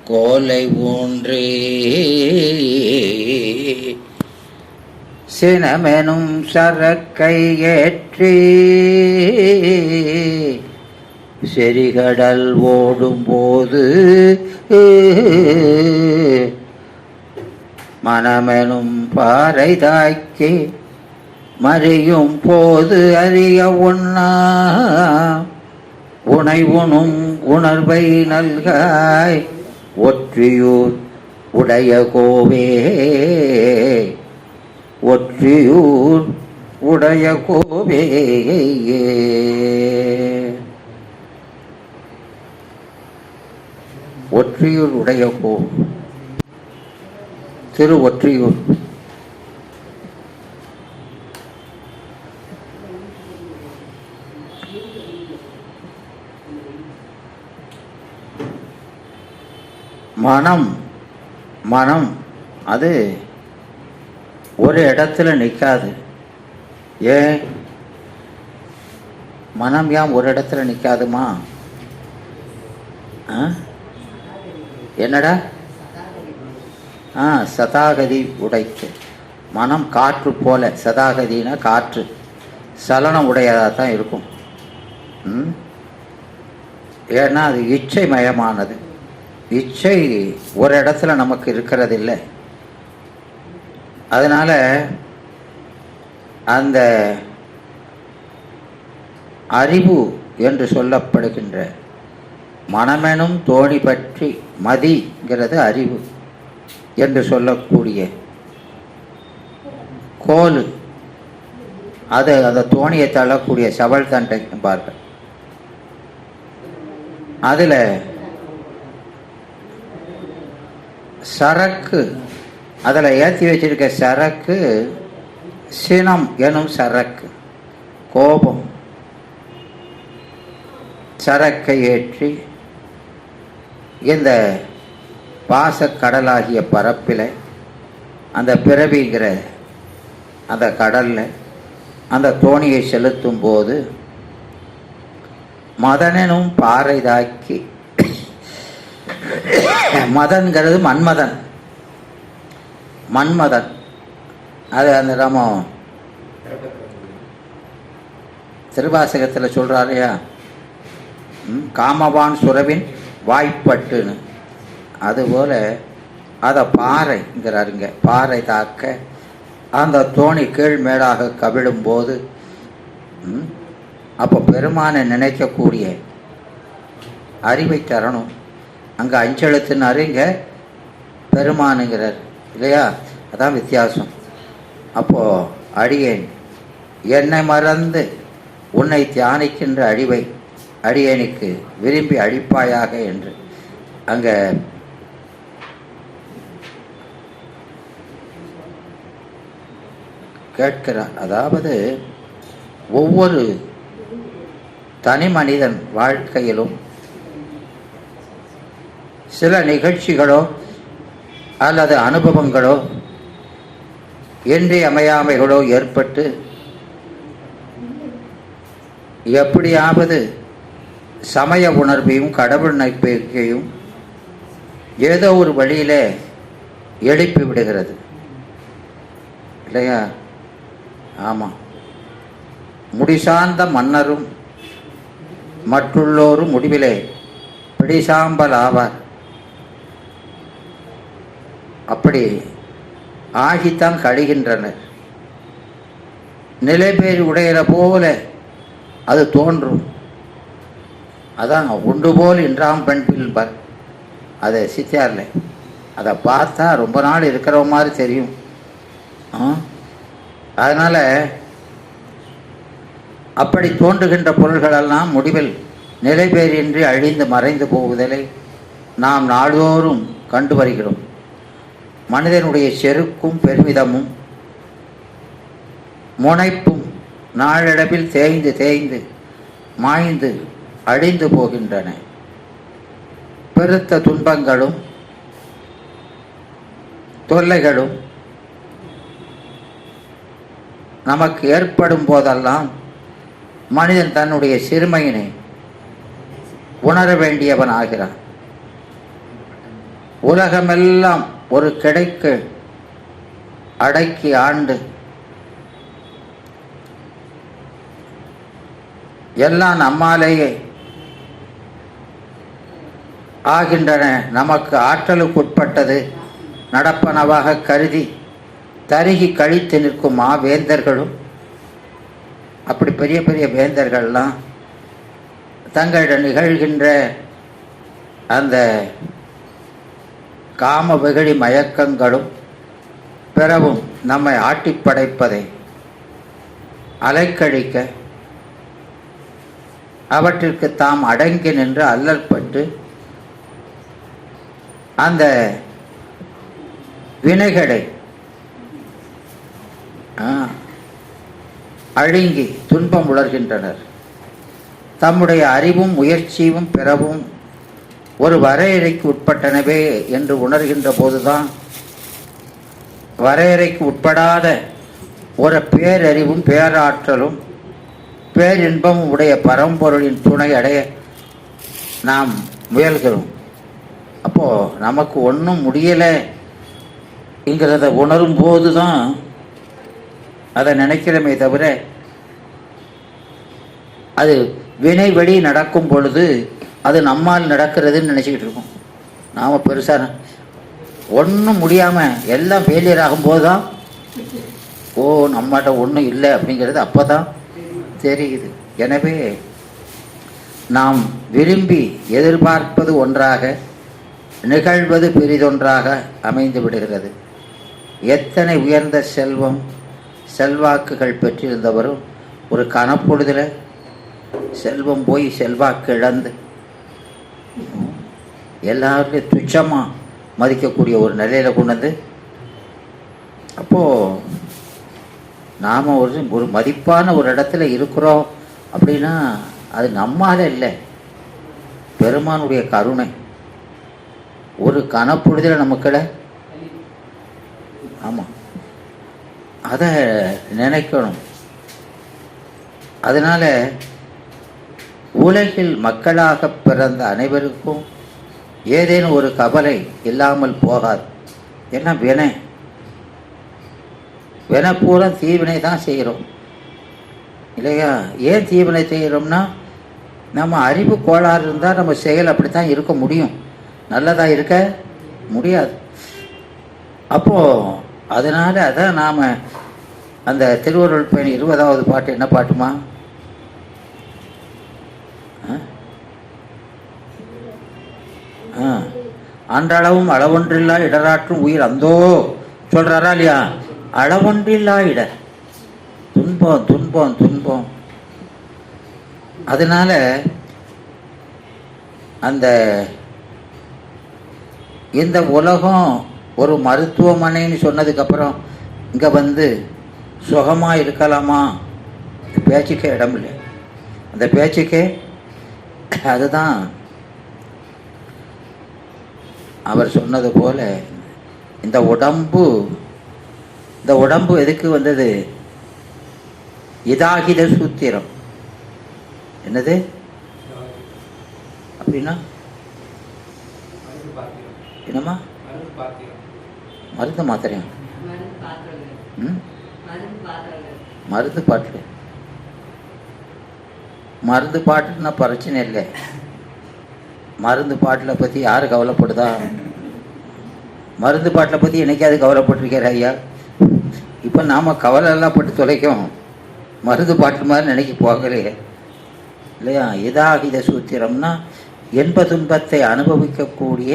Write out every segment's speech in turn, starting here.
கோலை ஊன்றே சினமெனும் சரக்கை ஏற்றி செறிகடல் ஓடும்போது மனமெனும் பாறை தாக்கி மறியும் போது அறிய உண்ணா உணைவுணும் உணர்வை நல்காய் ஒற்றியூர் உடைய கோவே ஒற்றியூர் உடைய கோவே. ஒற்றியூர் உடைய கோ திரு ஒற்றியூர். மனம் மனம் அது ஒரு இடத்துல நிற்காது. ஏன் மனம் ஏன் ஒரு இடத்துல நிற்காதுமா? என்னடா? சதாகதி உடைத்து. மனம் காற்று போல, சதாகதினா காற்று, சலனம் உடையதாக தான் இருக்கும். ஏன்னா அது இச்சை மயமானது. இச்சை ஒரு இடத்துல நமக்கு இருக்கிறதில்லை. அதனால அந்த அறிவு என்று சொல்லப்படுகின்ற மனமெனும் தோணி பற்றி மதிங்கிறது அறிவு என்று சொல்லக்கூடிய கோல், அது அந்த தோணியை தள்ளக்கூடிய சவல் தண்டை பார்க்க. அதில் சரக்கு, அதில் ஏற்றி வச்சிருக்க சரக்கு சினம் எனும் சரக்கு, கோபம். சரக்கை ஏற்றி இந்த பாசக்கடலாகிய பரப்பில், அந்த பிறவிங்கிற அந்த கடலில் அந்த தோணியை செலுத்தும் போது மதனெனும் பாறை தாக்கி, மதன்கிறது மன்மதன், மன்மதன். அது அந்த நம்ம திருவாசகத்தில் சொல்கிறாரையா, காமவான் சுரவின் வாய்ப்பட்டுன்னு. அதுபோல் அதை பாறைங்கிறாருங்க. பாறை தாக்க அந்த தோணி கீழ் மேலாக கவிழும்போது அப்போ பெருமானை நினைக்கக்கூடிய அறிவை தரணும். அங்கே அஞ்செழுத்துனாரு, இங்கே பெருமானுங்கிறார் இல்லையா? அதான் வித்தியாசம். அப்போது அடியேன் என்னை மறந்து உன்னை தியானிக்கின்ற அழிவை அடியேனுக்கு விரும்பி அழிப்பாயாக என்று அங்கே கேட்கிறார். அதாவது ஒவ்வொரு தனி மனிதன் வாழ்க்கையிலும் சில நிகழ்ச்சிகளோ அல்லது அனுபவங்களோ இன்றியமையாமைகளோ ஏற்பட்டு எப்படியாவது சமய உணர்வையும் கடவுள் நம்பிக்கையும் ஏதோ ஒரு வழியில் எழுப்பி விடுகிறது இல்லையா? ஆமாம். முடிசார்ந்த மன்னரும் மற்றுள்ளோரும் முடிவிலே பிடிசாம்பல் ஆவார். அப்படி ஆகித்தான் கழிகின்றனர். நிலைபேறு உடையிற போல அது தோன்றும். அதான் உண்டு போல் இன்றாம் பெண்பில்பார். அதை சித்தியார்ல அதை பார்த்தா ரொம்ப நாள் இருக்கிற மாதிரி தெரியும். அதனால் அப்படி தோன்றுகின்ற பொருள்களெல்லாம் முடிவில் நிலைபேறின்றி அழிந்து மறைந்து போவதை நாம் நாள்தோறும் கண்டு வருகிறோம். மனிதனுடைய செருக்கும் பெருமிதமும் முனைப்பும் நாளடைவில் தேய்ந்து தேய்ந்து மாய்ந்து அழிந்து போகின்றன. பெருத்த துன்பங்களும் தொல்லைகளும் நமக்கு ஏற்படும் போதெல்லாம் மனிதன் தன்னுடைய சிறுமையினை உணர வேண்டியவன் ஆகிறான். உலகமெல்லாம் ஒரு கிடைக்கு அடக்கி ஆண்டு எல்லாம் நம்மாலேயே ஆகின்றன, நமக்கு ஆற்றலுக்குட்பட்டது நடப்பனவாக கருதி தருகி கழித்து நிற்கும் வேந்தர்களும், அப்படி பெரிய பெரிய வேந்தர்கள்லாம் தங்களிடம் நிகழ்கின்ற அந்த காம வெகுளி மயக்கங்களும் பிறவும் நம்மை ஆட்டி படைப்பதை அலைக்கழிக்க அவற்றிற்கு தாம் அடங்கி நின்று அல்லற்பட்டு அந்த வினைகளை அழுங்கி துன்பம் உணர்கின்றனர். தம்முடைய அறிவும் முயற்சியும் பிறவும் ஒரு வரையறைக்கு உட்பட்டனவே என்று உணர்கின்ற போதுதான் வரையறைக்கு உட்படாத ஒரு பேரறிவும் பேராற்றலும் பேரின்பமும் உடைய பரம்பொருளின் துணை அடைய நாம் முயல்கிறோம். அப்போது நமக்கு ஒன்றும் முடியலைங்கிறத உணரும் போது தான் அதை நினைக்கிறோமே தவிர, அது வினை வழி நடக்கும் பொழுது அது நம்மால் நடக்கிறதுன்னு நினச்சிக்கிட்டு இருக்கோம். நாம் பெருசாக ஒன்றும் முடியாமல் எல்லாம் ஃபெயிலியர் ஆகும்போது தான் ஓ நம்மகிட்ட ஒன்றும் இல்லை அப்படிங்கிறது அப்போ தான் தெரியுது. எனவே நாம் விரும்பி எதிர்பார்ப்பது ஒன்றாக நிகழ்வது பெரிதொன்றாக அமைந்து விடுகிறது. எத்தனை உயர்ந்த செல்வம் செல்வாக்குகள் பெற்றிருந்தவரும் ஒரு கனப்பொழுதில் செல்வம் போய் செல்வாக்கு இழந்து எல்லாருக்கும் துச்சமாக மதிக்கக்கூடிய ஒரு நிலையில் கொண்டு வந்து, அப்போது நாம் ஒரு மதிப்பான ஒரு இடத்துல இருக்கிறோம் அப்படின்னா அது நம்மால் இல்லை, பெருமானுடைய கருணை. ஒரு கனப்பொழுதில் நமக்குள்ள ஆமாம் அதை நினைக்கணும். அதனால் உலகில் மக்களாக பிறந்த அனைவருக்கும் ஏதேனும் ஒரு கவலை இல்லாமல் போகாது. ஏன்னா வினை பூரா தீவினை தான் செய்கிறோம் இல்லையா? ஏன் தீவினை செய்கிறோம்னா, நம்ம அறிவு கோளாறு இருந்தால் நம்ம செயல் அப்படி தான் இருக்க முடியும், நல்லதாக இருக்க முடியாது. அப்போது அதனால் அதான் நாம் அந்த திருவருள் பயணி 20வது பாட்டு என்ன பாட்டுமா? அன்றளவும் அளவொன்றில்லா இடராற்றும் உயிர் அந்தோ சொல்கிறாரா இல்லையா? அளவொன்றில்லா இடர், துன்பம் துன்பம் துன்பம். அதனால அந்த இந்த உலகம் ஒரு மருத்துவமனைன்னு சொன்னதுக்கப்புறம் இங்கே வந்து சுகமாக இருக்கலாமா? பேச்சுக்கே இடம் இல்லை. அந்த பேச்சுக்கே அதுதான் அவர் சொன்னது போல இந்த உடம்பு எதுக்கு வந்தது? இதாகித சூத்திரம். என்னது அப்படின்னா என்னம்மா? மருந்து மாத்திரையா? மருந்து பாட்டு மருந்து பாட்டுன்னா பிரச்சனை இல்லை. மருந்து பாட்டில் பற்றி யார் கவலைப்படுதா? மருந்து பாட்டில் பற்றி என்னைக்காவது கவலைப்பட்டிருக்காரு ஐயா? இப்போ நாம் கவலையெல்லாம் பட்டு தொலைக்கும், மருந்து பாட்டு மாதிரி நினைக்கி போகலையே இல்லையா? இதாகித சூத்திரம்னா என்ப துன்பத்தை அனுபவிக்கக்கூடிய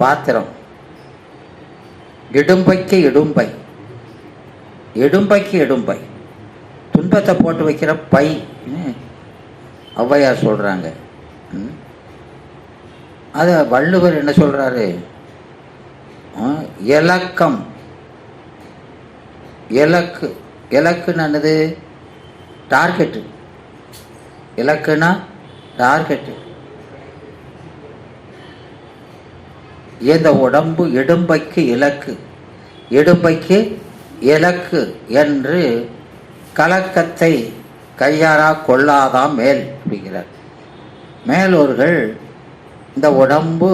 பாத்திரம். இடும்பைக்கு இடும்பை, இடும்பைக்கு இடும்பை, துன்பத்தை போட்டு வைக்கிற பை ஔவையார் சொல்கிறாங்க. அதை வள்ளுவர் என்ன சொல்கிறாரு? இலக்கம், இலக்கு, இலக்குன்னு என்னது? டார்கெட்டு. இலக்குன்னா டார்கெட்டு. இந்த உடம்பு இடும்பைக்கு இலக்கு, இடும்பைக்கு இலக்கு என்று கலக்கத்தை கையாரா கொள்ளாதான் மேல் அப்படிங்கிறார். மேலோர்கள் இந்த உடம்பு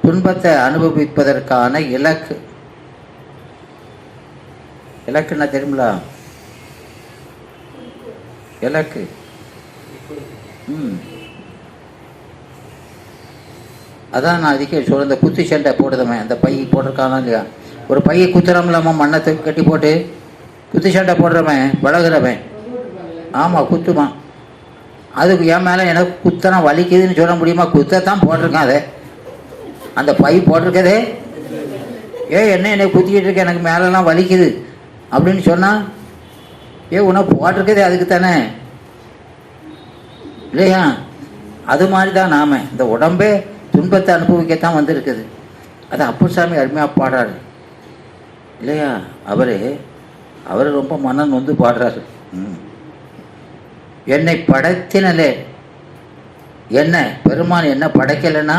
துன்பத்தை அனுபவிப்பதற்கான இலக்கு. இலக்குன்னா தெரியுங்களா? இலக்கு. அதான் நான் அதுக்கே சொல்ல, இந்த குத்து சண்டை போடுதவன் அந்த பை போட்டிருக்கானா இல்லையா, ஒரு பையை குத்துறோம்லாமா, மண்ணை கட்டி போட்டு குத்து சண்டை போடுறவன் பழகுறவன், ஆமாம் குத்துமா. அதுக்கு என் மேலே எனக்கு குத்தனா வலிக்குதுன்னு சொல்ல முடியுமா? குத்தத்தான் போட்டிருக்கான். அதை அந்த பை போட்டிருக்கதே, என்னை குத்திக்கிட்டு இருக்க, எனக்கு மேலெல்லாம் வலிக்குது அப்படின்னு சொன்னால், உனக்கு போட்டிருக்கதே அதுக்கு தானே இல்லையா? அது மாதிரி தான் நாம் இந்த உடம்பே துன்பத்தை அனுபவிக்கத்தான் வந்திருக்குது. அது அப்பசாமி அருமையாக பாடுறாரு இல்லையா? அவர் ரொம்ப மனம் நொந்து பாடுறாரு. என்னை படைத்தினலே, என்ன பெருமான் என்ன படைக்கலைன்னா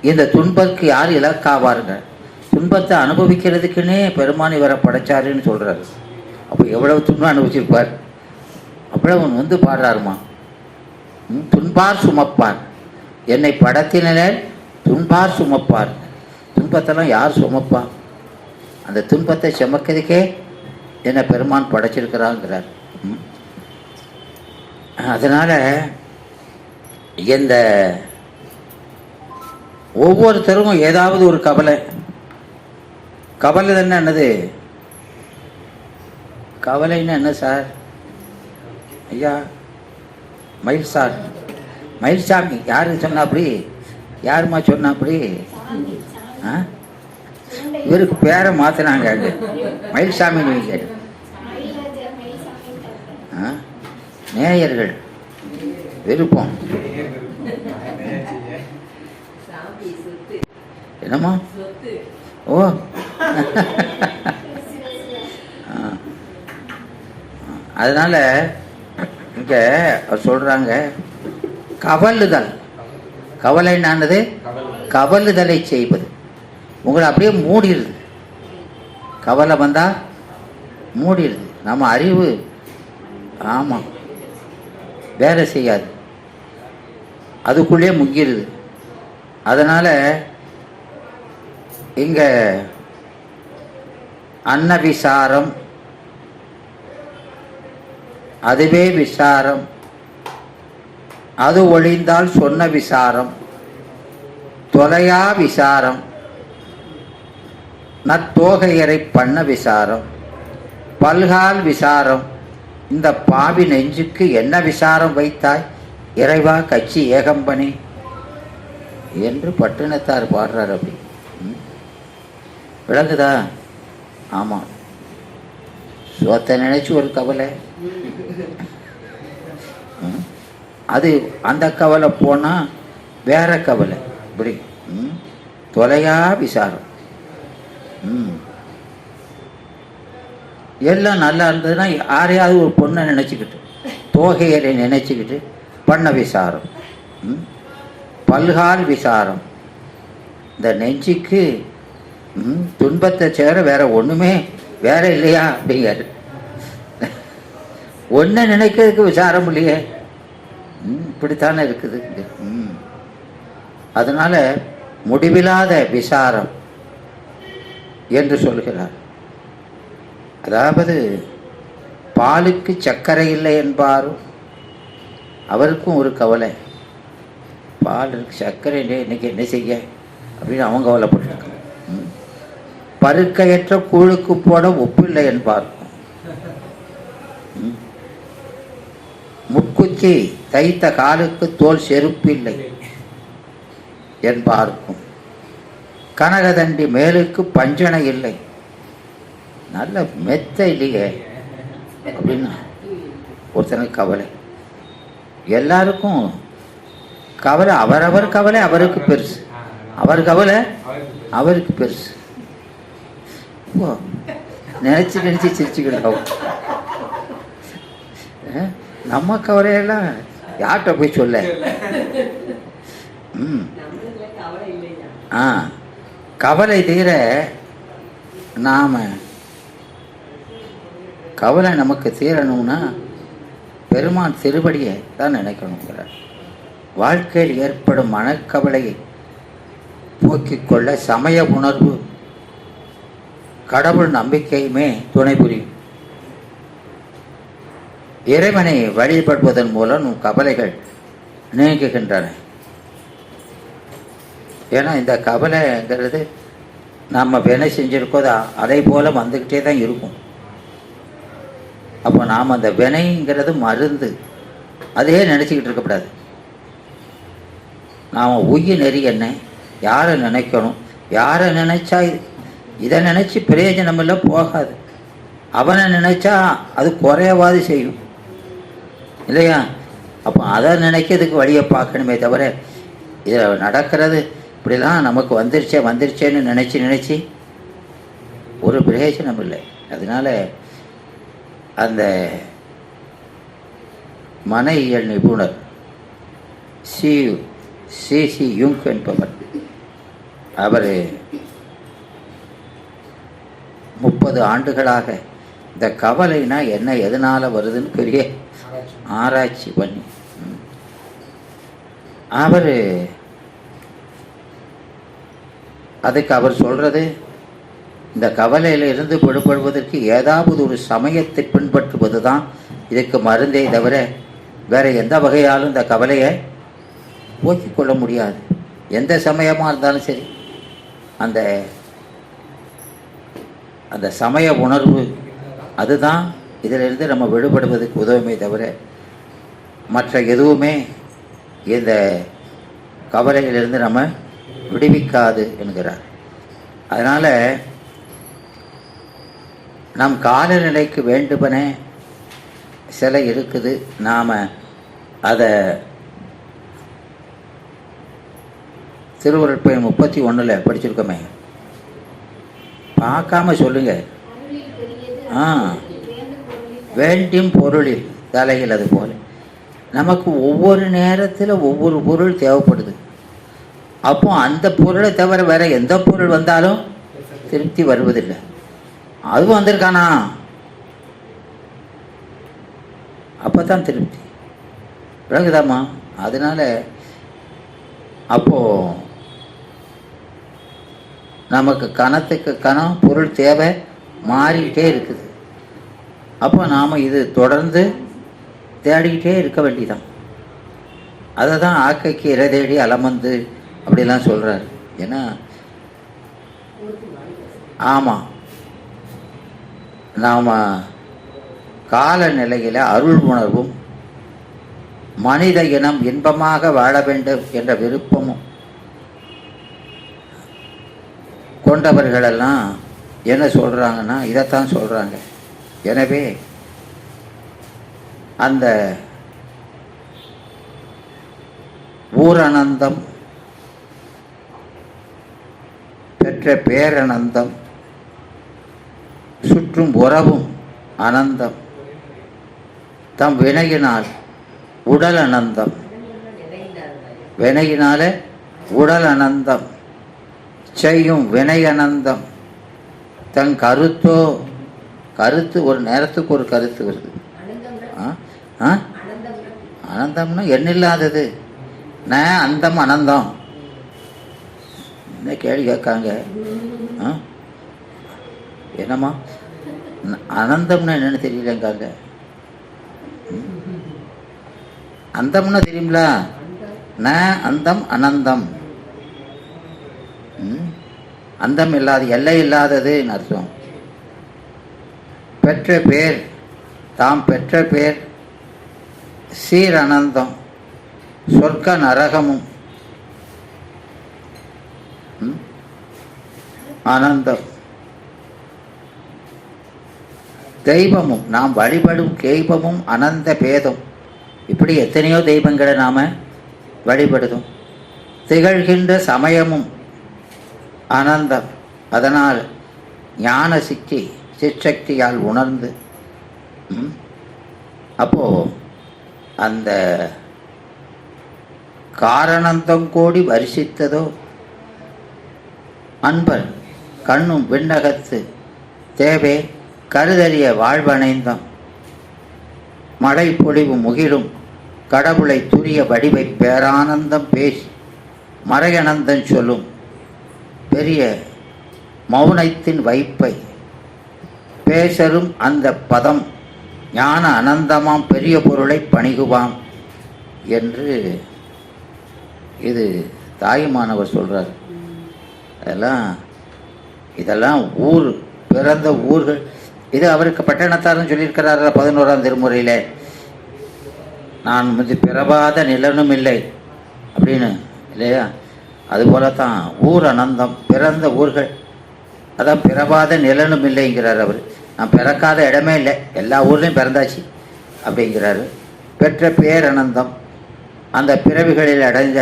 இந்த துன்பத்துக்கு யார் இலக்காவாருங்க? துன்பத்தை அனுபவிக்கிறதுக்குன்னே பெருமான் இவரை படைச்சாருன்னு சொல்கிறாரு. அப்போ எவ்வளவு துன்பம் அனுபவிச்சிருப்பார்? அவ்வளவு வந்து பாடுறாருமா. துன்பார் சுமப்பார், என்னை படைத்தினலே துன்பார் சுமப்பார். துன்பத்தெல்லாம் யார் சுமப்பா? அந்த துன்பத்தை சுமக்கிறதுக்கே என்னை பெருமான் படைச்சிருக்கிறாங்கிறார். அதனால் இந்த ஒவ்வொருத்தரும் ஏதாவது ஒரு கவலை தானே. என்னது கவலைன்னு என்ன சார்? ஐயா மயில் சார், மயில்சாமி யாரு சொன்னாப்படி? யாருமா சொன்னாப்படி? இவருக்கு பேரை மாத்தினாங்க, மயில்சாமின்னு வைங்க. நேயர்கள் விருப்பம் என்னம்மா? ஓ அதனால இங்க சொல்றாங்க கவலுதல். கவலைன்னானது கவலுதலை செய்வது. உங்களை அப்படியே மூடிடுது. கவலை வந்தா மூடிடுது. நம்ம அறிவு ஆமாம் வேலை செய்யாது, அதுக்குள்ளே முங்கிடுது. அதனால் இங்கே அன்ன விசாரம், அதுவே விசாரம், அது ஒழிந்தால் சொன்ன விசாரம், தொலையா விசாரம், நத்தோகையரை பண்ண விசாரம், பல்கால் விசாரம், இந்த பாவி நெஞ்சுக்கு என்ன விசாரம் வைத்தாய் இறைவா கட்சி ஏகம்பனி என்று பட்டினத்தார் பாடுறார். அப்படி விளங்குதா? ஆமாம். சோத்தை நினைச்சு ஒரு கவலை, அது அந்த கவலை போனால் வேற கவலை. இப்படி தொலையா விசாரம். எல்லாம் நல்லா இருந்ததுன்னா யாரையாவது ஒரு பொண்ணை நினச்சிக்கிட்டு, தோகையரை நினச்சிக்கிட்டு பண்ண விசாரம், பல்கால் விசாரம். இந்த நெஞ்சுக்கு துன்பத்தை சேர வேற ஒன்றுமே வேற இல்லையா அப்படிங்காரு. ஒன்றை நினைக்கிறதுக்கு விசாரம் இல்லையே, இப்படித்தானே இருக்குது. அதனால முடிவில்லாத விசாரம் என்று சொல்கிறார். அதாவது பாலுக்கு சர்க்கரை இல்லை என்பாரும் அவருக்கும் ஒரு கவலை. பாலுக்கு சர்க்கரை இல்லை, இன்னைக்கு என்ன செய்ய அப்படின்னு அவங்க கவலைப்பட்டிருக்காங்க. பருக்கையற்ற கூழுக்கு போட ஒப்பில்லை என்பார். முட்குச்சி தைத்த காலுக்கு தோல் செருப்பில்லை என்பார்க்கும். கனகதண்டி மேலுக்கு பஞ்சனை இல்லை, நல்ல மெத்த இல்லையே அப்படின்னு ஒருத்தனுக்கு கவலை. எல்லாருக்கும் கவலை, அவரவர் கவலை அவருக்கு பெருசு, அவர் கவலை அவருக்கு பெருசு. நினைச்சு நினைச்சு சிரிச்சுக்கிட்டோம். நம்ம கவலையெல்லாம் யார்கிட்ட போய் சொல்ல? கவலை தீர நாம கவலை நமக்கு தீரணும்னா பெருமான் திருவடியை தான் நினைக்கணுங்கிறார். வாழ்க்கையில் ஏற்படும் மனக்கவலையை போக்கிக் கொள்ள சமய உணர்வு கடவுள் நம்பிக்கையுமே துணை புரியும். இறைவனை வழிபடுவதன் மூலம் நம் கவலைகள் நீங்குகின்றன. ஏன்னா இந்த கவலைங்கிறது நம்ம வினை செஞ்சுருக்கோதா அதே போல் வந்துக்கிட்டே தான் இருக்கும். அப்போ நாம் அந்த வினைங்கிறது மருந்து, அதையே நினச்சிக்கிட்டு இருக்கக்கூடாது. நாம் உயிர் நெறி என்ன, யாரை நினைக்கணும், யாரை நினைச்சா இதை நினச்சி பிரயோஜனம் இல்லை போகாது, அவனை நினைச்சா அது குறையவாது செய்யும் இல்லையா? அப்போ அதை நினைக்கிறதுக்கு வழியை பார்க்கணுமே தவிர இதில் நடக்கிறது இப்படிலாம் நமக்கு வந்துருச்சேன்னு நினச்சி ஒரு பிரயோஜனம் இல்லை. அதனால் அந்த மனையியல் நிபுணர் சி யுங் என்பவர், அவர் 30 ஆண்டுகளாக இந்த கவலைனா என்ன, எதனால் வருதுன்னு பெரிய ஆராய்ச்சி பண்ணி அவர் சொல்கிறது, இந்த கவலையில் இருந்து விடுபடுவதற்கு ஏதாவது ஒரு சமயத்தை பின்பற்றுவது தான் இதுக்கு மருந்தே தவிர வேறு எந்த வகையாலும் இந்த கவலையை போக்கிக் கொள்ள முடியாது. எந்த சமயமாக இருந்தாலும் சரி அந்த அந்த சமய உணர்வு அதுதான் இதிலிருந்து நம்ம விடுபடுவதற்கு உதவுமே தவிர மற்ற எதுவுமே இந்த கவலையிலிருந்து நம்ம விடுவிக்காது என்கிறார். அதனால் நம் காலநிலைக்கு வேண்டுமென சில இருக்குது, நாம் அதை திருவருட்பை 31 படிச்சிருக்கோமே, பார்க்காம சொல்லுங்க. வேண்டும் பொருளில் தலையில் அது போல நமக்கு ஒவ்வொரு நேரத்தில் ஒவ்வொரு பொருள் தேவைப்படுது. அப்போ அந்த பொருளை தவிர வேற எந்த பொருள் வந்தாலும் திருப்தி வருவதில்லை. அதுவும் வந்திருக்கானா அப்போதான் திருப்தி விளங்குதாம்மா. அதனால அப்போ நமக்கு கணத்துக்கு கணம் பொருள் தேவை மாறிக்கிட்டே இருக்குது. அப்போ நாம் இது தொடர்ந்து தேடிக்கிட்டே இருக்க வேண்டியதான். அதை தான் ஆக்கைக்கு இறை தேடி அலமந்து அப்படிலாம் சொல்கிறார். ஏன்னா ஆமாம், நாம் காலநிலையில் அருள் உணர்வும் மனித இனம் இன்பமாக வாழ வேண்டும் என்ற விருப்பமும் கொண்டவர்களெல்லாம் என்ன சொல்கிறாங்கன்னா இதைத்தான் சொல்கிறாங்க. எனவே அந்த ஊரனந்தம் பெற்ற பேரனந்தம் சுற்றும் உறவும் அனந்தம் தம் வினையினால் உடல் அனந்தம், வினையினால உடல் அனந்தம் செய்யும் வினை அனந்தம் தன் கருத்தோ, கருத்து ஒரு நேரத்துக்கு ஒரு கருத்து வருது. அனந்தம்னா எண்ணில்லாதது. நான் அந்தம் அனந்தம் என்ன கேள்வி கேட்காங்க. என்னம்மா அனந்தம்னா என்னன்னு தெரியலங்காங்க. அந்தம்னா தெரியுங்களா? ந அந்தம் அனந்தம், அந்தம் இல்லாத எல்லை இல்லாததுன்னு அர்த்தம். பெற்ற பேர், தாம் பெற்ற பேர் சீர் அனந்தம் சொர்க்க நரகமும் அனந்தம் தெய்வமும் நாம் வழிபடும் தெய்வமும் அனந்த பேதம். இப்படி எத்தனையோ தெய்வங்களை நாம் வழிபடுதும். திகழ்கின்ற சமயமும் அனந்தம். அதனால் ஞான சிற்சக்தியால் உணர்ந்து அப்போ அந்த காரணந்தம் கோடி வரிசித்ததோ அன்பர் கண்ணும் விண்ணகத்து தேவே கருதறிய வாழ்வனைந்தம் மழை பொழிவு முகிலும் கடவுளை துரிய வடிவை பேரானந்தம் பேசி மறையனந்தம் சொல்லும் பெரிய மௌனத்தின் வைப்பை பேசரும் அந்த பதம் ஞான அனந்தமாம் பெரிய பொருளை பணிகுவாம் என்று இது தாயுமானவர் சொல்கிறார். இதெல்லாம் ஊர் பிறந்த ஊர்கள். இது அவருக்கு பட்டணத்தார்னு சொல்லியிருக்கிறார் 11ஆம் திருமுறையில். நான் பிறவாத நிலனும் இல்லை அப்படின்னு இல்லையா? அதுபோல தான் ஊர் அனந்தம், பிறந்த ஊர்கள். அதான் பிறவாத நிலனும் இல்லைங்கிறார் அவர். நான் பிறக்காத இடமே இல்லை, எல்லா ஊர்லேயும் பிறந்தாச்சு அப்படிங்கிறாரு. பெற்ற பேரனந்தம், அந்த பிறவிகளில் அடைஞ்ச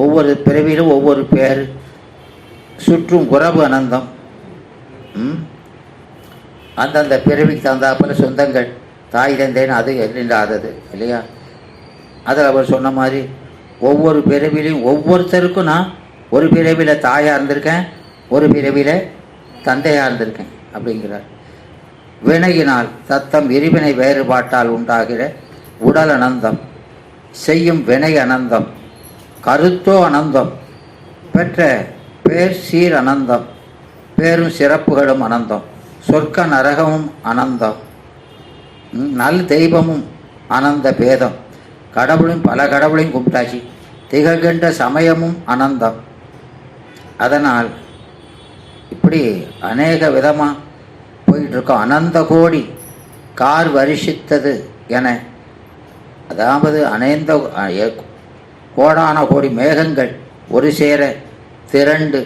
ஒவ்வொரு பிறவியிலும் ஒவ்வொரு பேர். சுற்றும் உறவு அனந்தம், அந்தந்த பிறவிக்கு தந்தாப்புல சொந்தங்கள், தாய் தந்தைன்னு அது இல்லாதது இல்லையா? அதில் அவர் சொன்ன மாதிரி ஒவ்வொரு பிறவிலையும் ஒவ்வொருத்தருக்கும் நான் ஒரு பிறவியில் தாயாக இருந்திருக்கேன், ஒரு பிறவியில் தந்தையாக இருந்திருக்கேன் அப்படிங்கிறார். வினையினால் தத்தம் விரிவினை வேறுபாட்டால் உண்டாகிற உடல் அனந்தம், செய்யும் வினை அனந்தம், கருத்தோ அனந்தம், பெற்ற பேர் சீர் அனந்தம், பேரும் சிறப்புகளும் அனந்தம், சொர்க்க நரகமும் அனந்தம், நல் தெய்வமும் அனந்த பேதம், கடவுளும் பல கடவுளையும் கும்பிட்டாச்சு, திகழ்கின்ற சமயமும் அனந்தம். அதனால் இப்படி அநேக விதமாக போயிட்டுருக்கோம். அனந்த கோடி கார் வருஷித்தது என, அதாவது அனைந்த கோடான கோடி மேகங்கள் ஒரு சேர திரண்டு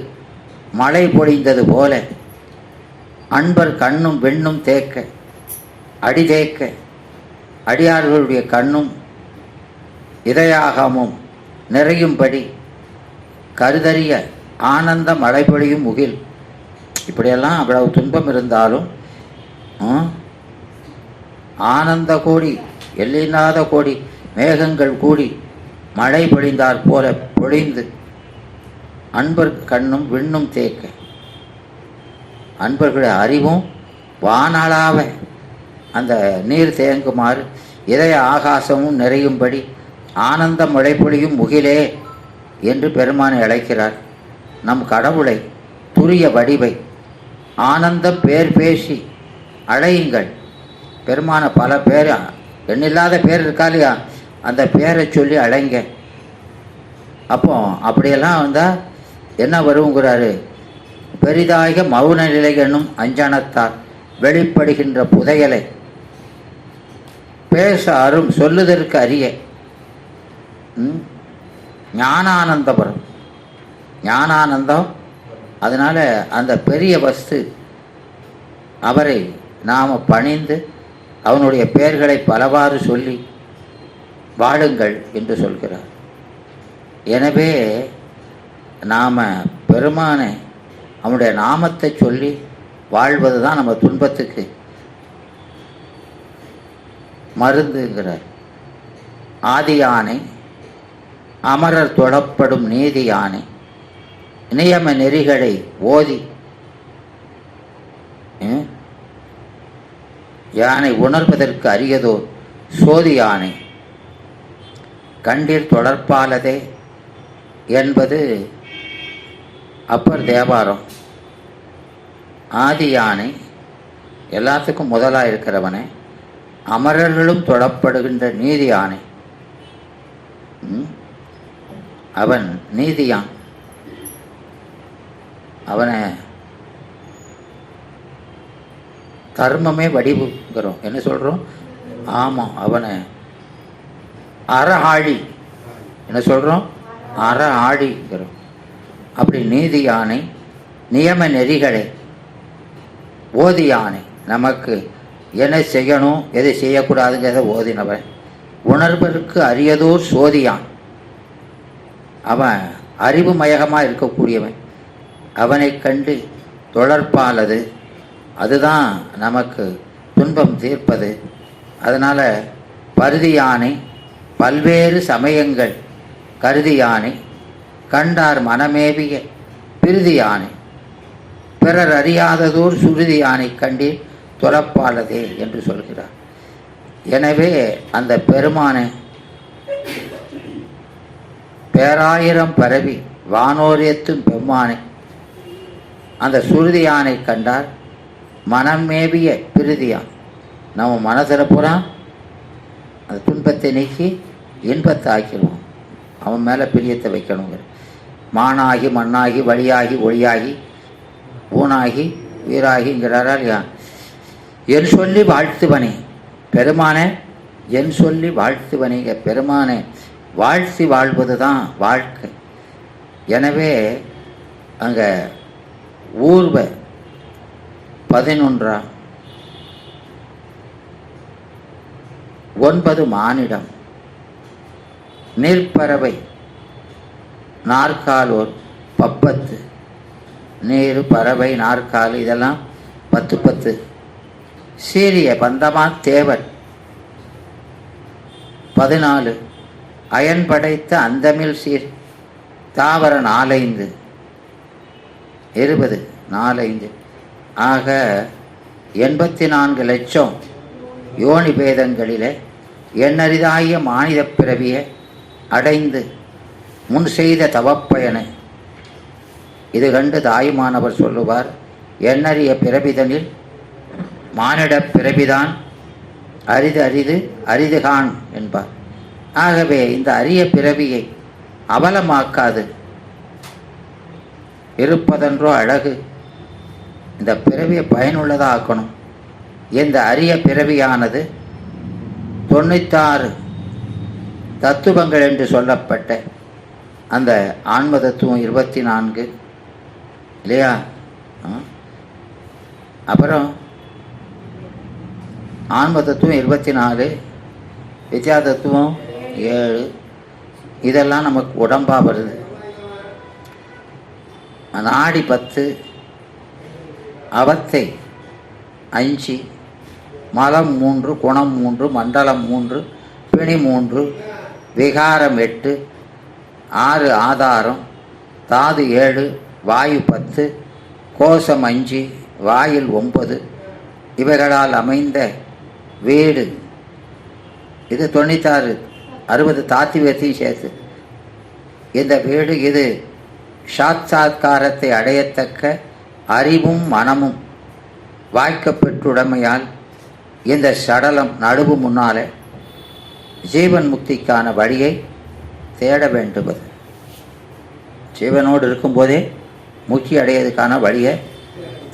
மழை பொழிந்தது போல அன்பர் கண்ணும் வெண்ணும் தேக்க, அடி தேக்க, அடியார்களுடைய கண்ணும் இதயாகமும் நிறையும்படி கருதறிய ஆனந்த மழை பொழியும் முகில். இப்படியெல்லாம் அவ்வளவு துன்பம் இருந்தாலும் ஆனந்த கோடி, எல்லில்லாத கோடி மேகங்கள் கூடி மழை பொழிந்தாற் போல பொழிந்து அன்பர் கண்ணும் விண்ணும் தேக்க, அன்பர்களுடைய அறிவும் வானளாவ அந்த நீர் தேங்குமாறு இதய ஆகாசமும் நிறையும்படி ஆனந்த மழை பொழியும் முகிலே என்று பெருமானை அழைக்கிறார். நம் கடவுளை துரிய வடிவை ஆனந்த பேர் பேசி அழையுங்கள். பெருமான பல பேர், எண்ணில்லாத பேர் இருக்கா இல்லையா? அந்த பேரை சொல்லி அழைங்க. அப்போ அப்படியெல்லாம் வந்தால் என்ன வருங்கிறாரு? பெரிதாக மௌன நிலை என்னும் அஞ்சனத்தால் வெளிப்படுகின்ற புதையலை பேச அரும் சொல்லுதற்கு அறிய ஞானானந்தபுரம், ஞானானந்தம். அதனால் அந்த பெரிய வஸ்து அவரை நாம் பணிந்து அவனுடைய பெயர்களை பலவாறு சொல்லி வாழுங்கள் என்று சொல்கிறார். எனவே நாம் பெருமானை அவனுடைய நாமத்தை சொல்லி வாழ்வது தான் நம்ம துன்பத்துக்கு மருந்துங்கிறார். ஆதி யானை, அமரர் தொழப்படும் நீதி யானை, நியம நெறிகளை ஓதி யானை உணர்வதற்கு அரியதோ சோதி யானை கண்டீர் தொடர்பாலதே என்பது அப்பர் தேவாரம். ஆதி யானை எல்லாத்துக்கும் முதலாக இருக்கிறவனே, அமரர்களும் தொடப்படுகின்ற நீதி யானை, அவன் நீதியான். அவனை தர்மமே வடிவுங்கிறோம். என்ன சொல்கிறோம்? ஆமாம், அவனை அற ஆழி என்ன சொல்கிறோம்? அற ஆழிங்கிறோம். அப்படி நீதி யானை, நியம நெறிகளை ஓதி யானை, நமக்கு என்ன செய்யணும் எதை செய்யக்கூடாதுங்கிறத ஓதினவன். உணர்வதற்கு அரியதோர் சோதியான், அவன் அறிவு மயகமாக இருக்கக்கூடியவன். அவனை கண்டு தொடர்பாலது, அதுதான் நமக்கு துன்பம் தீர்ப்பது. அதனால் பருதி யானை பல்வேறு சமயங்கள் கருதி யானை கண்டார் மனமேவிய பிரிதி யானை பிறர் அறியாததோர் சுருதி யானை கண்டீர் துறப்பாலதே என்று சொல்கிறார். எனவே அந்த பெருமானை பேராயிரம் பரவி வானோரியத்தும் பெம்மானை அந்த சுருதியானை கண்டார் மனம் மேவிய பிரிதியான். நம்ம மனதில் பூரா அந்த துன்பத்தை நீக்கி இன்பத்தை ஆக்கிடுவோம். அவன் மேலே பிரியத்தை வைக்கணுங்கிற மானாகி மண்ணாகி வழியாகி ஒளியாகி ஊனாகி வீராகிங்கிறாரா இல்லையா? என் சொல்லி வாழ்த்துவனே பெருமானே, என் சொல்லி வாழ்த்துவனேங்க பெருமானே. வாழ்த்தி வாழ்வது தான் வாழ்க்கை. எனவே அங்கே ஊர்வ 11 9 மானிடம் நீர்ப்பறவை நாற்காலோர் 10 நீர் பறவை நாற்கால் இதெல்லாம் 10 சீரிய பந்தமா தேவர் 14 அயன் படைத்த அந்தமில் சீர் தாவர 4 20 4 ஆக 84 லட்சம் யோனி பேதங்களிலே எண்ணறிதாய மானித பிறவியை அடைந்து முன் செய்த தவப்பயனை இது கண்டு தாயுமானவர் சொல்லுவார், எண்ணறிய பிறவிதனில் மானிட பிறவிதான் அரிது அரிது அரிதுகான் என்பார். ஆகவே இந்த அரிய பிறவியை அவலமாக்காது இருப்பதென்றோ அழகு. இந்த பிறவியை பயனுள்ளதாக ஆக்கணும். இந்த அரிய பிறவியானது 96 தத்துவங்கள் என்று சொல்லப்பட்ட அந்த ஆன்ம தத்துவம் 24 இல்லையா? அப்புறம் ஆன்ம தத்துவம் 24, வித்யா தத்துவம் 7, இதெல்லாம் நமக்கு உடம்பாக வருது. நாடி 10, அவத்தை 5, மலம் 3, குணம் 3, மண்டலம் 3, பிணி 3, விகாரம் 8, 6 ஆதாரம், தாது 7, வாயு 10, கோஷம் 5, வாயில் 9, இவைகளால் அமைந்த வீடு இது 96, 60 தாத்திவத்தையும் சேர்த்து இந்த வீடு இது சாட்சாத்காரத்தை அடையத்தக்க அறிவும் மனமும் வாய்க்கப்பெற்றுடைமையால் இந்த சடலம் நடுவு முன்னாலே ஜீவன் முக்திக்கான வழியை தேட வேண்டுவது. ஜீவனோடு இருக்கும்போதே முக்தி அடையதுக்கான வழியை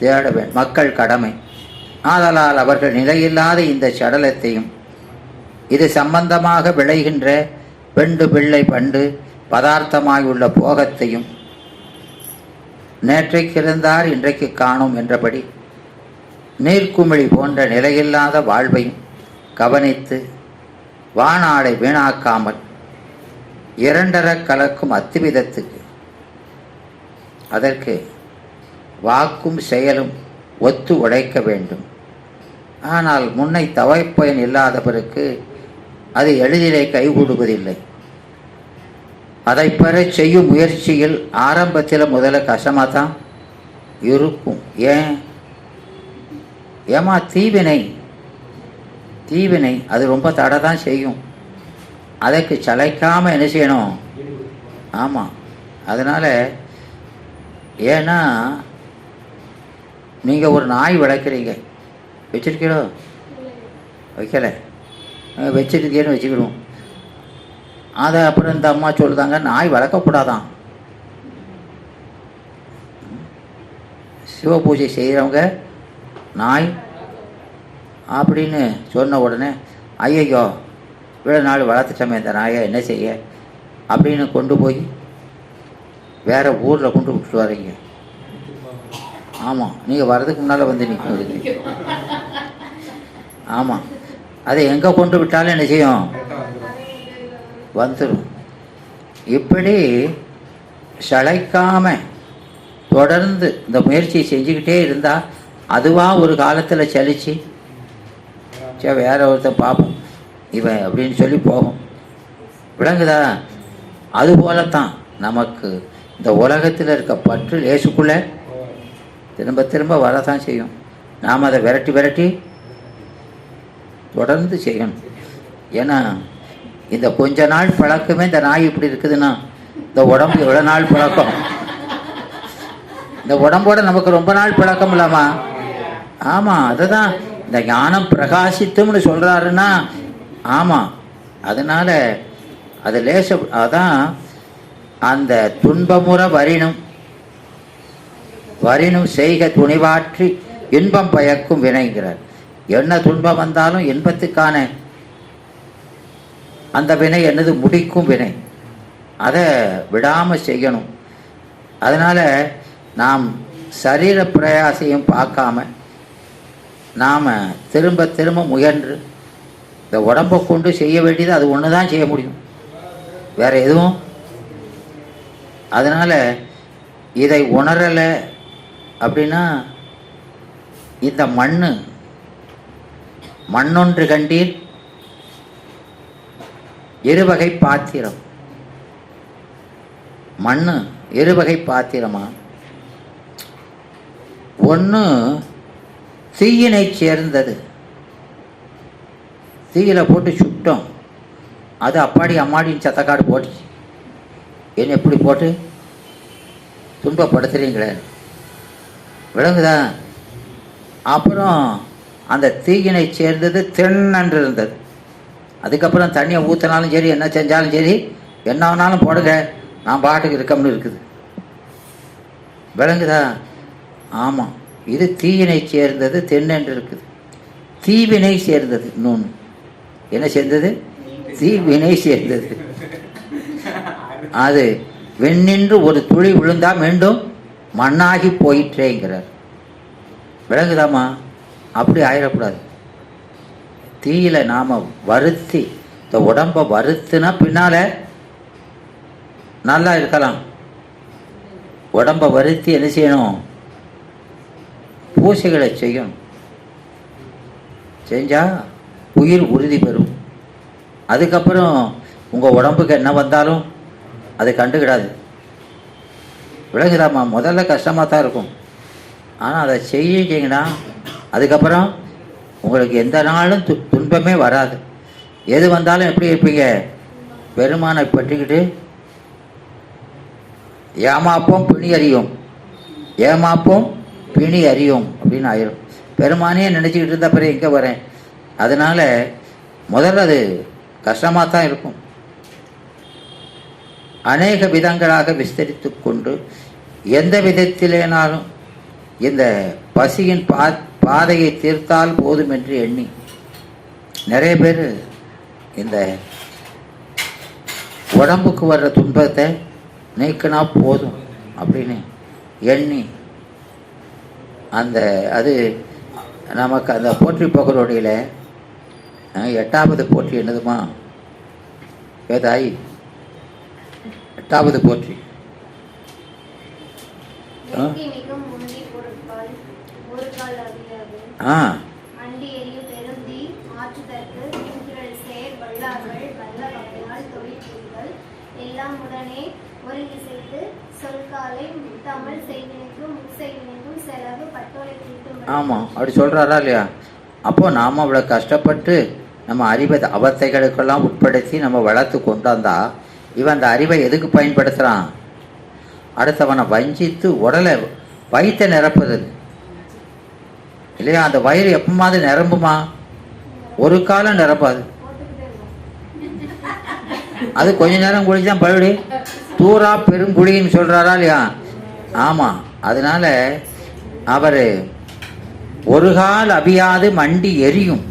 தேட வேண்டும், மக்கள் கடமை. ஆதலால் அவர்கள் நிலையில்லாத இந்த சடலத்தையும் இது சம்பந்தமாக விளைகின்ற பெண்டு பிள்ளை பண்டு பதார்த்தமாயுள்ள போகத்தையும் நேற்றைக்கு இருந்தார் இன்றைக்கு காணும் என்றபடி நீர்க்குமிழி போன்ற நிலையில்லாத வாழ்வையும் கவனித்து வானாடை வீணாக்காமல் 2 கலக்கும் அத்துவிதத்துக்கு அதற்கு வாக்கும் செயலும் ஒத்து உழைக்க வேண்டும். ஆனால் முன்னை தவைப்பயன் இல்லாதவருக்கு அது எளிதிலே கைகூடுவதில்லை. அதை பெற செய்யும் முயற்சியில் ஆரம்பத்தில் முதல்ல கஷ்டமாக தான் இருக்கும். ஏமா தீவினை அது ரொம்ப தடை தான் செய்யும். அதற்கு சளைக்காமல் என்ன செய்யணும்? ஆமாம். அதனால் ஏன்னா நீங்கள் ஒரு நாய் வளர்க்குறீங்க, வச்சுருக்கீங்களோ? வைக்கலை, வச்சுருக்கேன்னு வச்சுக்கிடுவோம். அதை அப்புறம் இந்த அம்மா சொல்லுதாங்க நாய் வளர்க்கக்கூடாதான். சிவ பூஜை செய்கிறவங்க நாய் அப்படின்னு சொன்ன உடனே ஐயோ இவ்வளோ நாள் வளர்த்துட்டோமே இந்த நாயை என்ன செய்ய அப்படின்னு கொண்டு போய் வேறு ஊரில் கொண்டு விட்டுட்டு வரீங்க. ஆமாம், நீங்கள் வர்றதுக்கு முன்னால் வந்து நிற்க. ஆமாம், அதை எங்கே கொண்டு விட்டாலும் என்ன செய்யும்? வந்துடும். இப்படி சளைக்காம தொடர்ந்து இந்த முயற்சியை செஞ்சுக்கிட்டே இருந்தால் அதுவாக ஒரு காலத்தில் சலிச்சு வேற ஒருத்தன் பார்ப்போம் இவன் அப்படின்னு சொல்லி போகும். விளங்குதா? அதுபோலத்தான் நமக்கு இந்த உலகத்தில் இருக்க பற்று லேசுக்குள்ளே திரும்ப திரும்ப வரதான் செய்யும். நாம் அதை விரட்டி விரட்டி தொடர்ந்து செய்யணும். ஏன்னா இந்த கொஞ்ச நாள் பழக்கமே இந்த நாய் இப்படி இருக்குதுன்னா இந்த உடம்பு எவ்வளோ நாள் பழக்கம்? இந்த உடம்போட நமக்கு ரொம்ப நாள் பழக்கம் இல்லாமா? ஆமாம், அதுதான் இந்த ஞானம் பிரகாசித்தும்னு சொல்கிறாருன்னா. ஆமாம், அதனால் அது அதான் அந்த துன்பமுற வரினும் செய்க துணிவாற்றி இன்பம் பயக்கும் வினைங்கிறார். என்ன துன்பம் வந்தாலும் இன்பத்துக்கான அந்த வினை என்னது முடிக்கும் வினை, அதை விடாமல் செய்யணும். அதனால் நாம் சரீர பிரயாசையும் பார்க்காம நாம் திரும்ப திரும்ப முயன்று இந்த உடம்பை கொண்டு செய்ய வேண்டியது அது ஒன்று தான் செய்ய முடியும், வேறு எதுவும். அதனால் இதை உணரலை அப்படின்னா இந்த மண்ணொன்று கண்டீர் இருவகை பாத்திரம். மண்ணு இருவகை பாத்திரமா? ஒன்று தீயினை சேர்ந்தது, தீயில போட்டு சுட்டோம், அது அப்பாடி அம்மாடின்னு சத்தக்காடு போட்டுச்சு. என்ன எப்படி போட்டு துன்பப்படுத்துறீங்களே, விளங்குதா? அப்புறம் அந்த தீயினை சேர்ந்தது தென்னன்று இருந்தது. அதுக்கப்புறம் தண்ணியை ஊற்றினாலும் சரி, என்ன செஞ்சாலும் சரி, என்ன வேணாலும் போடுங்க, நான் பாட்டுக்கு இருக்கம்னு இருக்குது. விளங்குதா? ஆமாம், இது தீயினை சேர்ந்தது தென்னென்று இருக்குது. தீவினை சேர்ந்தது இன்னொன்று. என்ன சேர்ந்தது? தீவினை சேர்ந்தது. அது வெண்ணின்று ஒரு துளி விழுந்தா மீண்டும் மண்ணாகி போயிற்றேங்கிறார். விளங்குதாமா? அப்படி ஆயிடக்கூடாது. தீயில நாம வருத்தி இந்த உடம்பை வருத்துனா பின்னால நல்லா இருக்கலாம். உடம்பை வருத்தி என்ன செய்யணும்? பூசைகளை செய்யணும். செஞ்சா உயிர் உறுதி பெறும். அதுக்கப்புறம் உங்கள் உடம்புக்கு என்ன வந்தாலும் அது கண்டுக்கிடாது. விளங்குதாம்மா? முதல்ல கஷ்டமாக தான் இருக்கும், ஆனால் அதை செய்யிட்டீங்கன்னா அதுக்கப்புறம் உங்களுக்கு எந்த நாளும் துன்பமே வராது. எது வந்தாலும் எப்படி இருப்பீங்க? பெருமானை பற்றிக்கிட்டு ஏமாப்போம் பிணி அறியும், ஏமாப்போம் பிணி அறியும் அப்படின்னு ஆயிரும். பெருமானையே நினச்சிக்கிட்டு இருந்த பிறகு எங்கே வரேன்? அதனால் முதல்ல அது கஷ்டமாக தான் இருக்கும். அநேக விதங்களாக விஸ்தரித்து கொண்டு எந்த விதத்திலேனாலும் இந்த பசியின் பாதையை தீர்த்தால் போதும் என்று எண்ணி நிறைய பேர் இந்த உடம்புக்கு வர்ற துன்பத்தை நீக்கினா போதும் அப்படின்னு எண்ணி அது நமக்கு அந்த போற்றி பகரோடையில் 8வது போற்றி என்னதுமா வேதாய்? 8வது போற்றி ஆமாம், அப்படி சொல்கிறாரா இல்லையா? அப்போது நாம் அவ்வளோ கஷ்டப்பட்டு நம்ம அறிவை அவத்தைகளுக்கெல்லாம் உட்படுத்தி நம்ம வளர்த்து கொண்டாந்தா இவன் அந்த அறிவை எதுக்கு பயன்படுத்துகிறான்? அடுத்தவனை வஞ்சித்து உடலை வயிற்றை நிரப்புறது இல்லையா? அந்த வயிறு எப்பமாவது நிரம்புமா? ஒரு காலம் நிரப்பாது. அது கொஞ்ச நேரம் குடிதான் பழுடி தூரா பெருங்குழின்னு சொல்கிறாரா இல்லையா? ஆமாம், அதனால அவர் ஒரு கால் அபியாது மண்டி எரியும்.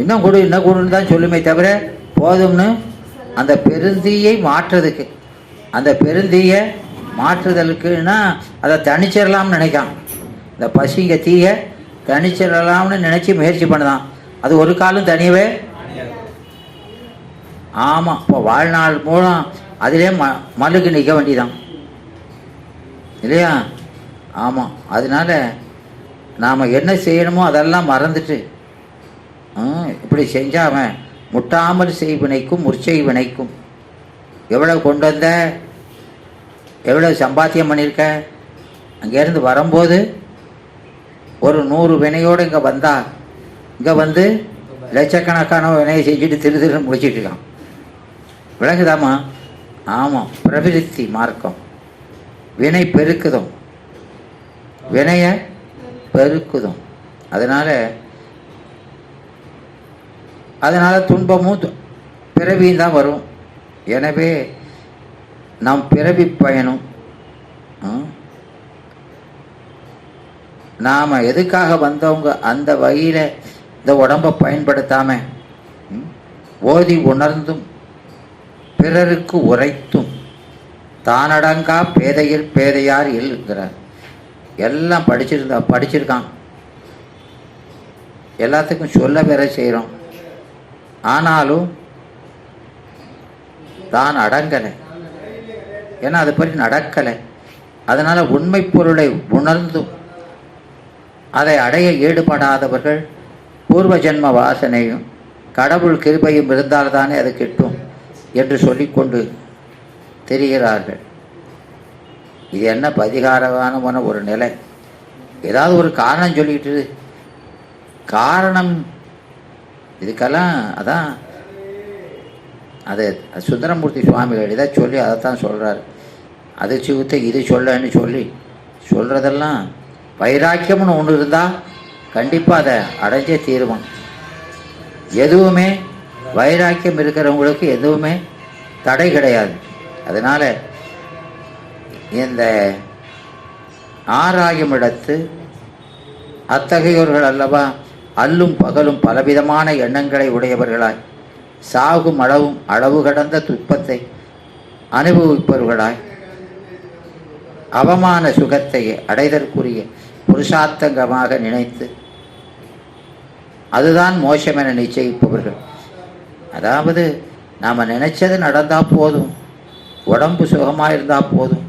இன்னும் கொடுன்னு தான் சொல்லுமே தவிர போதும்னு அந்த பெருந்தீயை மாற்றுறதுக்கு, அந்த பெருந்தீயை மாற்றுதலுக்குன்னா அதை தனிச்சிடலாம்னு நினைக்கான். இந்த பசிங்க தீயை தனிச்சிடலாம்னு நினச்சி முயற்சி பண்ணுதான். அது ஒரு காலம் தனியவே. ஆமாம், இப்போ வாழ்நாள் மூலம் அதிலே மல்லுக்கு நிற்க வேண்டியதான் இல்லையா? ஆமாம், அதனால நாம் என்ன செய்யணுமோ அதெல்லாம் மறந்துட்டு இப்படி செஞ்சால் அவன் முட்டாமல் செய்வினைக்கும் முற்செய் வினைக்கும். எவ்வளோ கொண்டு வந்த, எவ்வளோ சம்பாத்தியம் பண்ணியிருக்க, அங்கேருந்து வரும்போது ஒரு 100 வினையோடு இங்கே வந்தா, இங்கே வந்து லட்சக்கணக்கான வினையை செஞ்சுட்டு திருன்னு முடிச்சுட்டு இருக்கான். விளங்குதாமா? ஆமாம், பிரவிருத்தி மார்க்கம் வினை பெருக்குதும். வினைய பெருக்குதும். அதனால துன்பமும் பிறவியும் தான் வரும். எனவே நம் பிறவி பயனும் நாம் எதுக்காக வந்தவங்க அந்த வகையில் இந்த உடம்பை பயன்படுத்தாமல் ஓதி உணர்ந்தும் பிறருக்கு உரைத்தும் தானடங்கா பேதையில் பேதையார் இருக்கிறார். எல்லாம் படிச்சிருக்கான், எல்லாத்துக்கும் சொல்ல வேற செய்கிறோம். ஆனாலும் தான் அடங்கலை, ஏன்னா அது பற்றி நடக்கலை. அதனால் உண்மை பொருளை உணர்ந்தும் அதை அடைய ஈடுபடாதவர்கள் பூர்வ ஜென்ம வாசனையும் கடவுள் கிருபையும் இருந்தால்தானே அது கிட்டும் என்று சொல்லிக்கொண்டு தெரிகிறார்கள். இது என்ன பதிகாரமான ஒரு நிலை. ஏதாவது ஒரு காரணம் சொல்லிட்டு காரணம் இதுக்கெல்லாம் அதான் அது சுந்தரமூர்த்தி சுவாமிகள் இதை சொல்லி அதைத்தான் சொல்கிறார். அது சிவத்தை இது சொல்லன்னு சொல்லி சொல்கிறதெல்லாம் வைராக்கியம்னு ஒன்று இருந்தால் கண்டிப்பாக அதை அடைஞ்சே தீருவான். எதுவுமே வைராக்கியம் இருக்கிறவங்களுக்கு எதுவுமே தடை கிடையாது. அதனால் இந்த ஆராயும் இடத்து அத்தகையோர்கள் அல்லவா அல்லும் பகலும் பலவிதமான எண்ணங்களை உடையவர்களாய் சாகும் அளவு கடந்த துன்பத்தை அனுபவிப்பவர்களாய் அவமான சுகத்தை அடைதற்குரிய புருஷார்த்தங்கமாக நினைத்து அதுதான் மோட்சம் என நிச்சயிப்பவர்கள். அதாவது நாம் நினைச்சது நடந்தால் போதும், உடம்பு சுகமாக இருந்தால் போதும்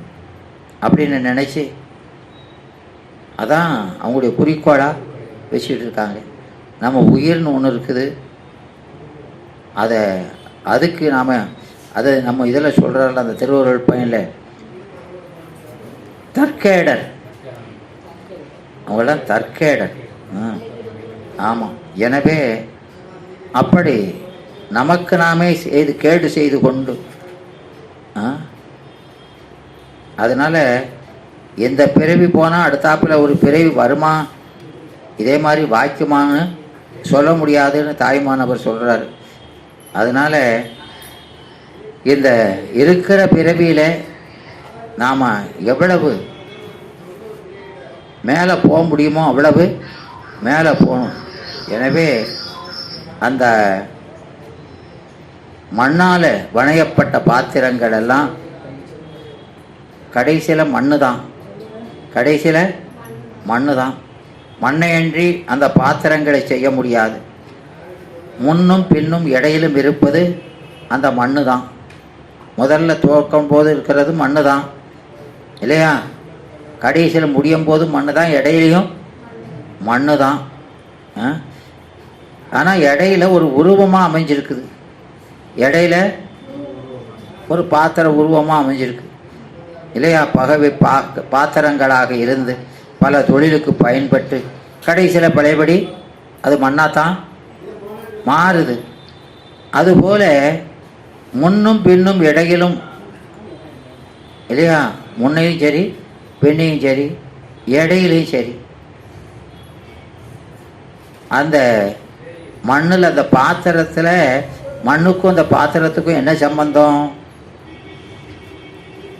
அப்படின்னு நினச்சி அதான் அவங்களுடைய குறிக்கோளாக வச்சுட்டு இருக்காங்க. நம்ம உயிர்னு ஒன்று இருக்குது, அதுக்கு நாம் அதை நம்ம இதில் சொல்கிறார்கள் அந்த திருவருள் பயனில் தற்கேடர், அவங்களாம் தற்கேடர். ஆமாம். எனவே அப்படி நமக்கு நாமே கேடு செய்து கொண்டு அதனால் எந்த பிறவி போனால் அடுத்தாப்பில் ஒரு பிறவி வருமா இதே மாதிரி வாய்க்குமான்னு சொல்ல முடியாதுன்னு தாய்மானவர் சொல்கிறார். அதனால் இந்த இருக்கிற பிறவியில் நாம் எவ்வளவு மேலே போக முடியுமோ அவ்வளவு மேலே போகணும். எனவே அந்த மண்ணால் வணையப்பட்ட பாத்திரங்கள் எல்லாம் கடைசியில் மண்ணு தான், கடைசியில் மண்ணு தான். மண்ணையன்றி அந்த பாத்திரங்களை செய்ய முடியாது. முன்னும் பின்னும் இடையிலும் இருப்பது அந்த மண்ணு தான். முதல்ல துவக்கும் போது இருக்கிறது மண்ணு தான் இல்லையா? கடைசியில் முடியும் போது மண்ணு தான், இடையிலையும் மண்ணு தான். ஆனால் இடையில ஒரு உருவமாக அமைஞ்சிருக்குது, இடையில ஒரு பாத்திர உருவமாக அமைஞ்சிருக்கு இல்லையா? பகவை பாத்திரங்களாக இருந்து பல தொழிலுக்கு பயன்பட்டு கடைசியில் பழையபடி அது மண்ணாத்தான் மாறுது. அதுபோல முன்னும் பின்னும் இடையிலும் இல்லையா? முன்னையும் சரி பின்னையும் சரி இடையிலையும் சரி அந்த மண்ணில் அந்த பாத்திரத்தில் மண்ணுக்கும் அந்த பாத்திரத்துக்கும் என்ன சம்பந்தம்?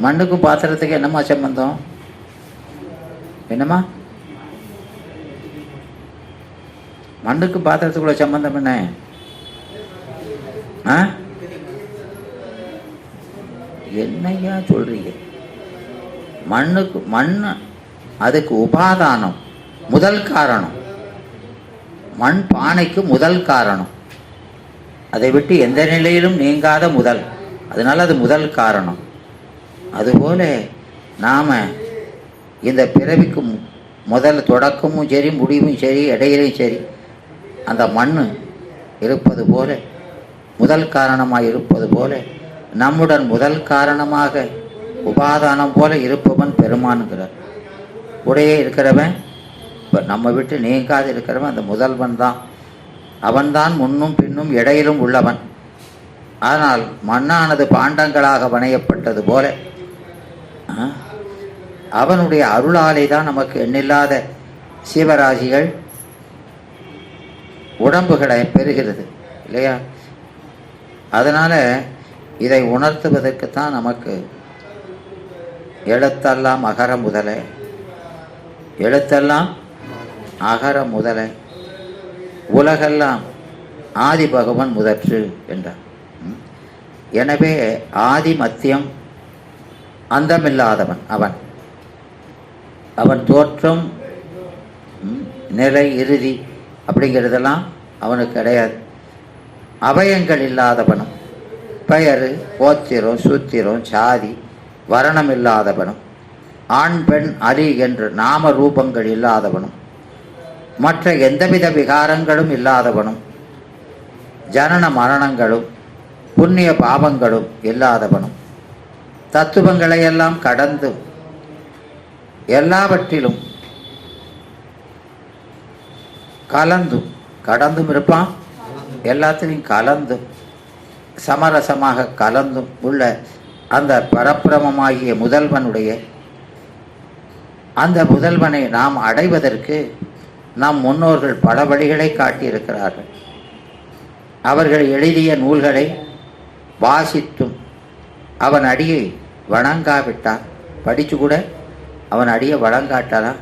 மண்ணுக்கும் பாத்திரத்துக்கு என்னம்மா சம்பந்தம்? என்னம்மா மண்ணுக்கும் பாத்திரத்துக்குள்ள சம்பந்தம் என்ன? என்னையா சொல்றீங்க? மண்ணுக்கு மண் அதுக்கு உபாதானம், முதல் காரணம். மண் பானைக்கு முதல் காரணம், அதை விட்டு எந்த நிலையிலும் நீங்காத முதல், அதனால அது முதல் காரணம். அதுபோல நாம் இந்த பிறவிக்கு முதல் தொடக்கமும் சரி முடிவும் சரி இடையிலையும் சரி அந்த மண் இருப்பது போல, முதல் காரணமாக இருப்பது போல நம்முடன் முதல் காரணமாக உபாதானம் போல இருப்பவன் பெருமானுங்கிறார். உடையே இருக்கிறவன், இப்போ நம்ம விட்டு நீங்காது இருக்கிறவன் அந்த முதல்வன் தான். அவன்தான் முன்னும் பின்னும் இடையிலும் உள்ளவன். ஆனால் மண்ணானது பாண்டங்களாக வணையப்பட்டது போல அவனுடைய அருளாலே தான் நமக்கு எண்ணில்லாத சீவராசிகள் உடம்புகளை பெறுகிறது இல்லையா? அதனால் இதை உணர்த்துவதற்குத்தான் நமக்கு எழுத்தெல்லாம் அகர முதல, எழுத்தெல்லாம் அகர முதல, உலகெல்லாம் ஆதி பகவன் முதற்று என்றார். எனவே ஆதி மத்தியம் அந்தமில்லாதவன் அவன். அவன் தோற்றம் நிலை இறுதி அப்படிங்கிறதெல்லாம் அவனுக்கு கிடையாது. அவயங்கள் இல்லாதவனும், பெயர் கோத்திரம் சூத்திரம் சாதி வரணம் இல்லாதவனும், ஆண் பெண் அலி என்று நாம ரூபங்கள் இல்லாதவனும், மற்ற எந்தவித விகாரங்களும் இல்லாதவனும், ஜனன மரணங்களும் புண்ணிய பாவங்களும் இல்லாதவனும், தத்துவங்களையெல்லாம் கடந்து எல்லாவற்றிலும் கடந்தும் இருப்பான், எல்லாத்திலையும் கலந்தும் சமரசமாக கலந்தும் உள்ள அந்த பரப்பிரமமாகிய முதல்வனுடைய அந்த முதல்வனை நாம் அடைவதற்கு நம் முன்னோர்கள் பல வழிகளை காட்டியிருக்கிறார்கள். அவர்கள் எழுதிய நூல்களை வாசித்தும் அவன் அடியை வணங்காவிட்டால், படித்து கூட அவன் அடியை வணங்காட்டாலா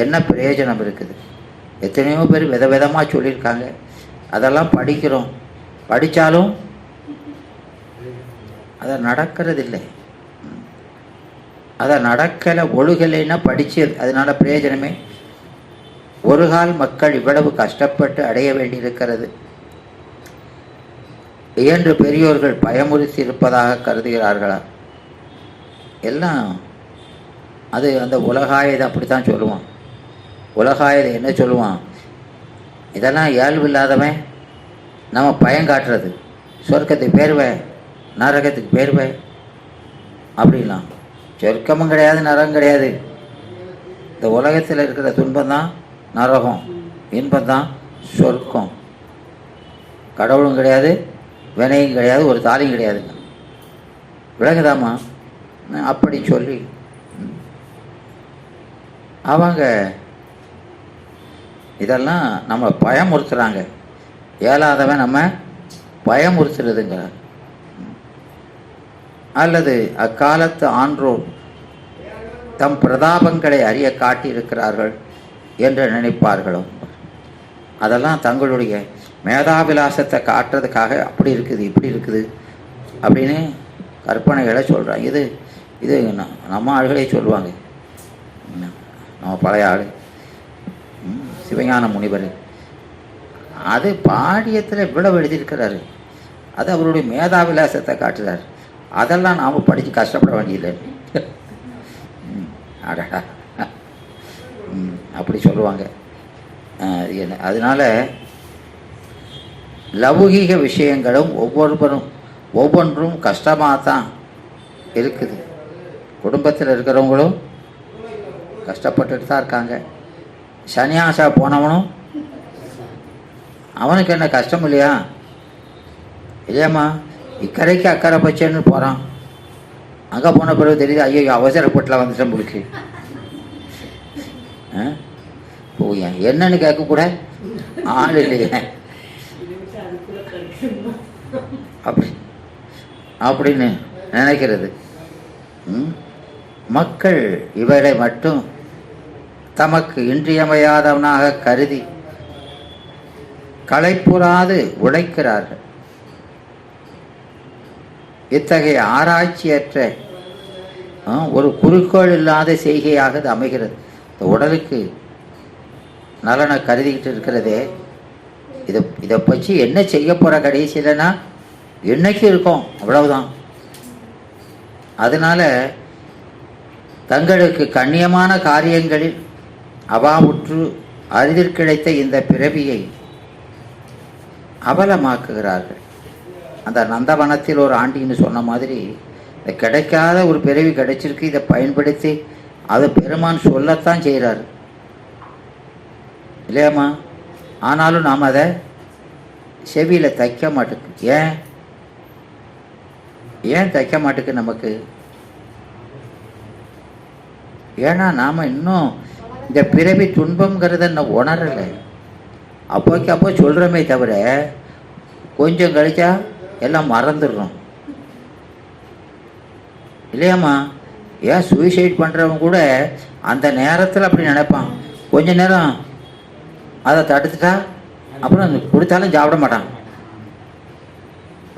என்ன பிரயோஜனம் இருக்குது? எத்தனையோ பேர் விதவிதமாக சொல்லியிருக்காங்க. அதெல்லாம் படிக்கிறோம், படித்தாலும் அதை நடக்கிறதில்லை. அதை நடக்கலை, ஒழுகலைன்னா படித்து அதனால பிரயோஜனமே. ஒரு கால் மக்கள் இவ்வளவு கஷ்டப்பட்டு அடைய வேண்டியிருக்கிறது என்று பெரியோர்கள் பயமுறுத்தி இருப்பதாக கருதுகிறார்களா? எல்லாம் அது அந்த உலகாயதை அப்படித்தான் சொல்லுவான். உலகாயதை என்ன சொல்லுவான்? இதெல்லாம் இயல்பு இல்லாதவன் நம்ம பயங்காட்டுறது, சொர்க்கத்துக்கு பேருவேன் நரகத்துக்கு பேருவேன் அப்படிலாம். சொர்க்கமும் கிடையாது, நரகம் கிடையாது. இந்த உலகத்தில் இருக்கிற துன்பந்தான் நரகம், இன்பந்தான் சொர்க்கம். கடவுளும் கிடையாது, வினையும் கிடையாது, ஒரு தாலியும் கிடையாது. விளங்குதாமா? அப்படி சொல்லி அவங்க இதெல்லாம் நம்ம பயமுறுத்துகிறாங்க. இயலாதவன் நம்ம பயமுறுத்துறதுங்க. அல்லது அக்காலத்து ஆன்றோர் தம் பிரதாபங்களை அறிய காட்டியிருக்கிறார்கள் என்று நினைப்பார்களோ. அதெல்லாம் தங்களுடைய மேதாவிலாசத்தை காட்டுறதுக்காக அப்படி இருக்குது இப்படி இருக்குது அப்படின்னு கற்பனைகளை சொல்கிறாங்க. இது நம்ம ஆளுகளே சொல்லுவாங்க. நம்ம பழைய ஆள் சிவஞான முனிவர் அது பாடியத்தில் இவ்வளவு எழுதியிருக்கிறாரு. அது அவருடைய மேதாவிலாசத்தை காட்டுறார். அதெல்லாம் நாம் படித்து கஷ்டப்பட வேண்டியதில்லை. அடடா அப்படி சொல்லுவாங்க. அதனால் லௌகீக விஷயங்களும் ஒவ்வொன்றும் கஷ்டமாக தான் இருக்குது. குடும்பத்தில் இருக்கிறவங்களும் கஷ்டப்பட்டுட்டு தான் இருக்காங்க. சன்னியாசா போனவனும் அவனுக்கு என்ன கஷ்டம் இல்லையா? இல்லையாம்மா? இக்கரைக்கு அக்கறை பச்சைன்னு போகிறான். அங்கே போன பிறகு தெரியுது, ஐயோ அவசரப்பட்டுலாம் வந்துட்டேன் உங்களுக்கு போய் என்னன்னு கேட்கக்கூட ஆள் இல்லையே அப்படின்னு நினைக்கிறது. மக்கள் இவரை மட்டும் தமக்கு இன்றியமையாதவனாக கருதி களைப்புறாது உழைக்கிறார்கள். இத்தகைய ஆராய்ச்சியற்ற ஒரு குறிக்கோள் இல்லாத செய்கையாக அது அமைகிறது. இந்த உடலுக்கு நலனை கருதிக்கிட்டு இருக்கிறதே, இதை பற்றி என்ன செய்ய போகிற கடைசியிலனா என்னைக்கு இருக்கும், அவ்வளவுதான். அதனால் தங்களுக்கு கண்ணியமான காரியங்களில் அவாவுற்று அரிதில் கிடைத்த இந்த பிறவியை அவலமாக்குகிறார்கள். அந்த நந்தவனத்தில் ஒரு ஆண்டின்னு சொன்ன மாதிரி இந்த கிடைக்காத ஒரு பிறவி கிடைச்சிருக்கு, இதை பயன்படுத்தி அதை பெருமான் சொல்லத்தான் செய்கிறார் இல்லையாம்மா? ஆனாலும் நாம் அதை செவியில் தைக்க மாட்டேங்குது. ஏன் தைக்க மாட்டேங்குது? நமக்கு ஏன்னா நாம் இன்னும் இந்த பிறவி துன்பங்கிறத இன்னும் உணரலை. அப்போக்கு அப்போ சொல்கிறோமே தவிர கொஞ்சம் கழிச்சா எல்லாம் மறந்துடுறோம் இல்லையாம்மா? ஏன் சூசைட் பண்ணுறவங்க கூட அந்த நேரத்தில் அப்படி நினைப்பான், கொஞ்ச நேரம் அதை தடுத்துட்டா அப்புறம் கொடுத்தாலும் சாப்பிட மாட்டான்.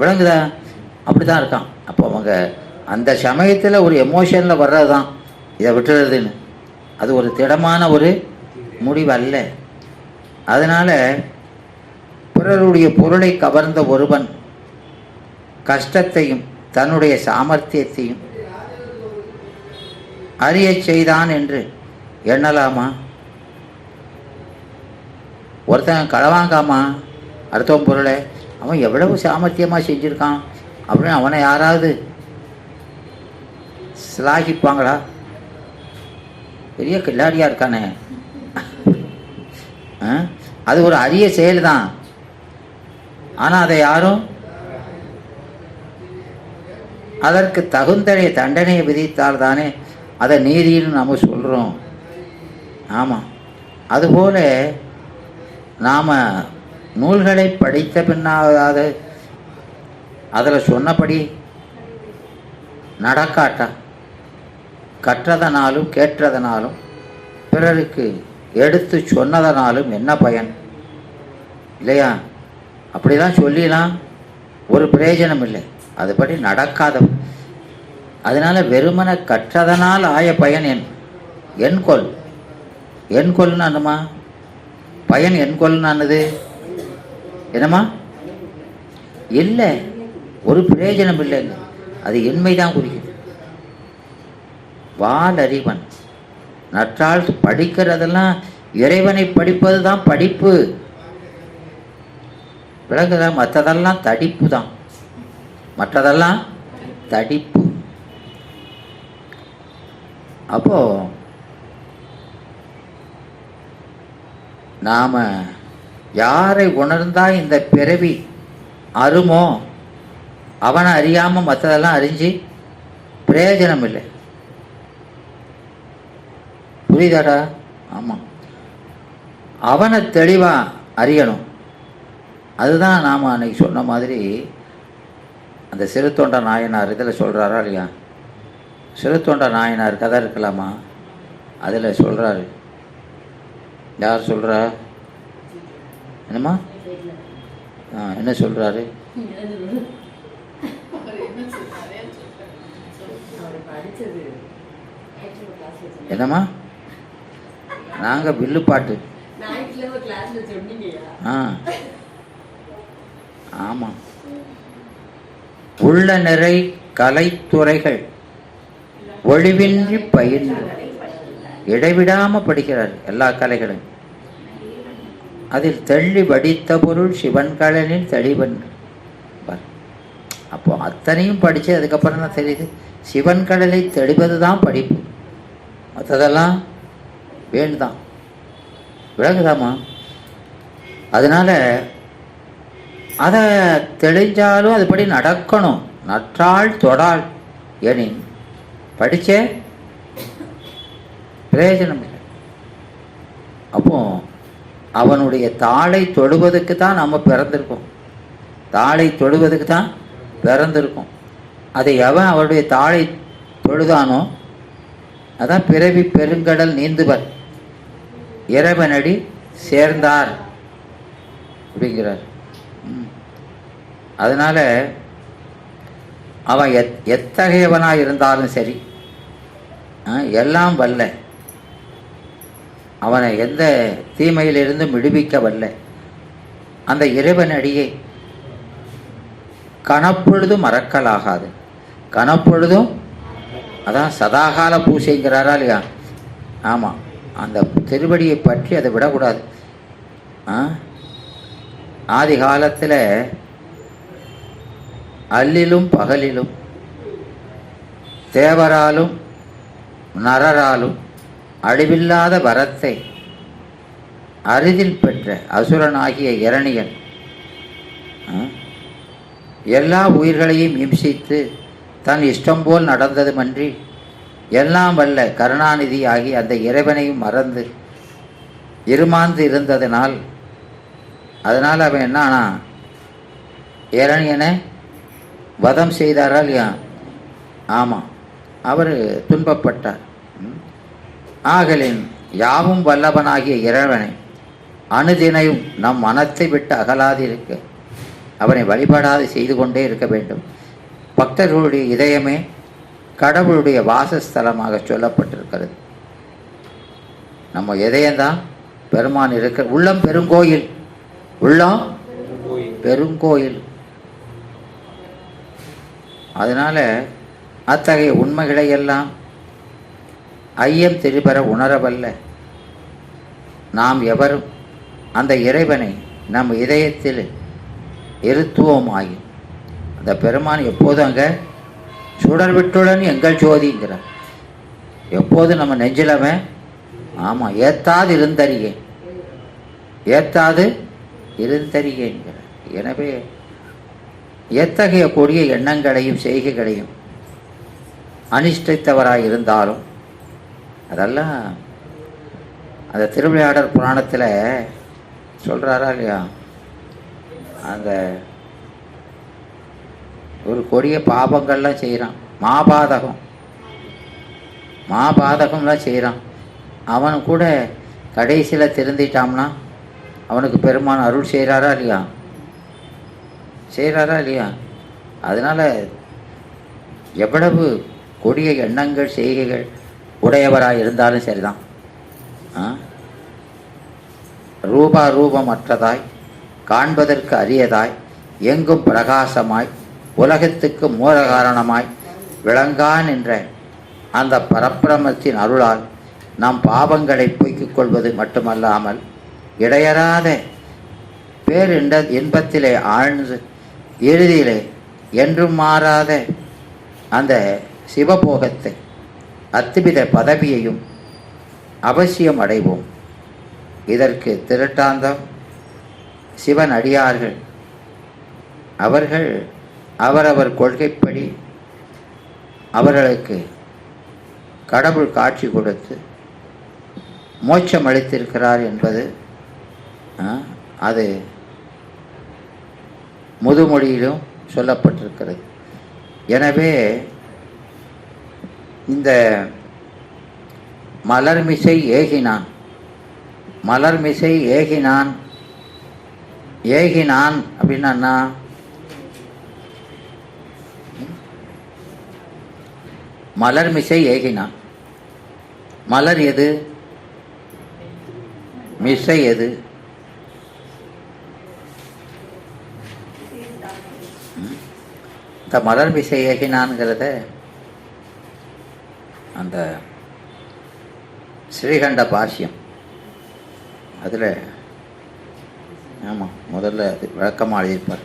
விளங்குதா? அப்படி தான் இருக்கான். அப்போ அவங்க அந்த சமயத்தில் ஒரு எமோஷனில் வர்றது தான் இதை விட்டுறதுன்னு. அது ஒரு திடமான ஒரு முடிவு அல்ல. அதனால் பிறருடைய பொருளை கவர்ந்த ஒருவன் கஷ்டத்தையும் தன்னுடைய சாமர்த்தியத்தையும் அறிய செய்தான் என்று எண்ணலாமா? ஒருத்தன் களவாங்காமா அடுத்தவன் பொருளை, அவன் எவ்வளவு சாமர்த்தியமாக செஞ்சுருக்கான் அப்படின்னு அவனை யாராவது சிலாகிப்பாங்களா? பெரிய கில்லாடியாக இருக்கானே. அது ஒரு அரிய செயல் தான். ஆனால் அதை யாரும் அதற்கு தகுந்த தண்டனையை விதித்தால் தானே அதை நீதின்னு நம்ம சொல்கிறோம். ஆமாம், அதுபோல் நாம் நூல்களை படித்த பின்னாவது அதில் சொன்னபடி நடக்காட்டா கற்றதனாலும் கேட்டதனாலும் பிறருக்கு எடுத்து சொன்னதனாலும் என்ன பயன் இல்லையா? அப்படிலாம் சொல்லிலாம் ஒரு பிரயோஜனம் இல்லை, அதுபடி நடக்காத. அதனால் வெறுமனை கற்றதனால் ஆய பயன் என் கொல் என்னம்மா பயன் என்கொள்னானது என்னம்மா இல்லை, ஒரு பிரயோஜனம் இல்லை. அது என்மைதான் குறிக்குது. வாலறிவன் நற்றால் படிக்கிறதெல்லாம் இறைவனை படிப்பது தான் படிப்பு. விளங்குதா? மற்றதெல்லாம் தடிப்பு தான், மற்றதெல்லாம் தடிப்பு. அப்போ நாம் யாரை உணர்ந்தா இந்த பிறவி அருமோ அவனை அறியாமல் மற்றதெல்லாம் அறிஞ்சு பிரயோஜனம் இல்லை. புரியுதாடா? ஆமாம், அவனை தெளிவாக அறியணும். அதுதான் நாம் அன்னைக்கு சொன்ன மாதிரி அந்த சிறுத்தொண்ட நாயனார் இதில் சொல்கிறாரா இல்லையா? சிறுத்தொண்ட நாயனார் கதை இருக்கலாமா? அதில் சொல்கிறாரு. யார் சொல்கிறா? என்னம்மா? என்ன சொல்கிறாரு? என்னம்மா? நாங்கள் வில்லு பாட்டு. ஆமாம், உள்ள நிறை கலைத்துறைகள் ஒளிவின்றி பயின்று இடைவிடாமல் படிக்கிறார் எல்லா கலைகளும். அதில் தெள்ளி வடித்த பொருள் சிவன்கடலில் தெளிவன். அப்போ அத்தனையும் படித்து அதுக்கப்புறம் தான் தெரியுது சிவன்கடலை தெளிவது தான் படிப்பு, மற்றதெல்லாம் வேண்டுதான். விளங்குதாமா? அதனால் அதை தெளிஞ்சாலும் அதுபடி நடக்கணும். நற்றாள் தொடாள் எனின் படித்தே பிரயோஜனம் இல்லை. அப்போ அவனுடைய தாளை தொடுவதற்கு தான் நம்ம பிறந்திருக்கோம், தாளை தொடுவதற்கு தான் பிறந்திருக்கோம். அதை எவன் அவருடைய தாளை தொழுதானோ அதான் பிறவி பெருங்கடல் நீந்துவர் இறைவனடி சேர்ந்தார் அப்படிங்கிறார். அதனால் அவன் எத்தகையவனாக இருந்தாலும் சரி, எல்லாம் வல்ல, அவனை எந்த தீமையிலிருந்து விடுவிக்க வல்ல அந்த இறைவனடியை கணப்பொழுதும் மறக்கலாகாது. கணப்பொழுதும் அதான் சதாகால பூசைங்கிறாரா இல்லையா? ஆமாம், அந்த திருவடியை பற்றி அதை விடக்கூடாது. ஆதி காலத்தில் அல்லிலும் பகலிலும் தேவராலும் நரராலும் அழிவில்லாத வரத்தை அரிதில் பெற்ற அசுரனாகிய இரணியன் எல்லா உயிர்களையும் இம்சித்து தன் இஷ்டம் போல் நடந்ததுமன்றி எல்லாம் வல்ல கருணாநிதி ஆகி அந்த இறைவனையும் மறந்து இருமாந்து இருந்ததனால் அதனால் அவன் என்னானா இரணியனை வதம் செய்தாரா இல்லையா? ஆமாம், அவர் துன்பப்பட்டார். ஆகலின் யாவும் வல்லவனாகிய இறைவனை அணுதினையும் நம் மனத்தை விட்டு அகலாதிருக்க அவனை வழிபாடாது செய்து கொண்டே இருக்க வேண்டும். பக்தர்களுடைய இதயமே கடவுளுடைய வாசஸ்தலமாக சொல்லப்பட்டிருக்கிறது. நம்ம இதயம்தான் பெருமான் இருக்க உள்ளம் பெருங்கோயில், உள்ளம் பெருங்கோயில். அதனால அத்தகைய உண்மைகளை எல்லாம் ஐயம் திருபெற உணரவல்ல நாம் எவரும் அந்த இறைவனை நம் இதயத்தில் இருத்துவோமாகி அந்த பெருமான் எப்போதும் அங்கே சுடர் விட்டுடன் எங்கள் ஜோதிங்கிறார். எப்போது நம்ம நெஞ்சிலவன் ஆமாம் ஏத்தாது இருந்தறியேன், ஏத்தாது இருந்தறியேங்கிறார். எனவே எத்தகைய கொடிய எண்ணங்களையும் செய்கைகளையும் அனுஷ்டித்தவராய் இருந்தாலும் அதெல்லாம் அந்த திருவிளையாடல் புராணத்தில் சொல்கிறாரா இல்லையா? அந்த ஒரு கொடிய பாபங்கள்லாம் செய்கிறான், மாபாதகம்லாம் செய்கிறான். அவன் கூட கடைசியில் திருந்திட்டான்னா அவனுக்கு பெருமான் அருள் செய்கிறாரா இல்லையா? அதனால் எவ்வளவு கொடிய எண்ணங்கள் செய்கைகள் உடையவராக இருந்தாலும் சரிதான், ரூபமற்றதாய் காண்பதற்கு அரியதாய் எங்கும் பிரகாசமாய் உலகத்துக்கு மூல காரணமாய் விளங்கா நின்ற அந்த பரப்பிரமத்தின் அருளால் நாம் பாவங்களை போக்கிக் கொள்வது மட்டுமல்லாமல் இடையறாத இன்பத்திலே ஆழ்ந்து இறுதியிலே என்றும் மாறாத அந்த சிவபோகத்தை அத்துவித பதவியையும் அவசியம் அடைவோம். இதற்கு திருட்டாந்தம் சிவன் அடியார்கள் அவர்கள் அவரவர் கொள்கைப்படி அவர்களுக்கு கடவுள் காட்சி கொடுத்து மோட்சம் அளித்திருக்கிறார் என்பது அது முதுமொழியிலும் சொல்லப்பட்டிருக்கிறது. எனவே இந்த மலர்மிசை ஏகினான் அப்படின்னா மலர்மிசை ஏகினான். மலர் எது, மிசை எது? இந்த மலர்மிசை ஏகினான்ங்கிறத அந்த ஸ்ரீகண்ட பாஷ்யம் அதில் ஆமாம் முதல்ல அது விளக்கமாக எழுதியிருப்பார்.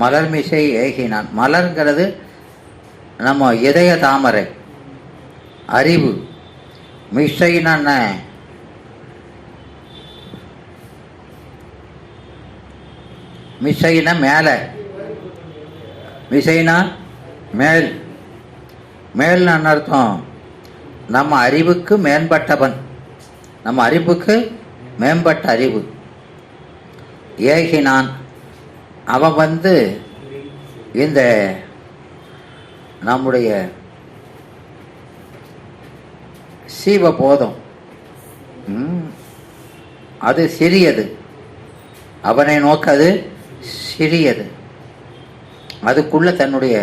மலர்மிசை ஏகினான். மலர்ங்கிறது நம்ம இதய தாமரை, அறிவு. மிசைன்னு மிசைனா மேலே, மிசைனா மேல். மேல்னு அர்த்தம் நம்ம அறிவுக்கு மேம்பட்டவன், நம்ம அறிவுக்கு மேம்பட்ட அறிவு. ஏகினான் அவன் இந்த நம்முடைய சீவபோதம் அது சிறியது, அவனை நோக்க அது சிறியது. அதுக்குள்ள தன்னுடைய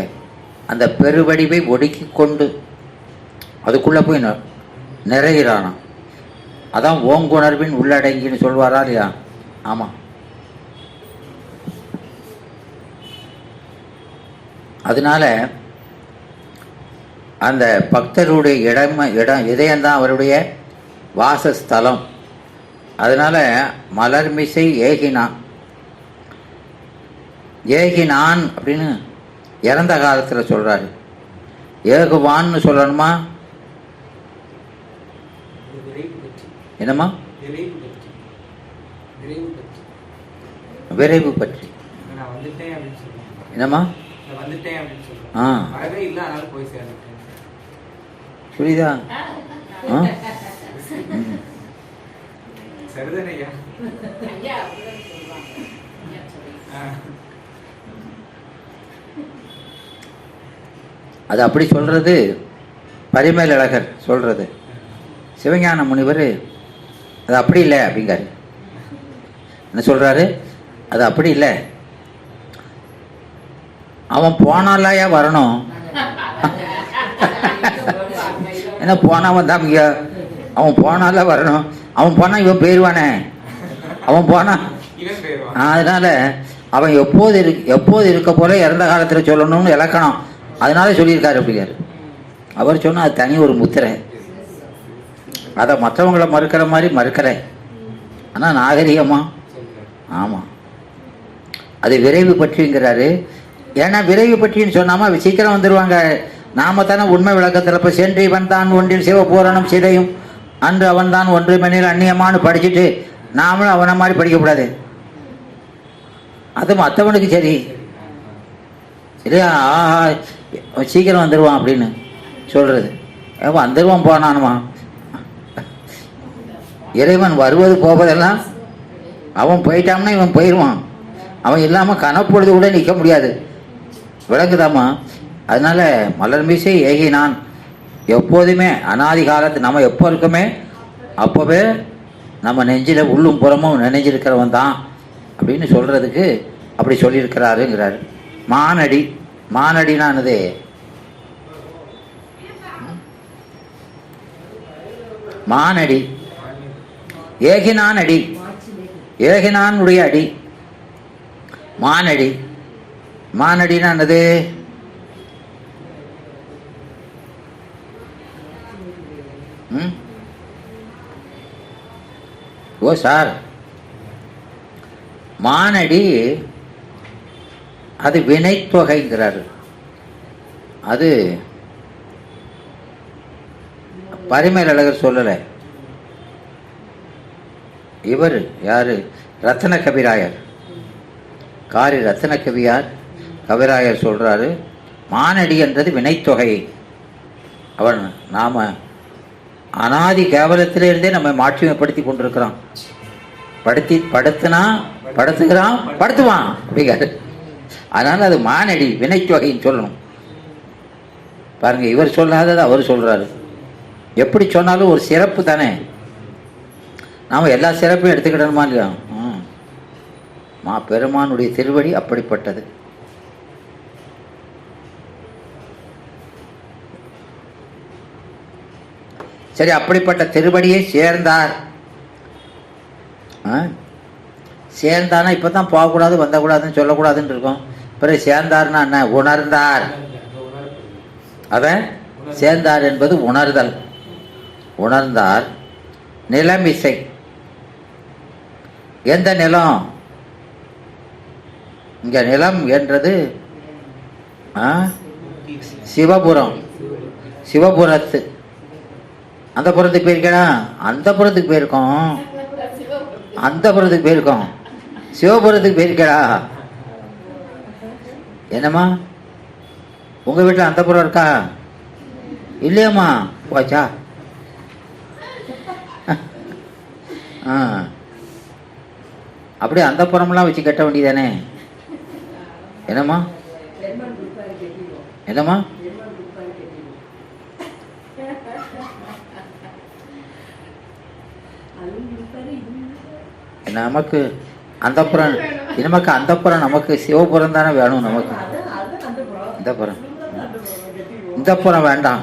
அந்த பெருவடிவை ஒடுக்கி கொண்டு அதுக்குள்ள போய் நிறைகிறானாம். அதான் ஓங்குணர்வின் உள்ளடங்கின்னு சொல்வாரா இல்லையா? ஆமாம். அதனால அந்த பக்தருடைய இடம் இதயம்தான் அவருடைய வாசஸ்தலம். அதனால மலர்மிசை ஏகினான் அப்படின்னு இறந்த காலத்தில் சொல்றாரு. ஏகுவான்னு சொல்லணுமா? என்னம்மா? விரைவு பற்றி. என்னம்மா? வந்துட்டேன் அப்படின்னு சொல்றேன். ஆ வரவே இல்லை, அதனால போய் சேர்ந்துட்டேன். புரியுதா? ஆ சரிதானே ஐயா? அது அப்படி சொல்றது பரிமேலழகர் சொல்றது. சிவஞான முனிவர் அது அப்படி இல்லை அப்படிங்காரு. என்ன சொல்றாரு? அது அப்படி இல்லை, அவன் போனாலாயா வரணும். என்ன போனவன் தான் இங்க, அவன் போனால வரணும். அவன் போனா இவன் போயிடுவானே, அவன் போனா. அதனால அவன் எப்போது இருக்க போல இறந்த காலத்தில் சொல்லணும்னு இலக்கணம், அதனால சொல்லியிருக்காரு அப்படிங்காரு. அவர் சொன்னால் அது தனி ஒரு முத்திரை. அதை மற்றவங்களை மறுக்கிற மாதிரி மறுக்கிறேன், ஆனால் நாகரிகமா? ஆமாம். அது விரைவு பற்றிங்கிறாரு. ஏன்னா விரைவு பற்றின்னு சொன்னாமா சீக்கிரம் வந்துடுவாங்க. நாம தானே உண்மை விளக்கத்தில் இப்போ சென்று வந்தான் ஒன்றில் சிவபூரணம் சிதையும் அன்று அவன் தான் ஒன்று மணியில் அந்நியமானு படிச்சுட்டு நாமளும் அவனை மாதிரி படிக்கக்கூடாது. அது மற்றவனுக்கு சரி இல்லையா? சீக்கிரம் வந்துடுவான் அப்படின்னு சொல்றது. வந்துடுவான் போனானுமா? இறைவன் வருவது போவதெல்லாம் அவன் போயிட்டான்னா இவன் போயிடுவான். அவன் இல்லாமல் கனப்பொழுது கூட நிற்க முடியாது. விளங்குதாமா? அதனால மலர் மீசை ஏகினான் எப்போதுமே அனாதி காலத்து நம்ம எப்போ இருக்கோமே அப்போவே நம்ம நெஞ்சில் உள்ளும் புறமும் நினைஞ்சிருக்கிறவன் தான் அப்படின்னு சொல்றதுக்கு அப்படி சொல்லியிருக்கிறாருங்கிறாரு. மானடி, மானடினானது மானடி, ஏகினான் அடி, ஏகினானுடைய அடி மானடி. மானடினானது ஓ சார், மானடி அது வினைத்தொகைங்கிறாரு. அது பரிமேலழகர் சொல்லலை. இவர் யாரு? ரத்ன கவிராயர், காரி ரத்ன கவிராயர் சொல்றாரு. மானடி என்றது வினைத்தொகை. அவன் நாம அனாதி கேவலத்திலிருந்தே நம்ம மாட்சிமைப்படுத்தி கொண்டிருக்கிறோம். படுத்துகிறான் படுத்துவான் அப்படிங்காரு. அதனால அது மானடி வினைத்தொகைன்னு சொல்லணும். பாருங்க, இவர் சொல்லாதது அவர் சொல்றாரு. எப்படி சொன்னாலும் ஒரு சிறப்பு தானே, நாம எல்லா சிறப்பையும் எடுத்துக்கிடணுமா இல்லையா? பெருமானுடைய திருவடி அப்படிப்பட்டது. சரி, அப்படிப்பட்ட திருவடியை சேர்ந்தார். சேர்ந்தானா இப்பதான் போகக்கூடாது வந்தக்கூடாதுன்னு சொல்லக்கூடாதுன்னு இருக்கோம். பிறகு சேர்ந்தார்னா என்ன? உணர்ந்தார். அவன் சேர்ந்தார் என்பது உணர்தல். உணர்ந்தார். நிலமிசை, எந்த நிலம்? இங்க நிலம் என்றது சிவபுரம். சிவபுரத்து அந்த புறத்துக்கு போயிருக்கா? அந்த புறத்துக்கு போயிருக்கோம். அந்த புறத்துக்கு போயிருக்கோம். சிவபுரத்துக்கு போயிருக்கா? என்னம்மா உங்க வீட்டில் அந்த புறம் இருக்கா? இல்லையம்மா, போச்சா? அப்படியே அந்த புறமெல்லாம் வச்சு கட்ட வேண்டியதானே? என்னம்மா என்னம்மா? நமக்கு அந்த புறம், நமக்கு அந்த புறம், நமக்கு சிவபுரம் தானே வேணும். நமக்கு இந்த புறம், இந்த புறம் வேண்டாம்.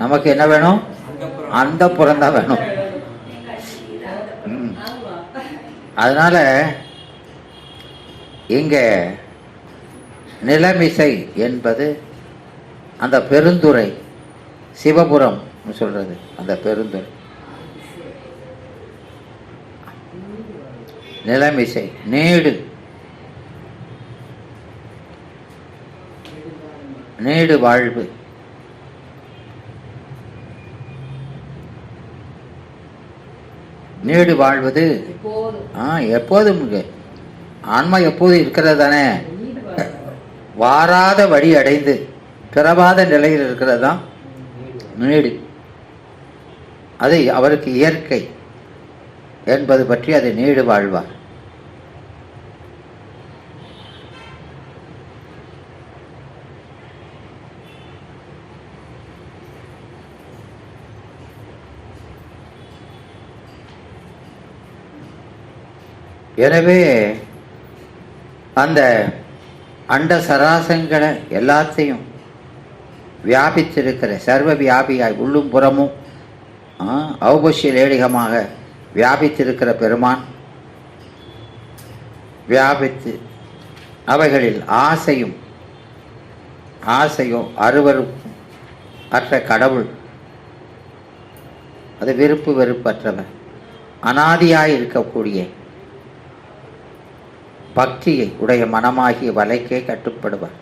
நமக்கு என்ன வேணும்? அந்த புறம் தான் வேணும். அதனால இங்க நிலமிசை என்பது அந்த பெருந்துறை, சிவபுரம் சொல்றது அந்த பெருந்துறை. நிலமிசை நீடு, நீடு வாழ்வு. நீடு வாழ்வது எப்போதும் ஆன்மா எப்போதும் இருக்கிறது தானே. வாராத வழி அடைந்து பிறவாத நிலையில் இருக்கிறது தான் நீடு. அது அவருக்கு இயற்கை என்பது பற்றி அது நீடு வாழ்வார். எனவே அந்த அண்ட சராசங்களை எல்லாத்தையும் வியாபித்திருக்கிற சர்வ வியாபியாய் உள்ளும் புறமும் ஔபஷ்ய லேடிகமாக வியாபித்திருக்கிற பெருமான் வியாபித்து அவைகளில் ஆசையோ அருவருப்பும் அற்ற கடவுள், அது விருப்பு வெறுப்பற்றவர், அனாதியாய் இருக்கக்கூடிய பக்தியை உடைய மனமாகிய வலைக்கே கட்டுப்படுவார்.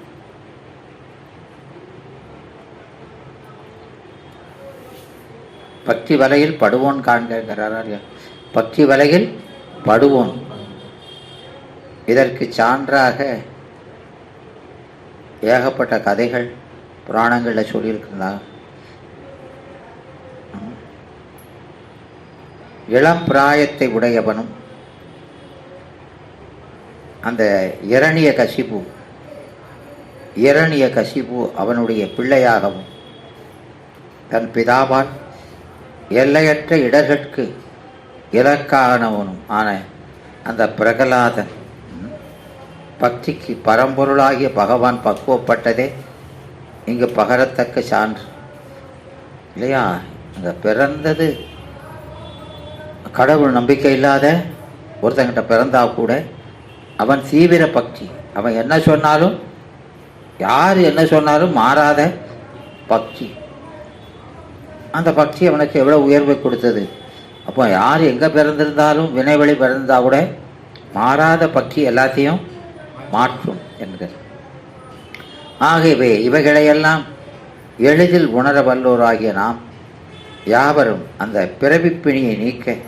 பக்தி வலையில் படுவோன் காண்கிறார். பக்தி வலையில் படுவோன். இதற்கு சான்றாக ஏகப்பட்ட கதைகள் புராணங்களில் சொல்லியிருக்கிறாங்க. இளம் பிராயத்தை உடையவனும் அந்த இரணிய கசிபு அவனுடைய பிள்ளையாகவும் தன் பிதாவால் எல்லையற்ற இடர்கட்கு இலக்கானவனும் ஆன அந்த பிரகலாதன் பக்திக்கு பரம்பொருளாகிய பகவான் பக்குவப்பட்டதே இங்கு பகரத்தக்க சான்று இல்லையா? அங்கே பிறந்தது கடவுள் நம்பிக்கை இல்லாத ஒருத்தங்கிட்ட பிறந்தா கூட அவன் தீவிர பக்தி. அவன் என்ன சொன்னாலும், யார் என்ன சொன்னாலும் மாறாத பக்தி. அந்த பக்தி அவனுக்கு எவ்வளோ உயர்வை கொடுத்தது. அப்போ யார் எங்கே பிறந்திருந்தாலும் வினைவழி பிறந்தா கூட மாறாத பக்தி எல்லாத்தையும் மாற்றும் என்கிற. ஆகவே இவைகளையெல்லாம் எளிதில் உணர வல்லோராகிய நாம் யாவரும் அந்த பிறவிப்பிணியை நீக்க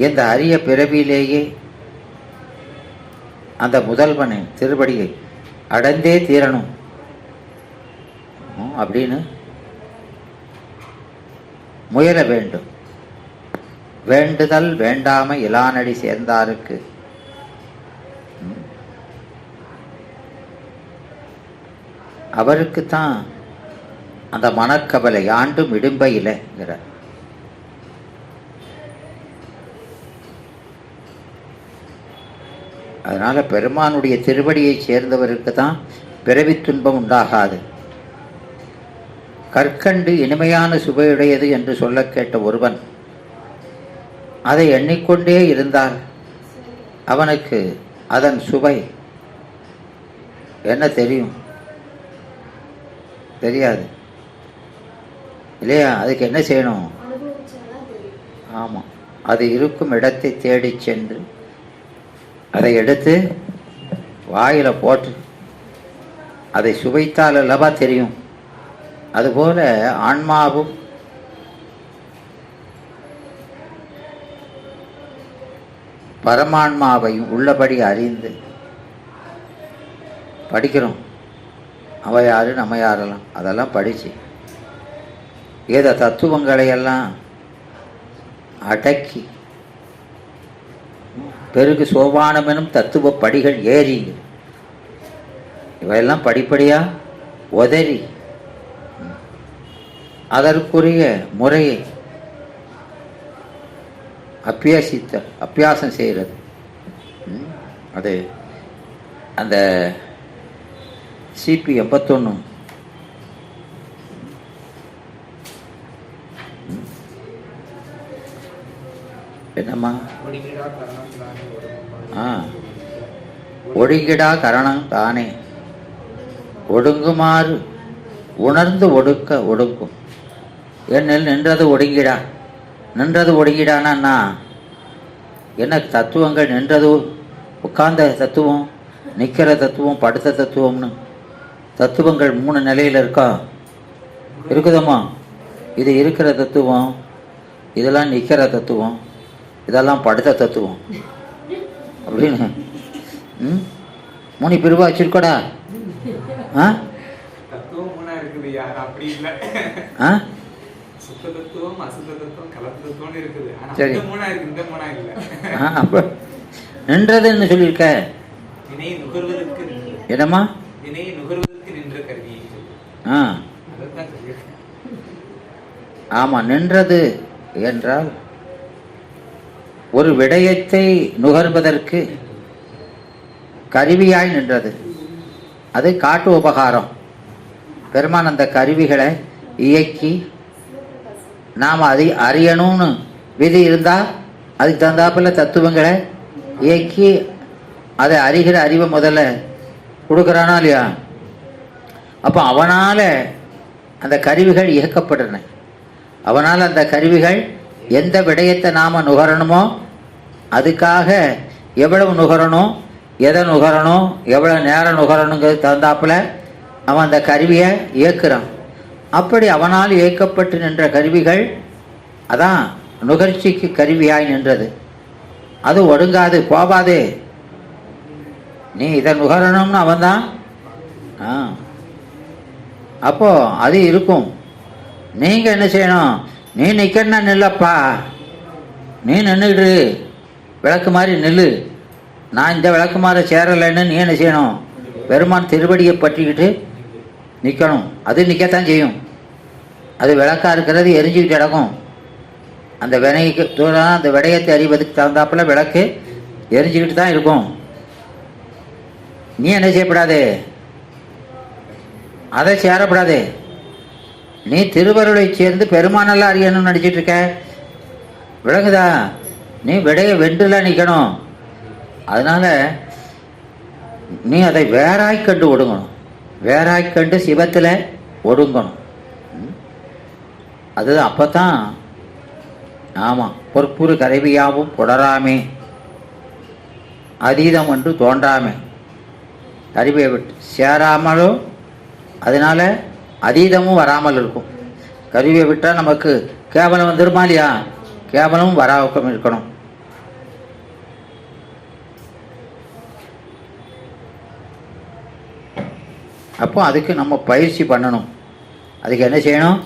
இந்த அரிய பிறவியிலேயே அந்த முதல்வனின் திருவடியை அடைந்தே தீரணும் அப்படின்னு முயல வேண்டும். வேண்டுதல் வேண்டாம இலானடி சேர்ந்தாருக்கு அவருக்குத்தான் அந்த மனக்கவலை ஆண்டும் இடும்பையில்ங்கிறார். அதனால பெருமானுடைய திருவடியை சேர்ந்தவருக்கு தான் பிறவி துன்பம் உண்டாகாது. கற்கண்டு இனிமையான சுவையுடையது என்று சொல்ல கேட்ட ஒருவன் அதை எண்ணிக்கொண்டே இருந்தால் அவனுக்கு அதன் சுவை என்ன தெரியும்? தெரியாது இல்லையா? அதுக்கு என்ன செய்யணும்? ஆமாம், அது இருக்கும் இடத்தை தேடி சென்று அதை எடுத்து வாயில போட்டு அதை சுவைத்தால் அல்லவா தெரியும். அதுபோல ஆன்மாவும் பரமான்மாவையும் உள்ளபடி அறிந்து படிக்கிறோம். அவ யாரு நம்ம யாரெல்லாம் அதெல்லாம் படித்து ஏதோ தத்துவங்களையெல்லாம் அடக்கி பெருகு சோபானம் எனும் தத்துவ படிகள் ஏறி இவையெல்லாம் படிப்படியாக உதறி அதற்குரிய முறையை அபியாசம் செய்கிறது. அது அந்த சிபி 81 என்னம்மா ஒடுங்கிடா கரணம் தானே ஒடுங்குமாறு உணர்ந்து ஒடுக்க ஒடுக்கும். ஏனெனில் நின்றது ஒடுங்கிடானா என்ன தத்துவங்கள்? நின்றது உட்கார்ந்த தத்துவம், நிற்கிற தத்துவம், படுத்த தத்துவம்னு தத்துவங்கள் 3 நிலையில் இருக்குதம்மா. இது இருக்கிற தத்துவம், இதெல்லாம் நிற்கிற தத்துவம், இதெல்லாம் படுத்த தத்துவம் அப்படின்னு 3 பிரிவாக வச்சிருக்கோடா. ஆ தத்துவம் மூணா இருக்குது யார் அப்படி இல்லை. ஆ சுத்த தத்துவம் அசுத்த தத்துவம் கலப்பு தத்துவம்னு இருக்குது. ஆனா சரி. இந்த மூணா இருக்கு, இந்த மூணா இல்லை. அப்போ நின்றதுன்னு சொல்லியிருக்க. வினை நுகர்வதற்கு என்னம்மா? வினை நுகர்வதற்கு நின்ற கருவி. ஆ அதைத்தான் சொல்லியிருக்கேன். ஆமாம், நின்றது என்றால் ஒரு விடயத்தை நுகர்வதற்கு கருவியாய் நின்றது. அது காட்டு உபகாரம். பெருமான் அந்த கருவிகளை இயக்கி நாம் அதை அறியணும்னு விதி இருந்தால் அதுக்கு தகுந்தாப்புல தத்துவங்களை இயக்கி அதை அறிகிற அறிவை முதல்ல கொடுக்குறானா இல்லையா? அப்போ அவனால் அந்த கருவிகள் இயக்கப்படுறன. அவனால் அந்த கருவிகள் எந்த விடயத்தை நாம் நுகரணுமோ அதுக்காக எவ்வளவு நுகரணும், எதை நுகரணும், எவ்வளோ நேரம் நுகரணுங்கிறது தகுந்தாப்புல அவன் அந்த கருவியை இயக்குறான். அப்படி அவனால் இயக்கப்பட்டு நின்ற கருவிகள் அதான் நுகர்ச்சிக்கு கருவியாய் நின்றது. அது ஒடுங்காது, போகாது. நீ இதை நுகரணும்னு அவன்தான். அப்போ அது இருக்கும். நீங்கள் என்ன செய்யணும்? நீ நிற்கணும்னா நில்லப்பா, நீ நின்றுடு, விளக்கு மாதிரி நில்லு. நான் இந்த விளக்கு மாதிரி சேரலைன்னு நீ என்ன செய்யணும்? பெருமான் திருவடியை பற்றிக்கிட்டு நிற்கணும். அது நிற்கத்தான் செய்யும். அது விளக்காக இருக்கிறது எரிஞ்சுக்கிட்டு கிடக்கும். அந்த வினைக்கு தூரம் அந்த விடயத்தை அறிவதுக்கு தகுந்தாப்புல விளக்கு எரிஞ்சுக்கிட்டு தான் இருக்கும். நீ என்ன செய்யப்படாது? அதை சேரப்படாது. நீ திருவருளை சேர்ந்து பெருமானெல்லாம் அறியணும்னு நடிச்சிட்டு இருக்க. விளங்குதா? நீ விடைய வென்றுலாம் நிற்கணும். அதனால் நீ அதை வேறாய் கண்டு ஒடுங்கணும். வேறாய் கண்டு சிவத்தில் ஒடுங்கணும். அது அப்போ தான். ஆமாம், பொற்புறு கருவியாவும் புடராமே அதீதம் என்று தோன்றாமே. கருவியை விட்டு சேராமலும் அதனால் அதீதமும் வராமல் இருக்கும். கருவியை விட்டால் நமக்கு கேவலம் வந்துருமா இல்லையா? கேவலமும் வராவுக்கம் இருக்கணும். அப்போ அதுக்கு நம்ம பயிற்சி பண்ணணும். அதுக்கு என்ன செய்யணும்?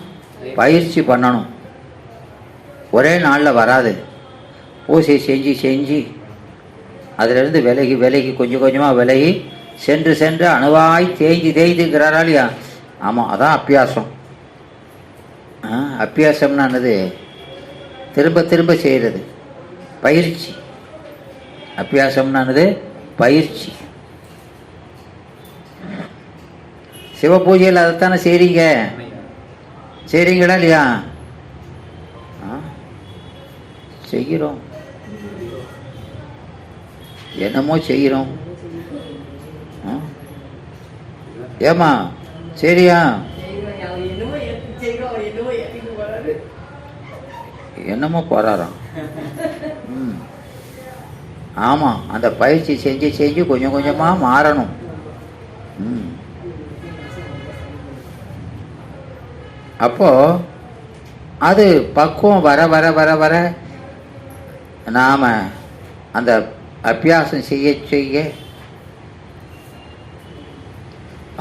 பயிற்சி பண்ணணும். ஒரே நாளில் வராது. பூசை செஞ்சு செஞ்சு அதிலிருந்து விலகி விலகி கொஞ்சம் கொஞ்சமாக விலகி சென்று சென்று அணுவாய் தேய்ந்து தேய்ந்துங்கிறாரா இல்லையா? ஆமாம், அதான் அப்பியாசம். அப்பியாசம்னானது திரும்ப திரும்ப செய்கிறது, பயிற்சி. அப்பியாசம்னானது பயிற்சி. சிவ பூஜையில் அதைத்தானே செய்கிறீங்க. செய்கிறீங்களா இல்லையா? செய்கிறோம், என்னமோ செய்கிறோம். ஏமா சரியா? என்னமோ போறாராம். ஆமாம், அந்த பயிற்சி செஞ்சு செஞ்சு கொஞ்சம் கொஞ்சமாக மாறணும். அப்போ அது பக்குவம் வர வர வர வர நாம் அந்த அபியாசம் செய்ய செய்ய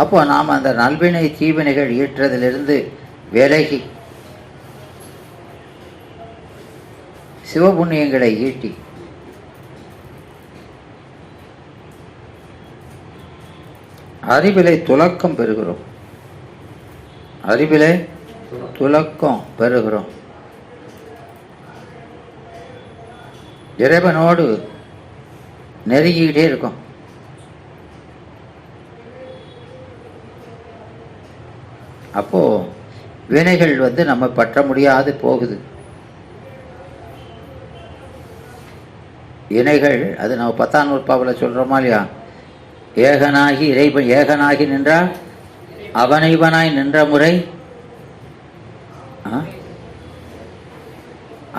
அப்போ நாம் அந்த நல்வினை தீவினைகள் ஈற்றதிலிருந்து விலகி சிவபுண்ணியங்களை ஈட்டி அறிவிலை துலக்கம் பெறுகிறோம். அறிவிலை துலக்கம் பெறுகிறோம். இறைவனோடு நெருங்கிக்கிட்டே இருக்கும். அப்போ வினைகள் நம்ம பற்ற முடியாது போகுது. இணைகள் அது நம்ம 10ஆம் நூற்பாவில் சொல்கிறோமா இல்லையா? ஏகனாகி இறைவன் ஏகனாகி நின்றால் அவனைவனாய் நின்ற முறை,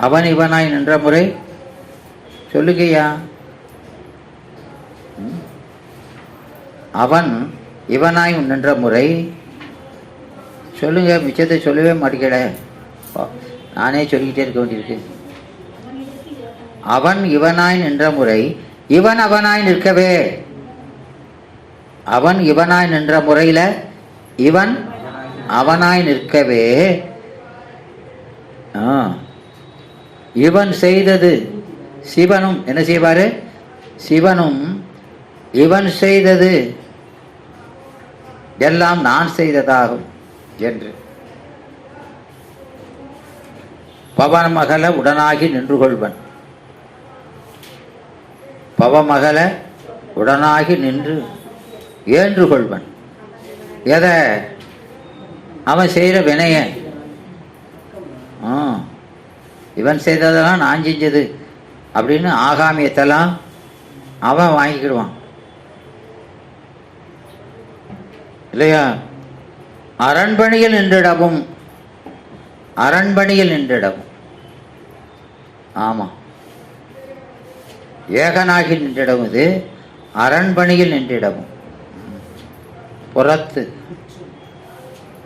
அவன் இவனாய் நின்ற முறை சொல்லுகையா? அவன் இவனாய் நின்ற முறை சொல்லுங்க. மிச்சத்தை சொல்லவே மாட்டேங்கல, நானே சொல்லிக்கிட்டே இருக்க வேண்டியிருக்கு. அவன் இவனாய் நின்ற முறை இவன் அவனாய் நிற்கவே. அவன் இவனாய் நின்ற முறையில் இவன் அவனாய் நிற்கவே இவன் செய்தது சிவனும் என்ன செய்வாரு? சிவனும் இவன் செய்தது எல்லாம் நான் செய்ததாகும் என்று பவமகல உடனாகி நின்று கொள்வன். பவமகல உடனாகி நின்று ஏன்று கொள்வன். எதை? அவன் செய்கிற வினைய. இவன் செய்ததெல்லாம் நான் செஞ்சது அப்படின்னு ஆகாமியத்தெல்லாம் அவன் வாங்கிக்கிடுவான் இல்லையா? அரண்மனையில் நின்றிடவும், அரண்மனையில் நின்றிடவும். ஆமாம், ஏகனாகி நின்றிடவும். இது அரண்மனையில் நின்றிடவும். புறத்து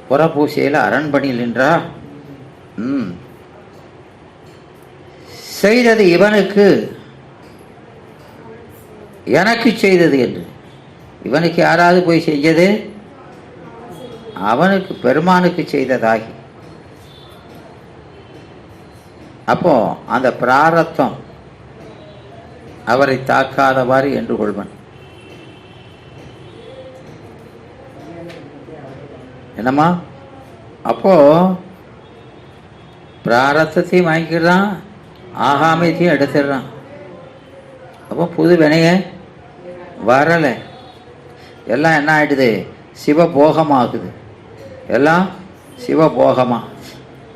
புறப்பூசையில் அரண்மனையில் நின்றா செய்தது இவனுக்கு எனக்கு செய்தது என்று. இவனுக்கு யாராவது போய் செஞ்சது? அவனுக்கு பெருமானுக்கு செய்ததாகி. அப்போ அந்த பிராரத்தம் அவரை தாக்காதவாறு என்று கொள்வன். என்னம்மா? அப்போ பிராரத்தத்தையும் வாங்கிக்கிறான், ஆகாமியத்தையும் எடுத்துடுறான். அப்போ புது வினைய வரலை. எல்லாம் என்ன ஆயிடுது? சிவபோகமாகுது. எல்லாம் சிவபோகமா.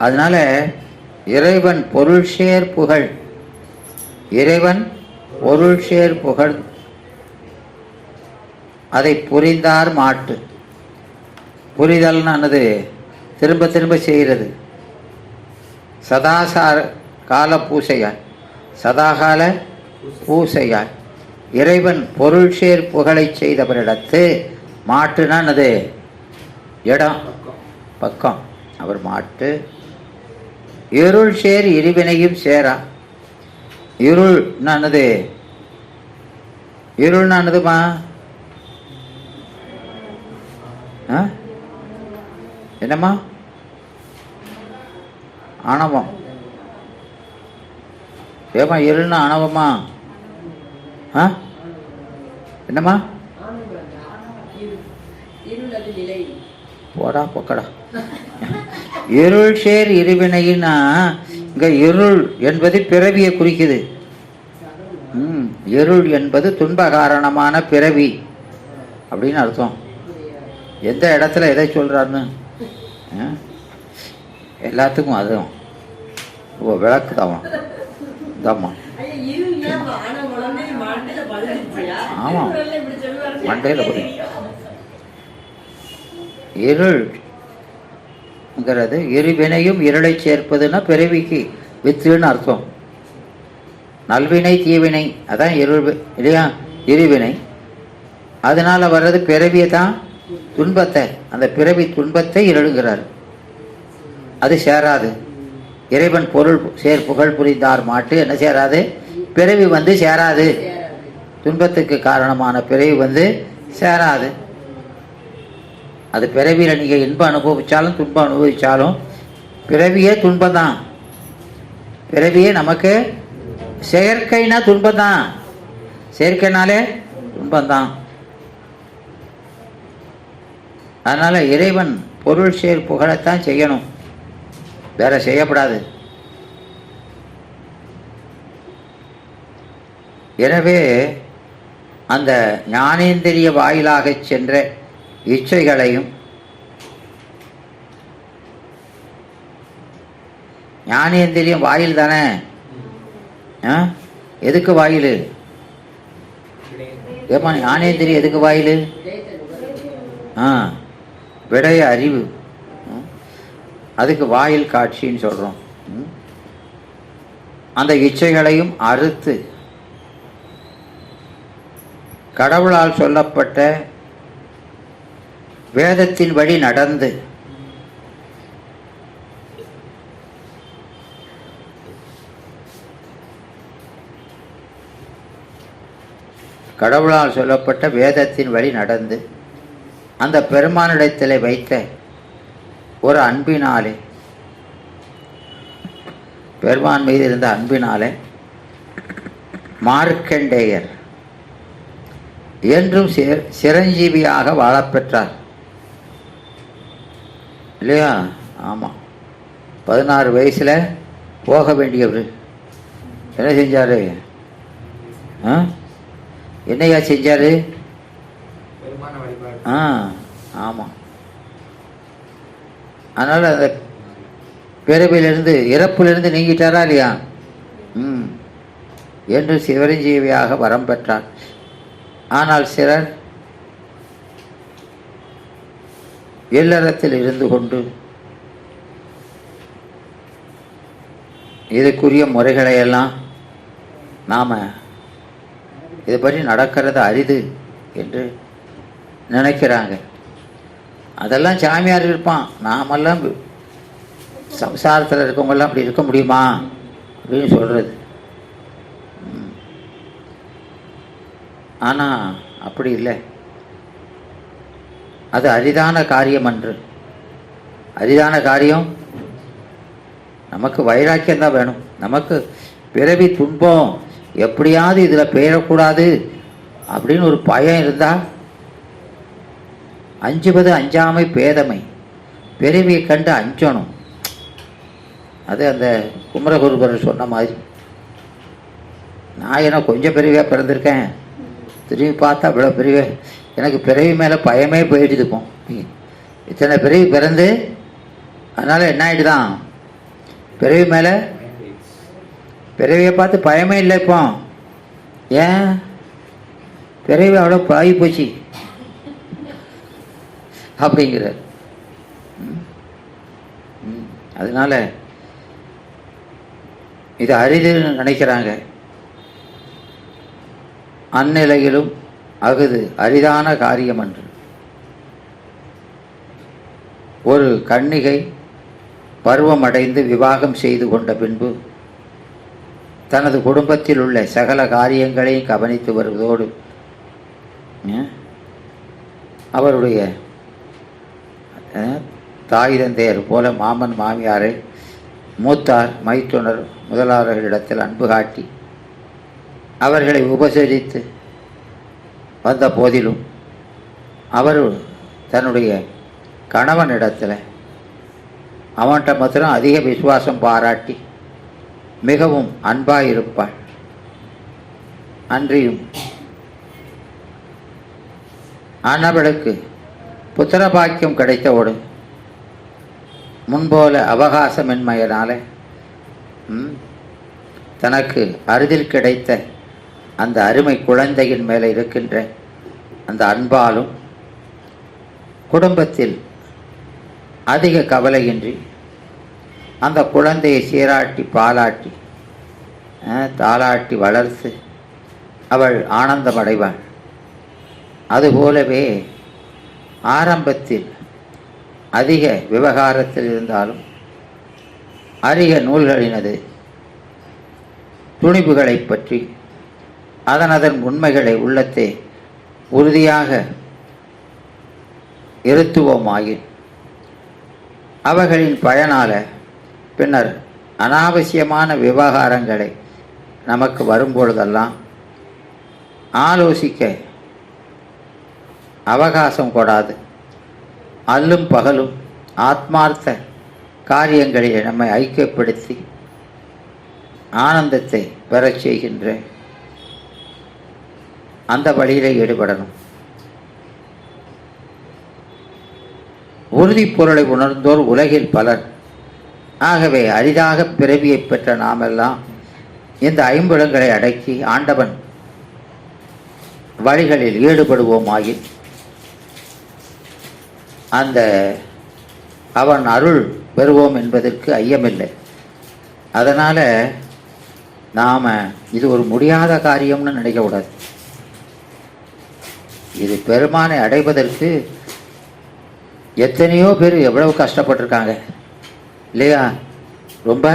அதனால இறைவன் பொருள் சேர் புகழ், இறைவன் பொருள் சேர் புகழ் அதை புரிந்தார் மாட்டு. புரிதல்னானது திரும்ப திரும்ப செய்கிறது. சதாசார கால பூசையாய், சதாகால பூசையாய் இறைவன் பொருள் சேர் புகழை செய்தவரிடத்து மாட்டுனானது இடம், பக்கம். அவர் மாட்டு இருள் சேர் இருவினையும் சேரா. இருள் நானது, இருள் நானதுமா என்னம்மா? ஆணவம். ஏமா இருள்னா ஆணவமா? என்னம்மா? போடா பொக்கடா. இருள் சேர் இருவினையினா இங்க இருள் என்பது பிறவியை குறிக்குது. இருள் என்பது துன்ப காரணமான பிறவி அப்படின்னு அர்த்தம். எந்த இடத்துல எதை சொல்றாருன்னு எல்லாத்துக்கும் அதுவும் விளக்கு தான். ஆமாம், மண்டையில் போய் இருள்ங்கிறது இருவினையும் இருளை சேர்ப்பதுன்னா பிறவிக்கு வித்துன்னு அர்த்தம். நல்வினை தீவினை அதான் இருள் இல்லையா? இருவினை. அதனால வர்றது பிறவியை தான், துன்பத்தை. அந்த பிறவி துன்பத்தை இருளுங்கிறார். அது சேராது. இறைவன் பொருள் சேர் புகழ் புரிந்தார் மாட்டு என்ன சேராது? பிறவி வந்து சேராது. துன்பத்துக்கு காரணமான பிறவி வந்து சேராது. அது பிறவியில் நீங்கள் இன்பம் அனுபவித்தாலும் துன்பம் அனுபவித்தாலும் பிறவியே துன்பம் தான். பிறவியே நமக்கு செயற்கைனா துன்பம் தான். செயற்கைனாலே துன்பம் தான். அதனால் இறைவன் பொருள் சேர் புகழத்தான் செய்யணும், வேற செய்யப்படாது. எனவே அந்த ஞானேந்திரிய வாயிலாக சென்ற இச்சைகளையும், ஞானேந்திரியம் வாயில் தானே. எதுக்கு வாயில்? ஏமா ஞானேந்திரியம் எதுக்கு வாயில்? விடைய அறிவு, அதுக்கு வாயில் காட்சின்னு சொல்றோம். அந்த இச்சைகளையும் அறுத்து கடவுளால் சொல்லப்பட்ட வேதத்தின் வழி நடந்து கடவுளால் சொல்லப்பட்ட வேதத்தின் வழி நடந்து அந்த பெருமானிடத்தில் வைத்த ஒரு அன்பினாலே, பெருமான் மீது இருந்த அன்பினாலே மார்க்கண்டேயர் என்றும் சிரஞ்சீவியாக வாழப்பெற்றார் இல்லையா? ஆமாம். 16 வயசில் போக வேண்டியவர் என்ன செஞ்சார்? என்னையா செஞ்சார்? பெருமான வழிபாடு. ஆமாம். அதனால் அந்த பிறவிலிருந்து இறப்பிலிருந்து நீங்கிட்டாரா இல்லையா? என்று சிவரஞ்சீவியாக வரம் பெற்றார். ஆனால் சிலர் இல்லறத்தில் இருந்து கொண்டு இதுக்குரிய முறைகளையெல்லாம் நாம் இதை பற்றி நடக்கிறது அரிது என்று நினைக்கிறாங்க. அதெல்லாம் சாமியார் இருப்பான். நாமெல்லாம் சம்சாரத்தில் இருக்கவங்கெல்லாம் அப்படி இருக்க முடியுமா அப்படின்னு சொல்கிறது. ஆனால் அப்படி இல்லை. அது அரிதான காரியம் அன்று. அரிதான காரியம். நமக்கு வைராக்கியம் தான் வேணும். நமக்கு பிறவி துன்பம் எப்படியாவது இதில் பெயரக்கூடாது அப்படின்னு ஒரு பயம் இருந்தால், அஞ்சுவது அஞ்சாமை பேதமை, பிறவியை கண்டு அஞ்சணும். அது அந்த குமரகுருபர் சொன்ன மாதிரி, நான் என்ன கொஞ்சம் பிறவியாக பிறந்திருக்கேன், திரும்பி பார்த்தா இவ்வளோ பிறவி, எனக்கு பிறவி மேலே பயமே போயிட்டு இருக்கும். இத்தனை பிறவி பிறந்து அதனால் என்ன ஆகிடுதான், பிறவி மேலே பிறவியை பார்த்து பயமே இல்லை. இப்போ ஏன் பிறவி அவ்வளோ பாகி போச்சு அப்படிங்கிறார். அதனால இது அரிதுன்னு நினைக்கிறாங்க. அந்நிலையிலும் அகுது அரிதான காரியம் அன்று. ஒரு கன்னிகை பருவமடைந்து விவாகம் செய்து கொண்ட பின்பு தனது குடும்பத்தில் உள்ள சகல காரியங்களையும் கவனித்து வருவதோடு அவருடைய தாய் தந்தையர் போல மாமன் மாமியாரை, மூத்தார் மைத்துனர் முதலாளர்களிடத்தில் அன்பு காட்டி அவர்களை உபசரித்து வந்த போதிலும் அவர் தன்னுடைய கணவனிடத்தில் அவன்கிட்ட மாத்திரம் அதிக விசுவாசம் பாராட்டி மிகவும் அன்பாயிருப்பாள். அன்றியும் ஆனவளுக்கு புத்திரபாக்கியம் கிடைத்தவுடன் முன்போல அவகாசமின்மையினால தனக்கு அருகில் கிடைத்த அந்த அருமை குழந்தையின் மேலே இருக்கின்ற அந்த அன்பாலும் குடும்பத்தில் அதிக கவலையின்றி அந்த குழந்தையை சீராட்டி பாலாட்டி தாளாட்டி வளர்த்து அவள் ஆனந்தமடைவாள். அதுபோலவே ஆரம்பத்தில் அதிக விவகாரத்தில் இருந்தாலும் அரிய நூல்களினது துணிவுகளை பற்றி அதன் உண்மைகளை உள்ளத்தை உறுதியாக இருத்துவோமாயின் அவர்களின் பயனால பின்னர் அனாவசியமான விவகாரங்களை நமக்கு வரும்பொழுதெல்லாம் ஆலோசிக்க அவகாசம் கொடாது அல்லும் பகலும் ஆத்மார்த்த காரியங்களில் நம்மை ஐக்கியப்படுத்தி ஆனந்தத்தை பெறச் செய்கின்ற அந்த வழியிலே ஈடுபடணும். உறுதிப்பொருளை உணர்ந்தோர் உலகில் பலர். ஆகவே அரிதாக பிறவியை பெற்ற நாமெல்லாம் இந்த ஐம்புலங்களை அடக்கி ஆண்டவன் வழிகளில் ஈடுபடுவோமாயின் அந்த அவன் அருள் பெறுவோம் என்பதற்கு ஐயமில்லை. அதனால் நாம் இது ஒரு முடியாத காரியம்னு நினைக்கக்கூடாது. இது பெருமானை அடைவதற்கு எத்தனையோ பேர் எவ்வளவு கஷ்டப்பட்டிருக்காங்க இல்லையா? ரொம்ப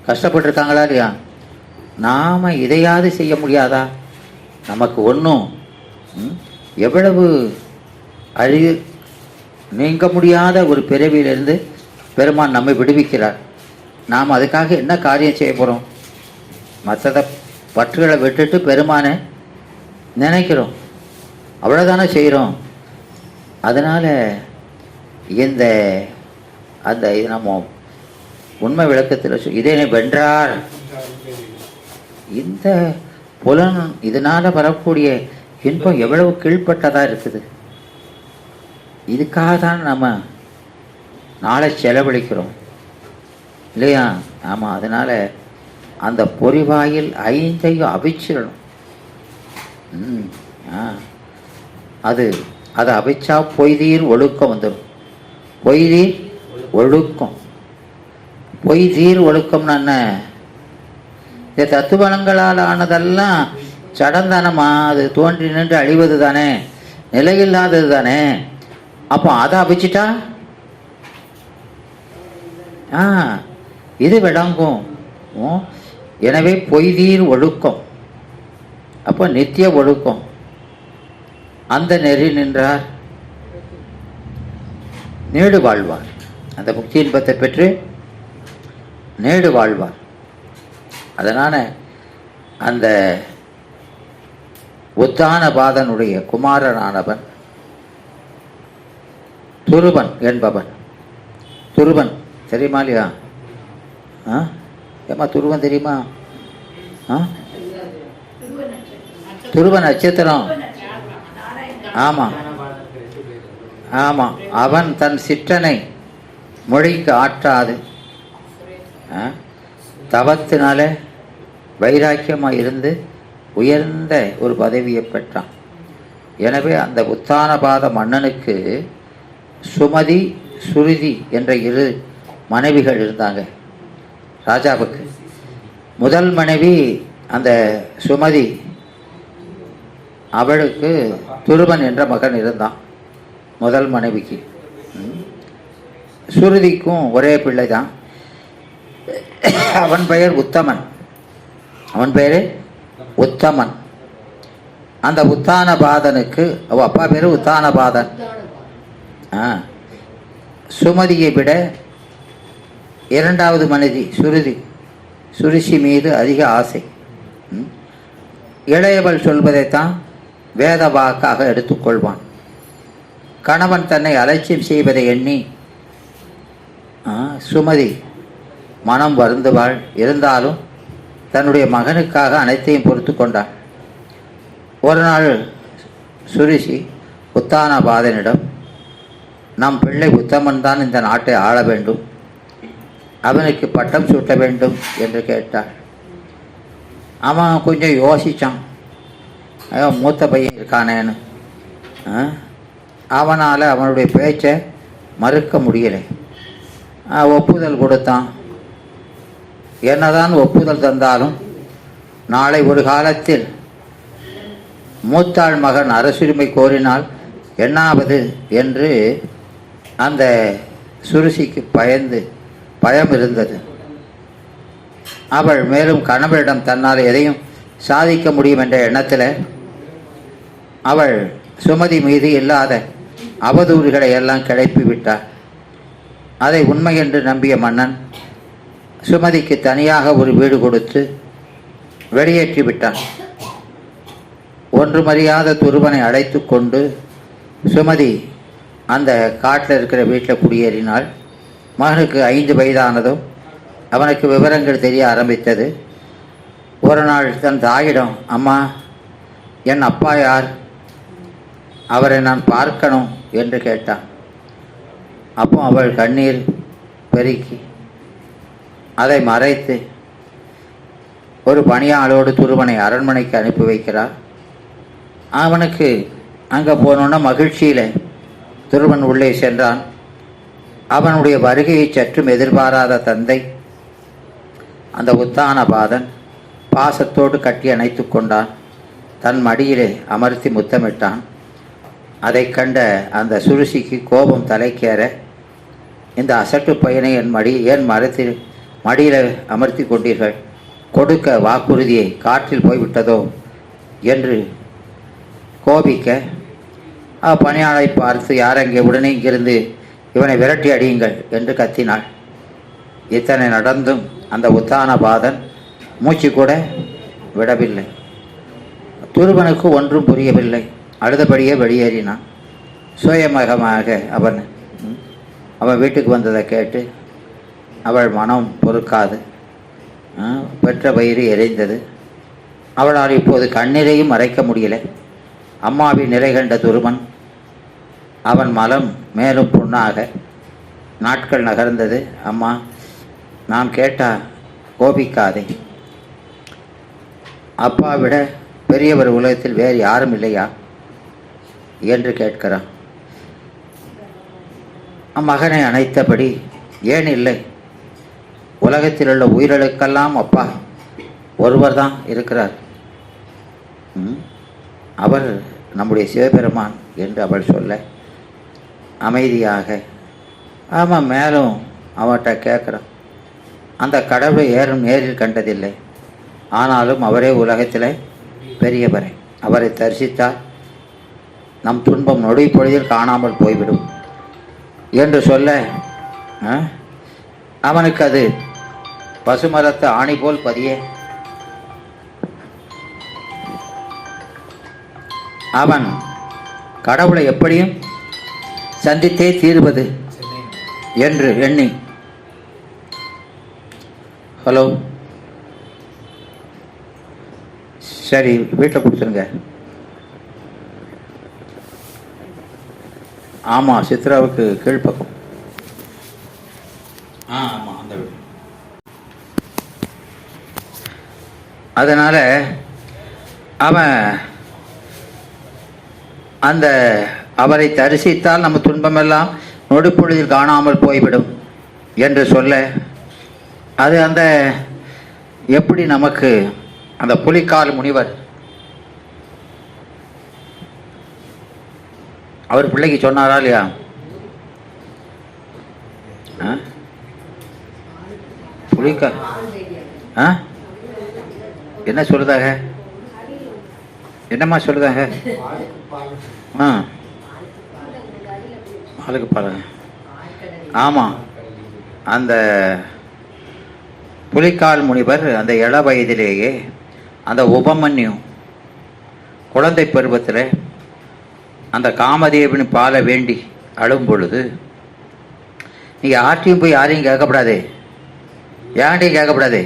கஷ்டப்பட்டிருக்காங்களா இல்லையா? நாம் இதையாவது செய்ய முடியாதா? நமக்கு ஒன்றும் எவ்வளவு நீங்க முடியாத ஒரு பிறவியிலிருந்து பெருமான் நம்மை விடுவிக்கிறார். நாம் அதுக்காக என்ன காரியம் செய்ய போகிறோம்? மற்றதை பற்றுகளை விட்டுட்டு பெருமானை நினைக்கிறோம், அவ்வளோதானே செய்கிறோம். அதனால் இந்த அந்த இது நம்ம உண்மை விளக்கத்தில் இதனை வென்றார். இந்த புலன் இதனால் வரக்கூடிய இன்பம் எவ்வளவு கீழ்ப்பட்டதாக இருக்குது. இதுக்காக தான் நம்ம நாளை செலவழிக்கிறோம் இல்லையா? ஆமாம். அதனால் அந்த பொறிவாயில் 5ஐயும் அவிச்சிடணும். அது அதை அவிச்சா பொய்தீர் ஒழுக்கம் வந்துடும். பொய்தீர் ஒழுக்கம். பொய்தீர் ஒழுக்கம்னு என்ன? இந்த தத்துவங்களால் ஆனதெல்லாம் சடந்தானமா, அது தோன்றி நின்று அழிவது தானே, நிலையில்லாதது தானே. அப்போ அதை அவிச்சிட்டா இது விளங்கும். எனவே பொய்தீர் ஒழுக்கம், அப்போ நித்திய ஒழுக்கம். அந்த நெறி நின்றார் நீடு வாழ்வார். அந்த முக்தி இன்பத்தை பெற்று நீடு வாழ்வார். அதனால் அந்த உத்தானபாதனுடைய குமாரனானவன் துருவன் என்பவன். துருவன் தெரியுமா இல்லையா? ஏமா துருவன் தெரியுமா? துருவ நட்சத்திரம். ஆமாம் ஆமாம். அவன் தன் சிற்றனை மொழிக்கு ஆற்றாது தவத்தினால வைராக்கியமாக இருந்து உயர்ந்த ஒரு பதவியை பெற்றான். எனவே அந்த உத்தானபாத மன்னனுக்கு சுமதி சுருதி என்ற 2 மனைவிகள் இருந்தாங்க ராஜாவுக்கு. முதல் மனைவி அந்த சுமதி, அவளுக்கு துருவன் என்ற மகன் இருந்தான் முதல் மனைவிக்கு. சுருதிக்கும் ஒரே பிள்ளை தான். அவன் பெயர் உத்தமன். அவன் பெயர் உத்தமன். அந்த உத்தானபாதனுக்கு அவ அப்பா பேர் உத்தானபாதன். சுமதியை விட 2வது மனைவி சுருசி மீது அதிக ஆசை. இளையவள் சொல்வதைத்தான் வேத வாக்காக எடுத்துக்கொள்வான். கணவன் தன்னை அலட்சியம் செய்வதை எண்ணி சுமதி மனம் வருந்துவாள். இருந்தாலும் தன்னுடைய மகனுக்காக அனைத்தையும் பொறுத்து கொண்டாள். ஒரு நாள் சுருசி உத்தானபாதனிடம், நம் பிள்ளை உத்தமன் தான் இந்த நாட்டை ஆள வேண்டும், அவனுக்கு பட்டம் சூட்ட வேண்டும் என்று கேட்டாள். அவன் கொஞ்சம் யோசித்தான், மூத்த பையன் இருக்கானேன்னு. அவனால் அவனுடைய பேச்சை மறுக்க முடியலை. ஒப்புதல் கொடுத்தான். என்னதான் ஒப்புதல் தந்தாலும் நாளை ஒரு காலத்தில் மூத்தாள் மகன் அரசுரிமை கோரினால் என்னாவது என்று அந்த சுருசிக்கு பயம் இருந்தது. அவள் மேலும் கணவரிடம் தன்னால் எதையும் சாதிக்க முடியும் என்ற எண்ணத்தில் அவள் சுமதி மீது இல்லாத அவதூறுகளை எல்லாம் கிளப்பி விட்டாள். அதை உண்மை என்று நம்பிய மன்னன் சுமதிக்கு தனியாக ஒரு வீடு கொடுத்து வெளியேற்றி விட்டான். ஒன்றுமறியாத துருவனை அழைத்து கொண்டு சுமதி அந்த காட்டில் இருக்கிற வீட்டில் குடியேறினாள். மகனுக்கு 5 வயதானதும் அவனுக்கு விவரங்கள் தெரிய ஆரம்பித்தது. ஒரு நாள் தன் தாயிடம், அம்மா, என் அப்பா யார், அவரை நான் பார்க்கணும் என்று கேட்டான். அப்போ அவள் கண்ணீர் பெருக்கி அதை மறைத்து ஒரு பணியாளோடு துருவனை அரண்மனைக்கு அனுப்பி வைக்கிறார். அவனுக்கு அங்கே போனோன்னா மகிழ்ச்சியில் துருவன் உள்ளே சென்றான். அவனுடைய வருகையை சற்றும் எதிர்பாராத தந்தை அந்த உத்தானபாதன் பாசத்தோடு கட்டி அணைத்து கொண்டான். தன் மடியிலே அமர்த்தி முத்தமிட்டான். அதை கண்ட அந்த சுருசிக்கு கோபம் தலைக்கேற, இந்த அசட்டு பையனை ஏன் மடியில் அமர்த்தி கொண்டீர்கள், கொடுக்க வாக்குறுதியை காற்றில் போய்விட்டதோ என்று கோபிக்க, பணியாளை பார்த்து யாரங்கே உடனே இங்கிருந்து இவனை விரட்டி அடியுங்கள் என்று கத்தினாள். இத்தனை நடந்தும் அந்த உத்தானபாதன் மூச்சு கூட விடவில்லை. துருவனுக்கு ஒன்றும் புரியவில்லை. அழுதபடியே வெளியேறினான். சுயமகமாக அவன் வீட்டுக்கு வந்ததை கேட்டு அவள் மனம் பொறுக்காது. பெற்ற வயிறு எரிந்தது. அவளால் இப்போது கண்ணீரையும் மறைக்க முடியலை. அம்மாவின் நிலை கண்ட துருவன் அவன் மலம் மேலும் புண்ணாக நாட்கள் நகர்ந்தது. அம்மா, நான் கேட்டா கோபிக்காதே. அப்பா விட பெரியவர் உலகத்தில் வேறு யாரும் இல்லையா என்று கேட்கிறான். மகனை அணைத்தபடி, ஏன் இல்லை? உலகத்தில் உள்ள உயிர்களுக்கெல்லாம் அப்பா ஒருவர் தான் இருக்கிறார். அவர் நம்முடைய சிவபெருமான் என்று அவள் சொல்ல அமைதியாக, ஆமாம், மேலும் அவர்கிட்ட கேட்குறான். அந்த கடவுளை ஏறும் நேரில் கண்டதில்லை, ஆனாலும் அவரே உலகத்தில் பெரியவரை. அவரை தரிசித்தால் நம் துன்பம் நொடி பொழுதில் காணாமல் போய்விடும் என்று சொல்ல அவனுக்கு அது பசுமரத்து ஆணி போல் பதிய அவன் கடவுளை எப்படியும் சந்தித்தே தீர்வது என்று எண்ணி, ஹலோ, சரி, வீட்டில் கொடுத்துருங்க. ஆமாம், சித்ராவுக்கு கீழ்ப்பக்கம். ஆமாம், அந்த வீடு. அதனால் அவன் அந்த அவரை தரிசித்தால் நம்ம துன்பமெல்லாம் நொடிப்பொழுதில் காணாமல் போய்விடும் என்று சொல்ல, அது அந்த எப்படி நமக்கு அந்த புலிக்கால் முனிவர் அவர் பிள்ளைக்கு சொன்னாரா இல்லையா? புலிக்கால் என்ன சொல்லுதாக? என்னம்மா சொல்லுதாங்க? பாலுக்கு பாருங்க. ஆமாம், அந்த புலிக்கால் முனிவர் அந்த இள வயதிலேயே அந்த உபமன்யு குழந்தை பருவத்தில் அந்த காமதேவன் பாலை வேண்டி அழும் பொழுது, நீங்கள் யார்ட்டையும் போய் யாரையும் கேட்கப்படாதே, யார்ட்டையும் கேட்கப்படாதே,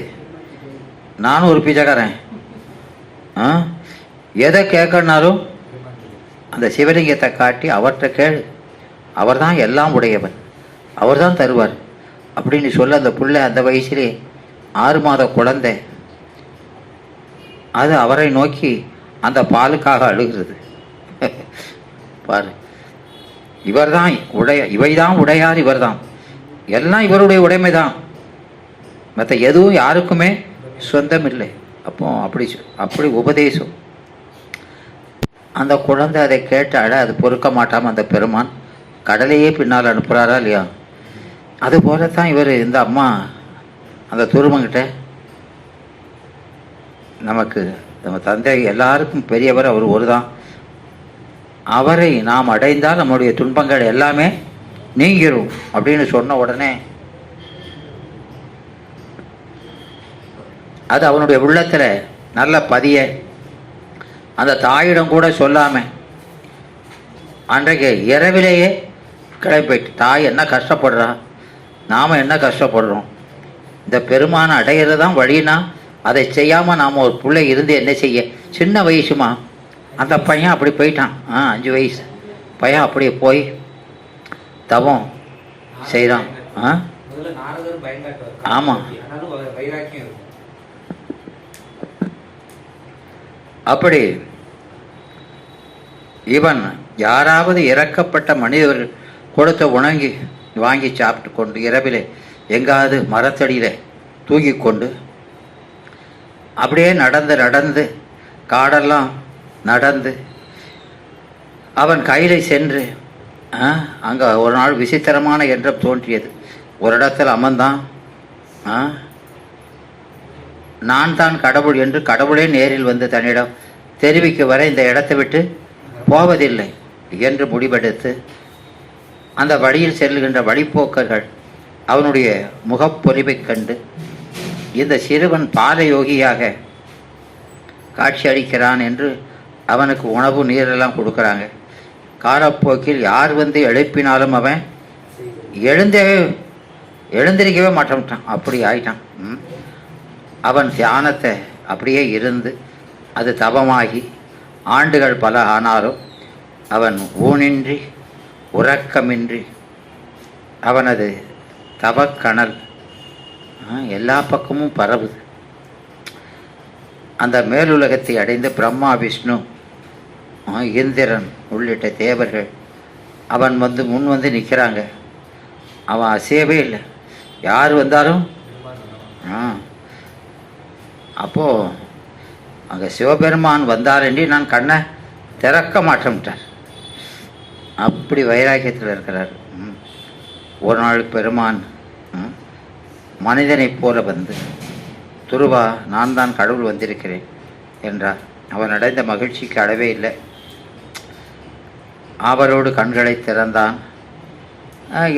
நானும் ஒரு பிச்சைக்காரன், எதை கேட்கனாலும் அந்த சிவலிங்கத்தை காட்டி அவர்கிட்ட கேளு, அவர் தான் எல்லாம் உடையவன், அவர் தான் தருவார் அப்படின்னு சொல்ல, அந்த பிள்ளை அந்த வயசுலே 6 மாத குழந்தை அது அவரை நோக்கி அந்த பாலுக்காக அழுகிறது. பாரு, இவர் தான் இவைதான் உடையார், இவர் தான் எல்லாம் இவருடைய உடைமை தான், மற்ற எதுவும் யாருக்குமே சொந்தம் இல்லை. அப்போ அப்படி உபதேசம். அந்த குழந்தை அதை கேட்டால அது பொறுக்க மாட்டாமல் அந்த பெருமான் கடலையே பின்னால் அனுப்புகிறாரா இல்லையா? அதுபோல தான் இவர் இந்த அம்மா அந்த துருவங்கிட்ட, நமக்கு நம்ம தந்தை எல்லாருக்கும் பெரியவர், அவர் ஒரு தான், அவரை நாம் அடைந்தால் நம்முடைய துன்பங்கள் எல்லாமே நீங்கிரும் அப்படின்னு சொன்ன உடனே அது அவனுடைய உள்ளத்தில் நல்ல பதிய, அந்த தாயிடம் கூட சொல்லாமல் அன்றைக்கு இரவிலேயே கிளம்பிட்டு, தாய் என்ன கஷ்டப்படுறா, நாம் என்ன கஷ்டப்படுறோம், இந்த பெருமானை அடையிறது தான் வழினா அதை செய்யாமல் நாம் ஒரு பிள்ளை இருந்து என்ன செய்ய? சின்ன வயசுமா அந்த பையன் அப்படி போயிட்டான். 5 வயசு பையன் அப்படியே போய் தவம் செய்கிறான். ஆமாம், அப்படி இவன் யாராவது இறக்கப்பட்ட மனிதர்கள் கொடுத்த உணங்கி வாங்கி சாப்பிட்டு கொண்டு இரவிலே எங்காவது மரத்தடியில் தூங்கி கொண்டு அப்படியே நடந்து காடெல்லாம் நடந்து அவன் கையில சென்று அங்கே ஒரு நாள் விசித்திரமான எண்ணம் தோன்றியது. ஒரு இடத்தில் அமர்ந்தான். நான் தான் கடவுள் என்று கடவுளே நேரில் வந்து தன்னிடம் தெரிவிக்க வர இந்த இடத்தை விட்டு போவதில்லை. என்று முடிவெடுத்து அந்த வழியில் செல்கின்ற வழிப்போக்கர்கள் அவனுடைய முகப்பொலிவைக் கண்டு இந்த சிறுவன் பாலயோகியாக காட்சி அளிக்கிறான் என்று அவனுக்கு உணவு நீரெல்லாம் கொடுக்குறாங்க. காலப்போக்கில் யார் வந்து எழுப்பினாலும் அவன் எழுந்திருக்கவே மாட்டான். அப்படி ஆயிட்டான். அவன் தியானத்தை அப்படியே இருந்து அது தவமாகி ஆண்டுகள் பல ஆனாலும் அவன் ஊனின்றி உறக்கமின்றி அவனது தவக்கணல் எல்லா பக்கமும் பரவுது. அந்த மேலுலகத்தை அடைந்து பிரம்மா, விஷ்ணு, இந்திரன் உள்ளிட்ட தேவர்கள் அவன் முன் வந்து நிற்கிறாங்க. அவன் அசையவே இல்லை. யார் வந்தாலும் அப்போது அங்கே சிவபெருமான் வந்தாரென்றி நான் கண்ணை திறக்க மாட்டேன்ட்டார். அப்படி வைராக்கியத்தில் இருக்கிறார். ஒரு நாள் பெருமான் மனிதனைப் போல வந்து, துருவா, நான் தான் கடவுள் வந்திருக்கிறேன் என்றார். அவன் அடைந்த மகிழ்ச்சிக்கு அளவே இல்லை. அவரோடு கண்களை திறந்தான்.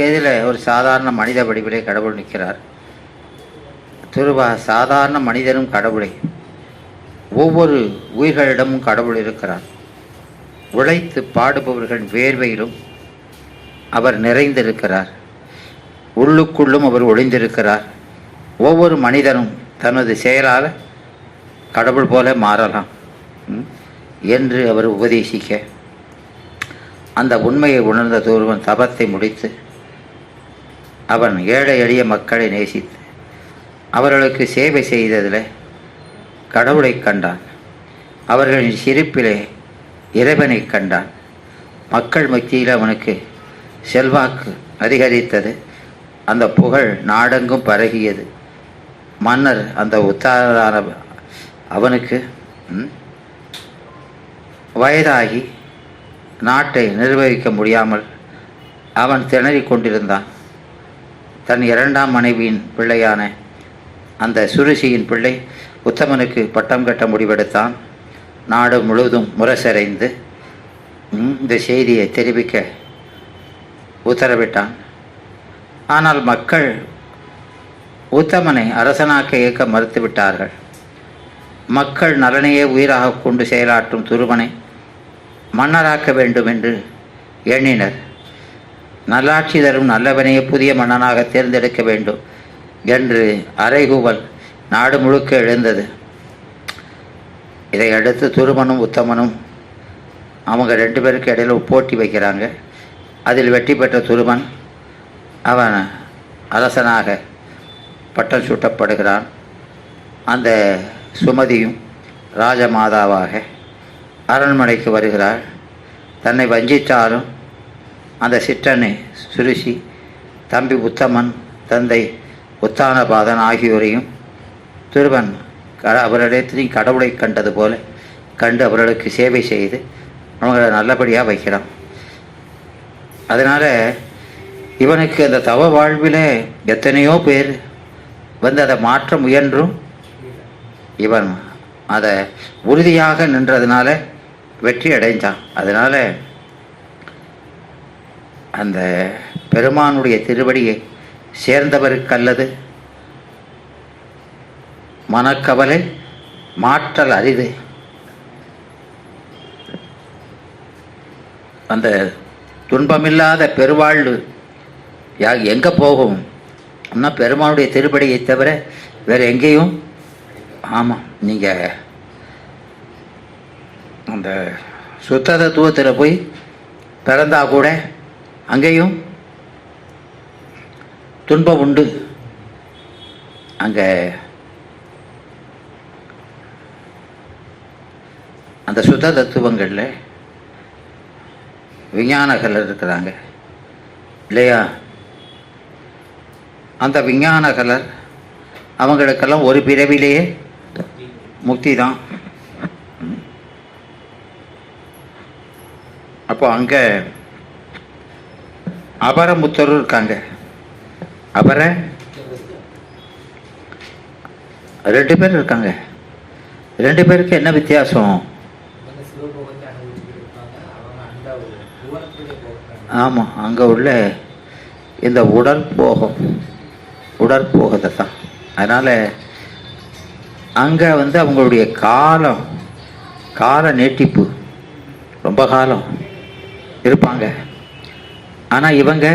எதில் ஒரு சாதாரண மனித வடிவிலே கடவுள் நிற்கிறார். துருவா, சாதாரண மனிதனும் கடவுளை, ஒவ்வொரு உயிர்களிடமும் கடவுள் இருக்கிறார். உழைத்து பாடுபவர்கள் வேர்வையிலும் அவர் நிறைந்திருக்கிறார். உள்ளுக்குள்ளும் அவர் ஒளிந்திருக்கிறார். ஒவ்வொரு மனிதனும் தனது செயலால் கடவுள் போல மாறலாம் என்று அவர் உபதேசிக்க, அந்த உண்மையை உணர்ந்த ஒருவன் தபத்தை முடித்து அவன் ஏழை எளிய மக்களை நேசித்து அவர்களுக்கு சேவை செய்ததில் கடவுளை கண்டான். அவர்களின் சிரிப்பிலே இறைவனை கண்டான். மக்கள் மத்தியில் அவனுக்கு செல்வாக்கு அதிகரித்தது. அந்த புகழ் நாடெங்கும் பரகியது. மன்னர் அந்த உத்தாரான அவனுக்கு வயதாகி நாட்டை நிர்வகிக்க முடியாமல் அவன் திணறிக் கொண்டிருந்தான். தன் இரண்டாம் மனைவியின் பிள்ளையான அந்த சுருசியின் பிள்ளை உத்தமனுக்கு பட்டம் கட்ட முடிவெடுத்தான். நாடு முழுவதும் முரசறைந்து இந்த செய்தியை தெரிவிக்க உத்தரவிட்டான். ஆனால் மக்கள் உத்தமனை அரசனாக்க இயக்க மறுத்துவிட்டார்கள். மக்கள் நலனையே உயிராக கொண்டு செயலாற்றும் துருவனை மன்னராக்க வேண்டும் என்று எண்ணினர். நல்லாட்சி தரும் நல்லவனையே புதிய மன்னனாக தேர்ந்தெடுக்க வேண்டும் என்று அறைகூவல் நாடு முழுக்க எழுந்தது. இதை அடுத்து துருவனும் உத்தமனும் அவங்க 2 பேருக்கு இடையில போட்டி வைக்கிறாங்க. அதில் வெற்றி பெற்ற துருவன் அவன் அரசனாக பட்டம் சூட்டப்படுகிறான். அந்த சுமதியும் ராஜமாதாவாக அரண்மனைக்கு வருகிறாள். தன்னை வஞ்சித்தாலும் அந்த சிற்றனை சுருசி, தம்பி உத்தமன், தந்தை உத்தானபாதன் ஆகியோரையும் துருவன் அவரிடத்திலையும் கடவுளை கண்டது போல கண்டு அவர்களுக்கு சேவை செய்து அவங்களை நல்லபடியாக வைக்கிறான். அதனால் இவனுக்கு அந்த தவ வாழ்வில் எத்தனையோ பேர் வந்து அதை மாற்ற முயன்றும் இவன் அதை உறுதியாக நின்றதுனால வெற்றி அடைந்தான். அதனால் அந்த பெருமானுடைய திருவடியை சேர்ந்தவருக்கல்லது மனக்கவலை மாற்றல் அரிது. அந்த துன்பமில்லாத பெருவாழ்வு எங்கே போகும்? ஆனால் பெருமானுடைய திருப்படியை தவிர வேறு எங்கேயும். ஆமாம், நீங்கள் அந்த சுத்த தத்துவத்தில் போய் பிறந்தா கூட அங்கேயும் துன்பம் உண்டு. அங்கே அந்த சுத்த தத்துவங்களில் விஞ்ஞானகலர் இருக்கிறாங்க இல்லையா? அந்த விஞ்ஞானகலர் அவங்களுக்கெல்லாம் ஒரு பிறவிலேயே முக்தி தான். அப்போ அங்கே அபரமுத்தரும் இருக்காங்க. அபர 2 பேர் இருக்காங்க. 2 பேருக்கு என்ன வித்தியாசம்? ஆமாம், அங்கே உள்ள இந்த உடற்போகத்தை தான். அதனால் அங்கே அவங்களுடைய கால நீட்டிப்பு ரொம்ப காலம் இருப்பாங்க. ஆனால் இவங்க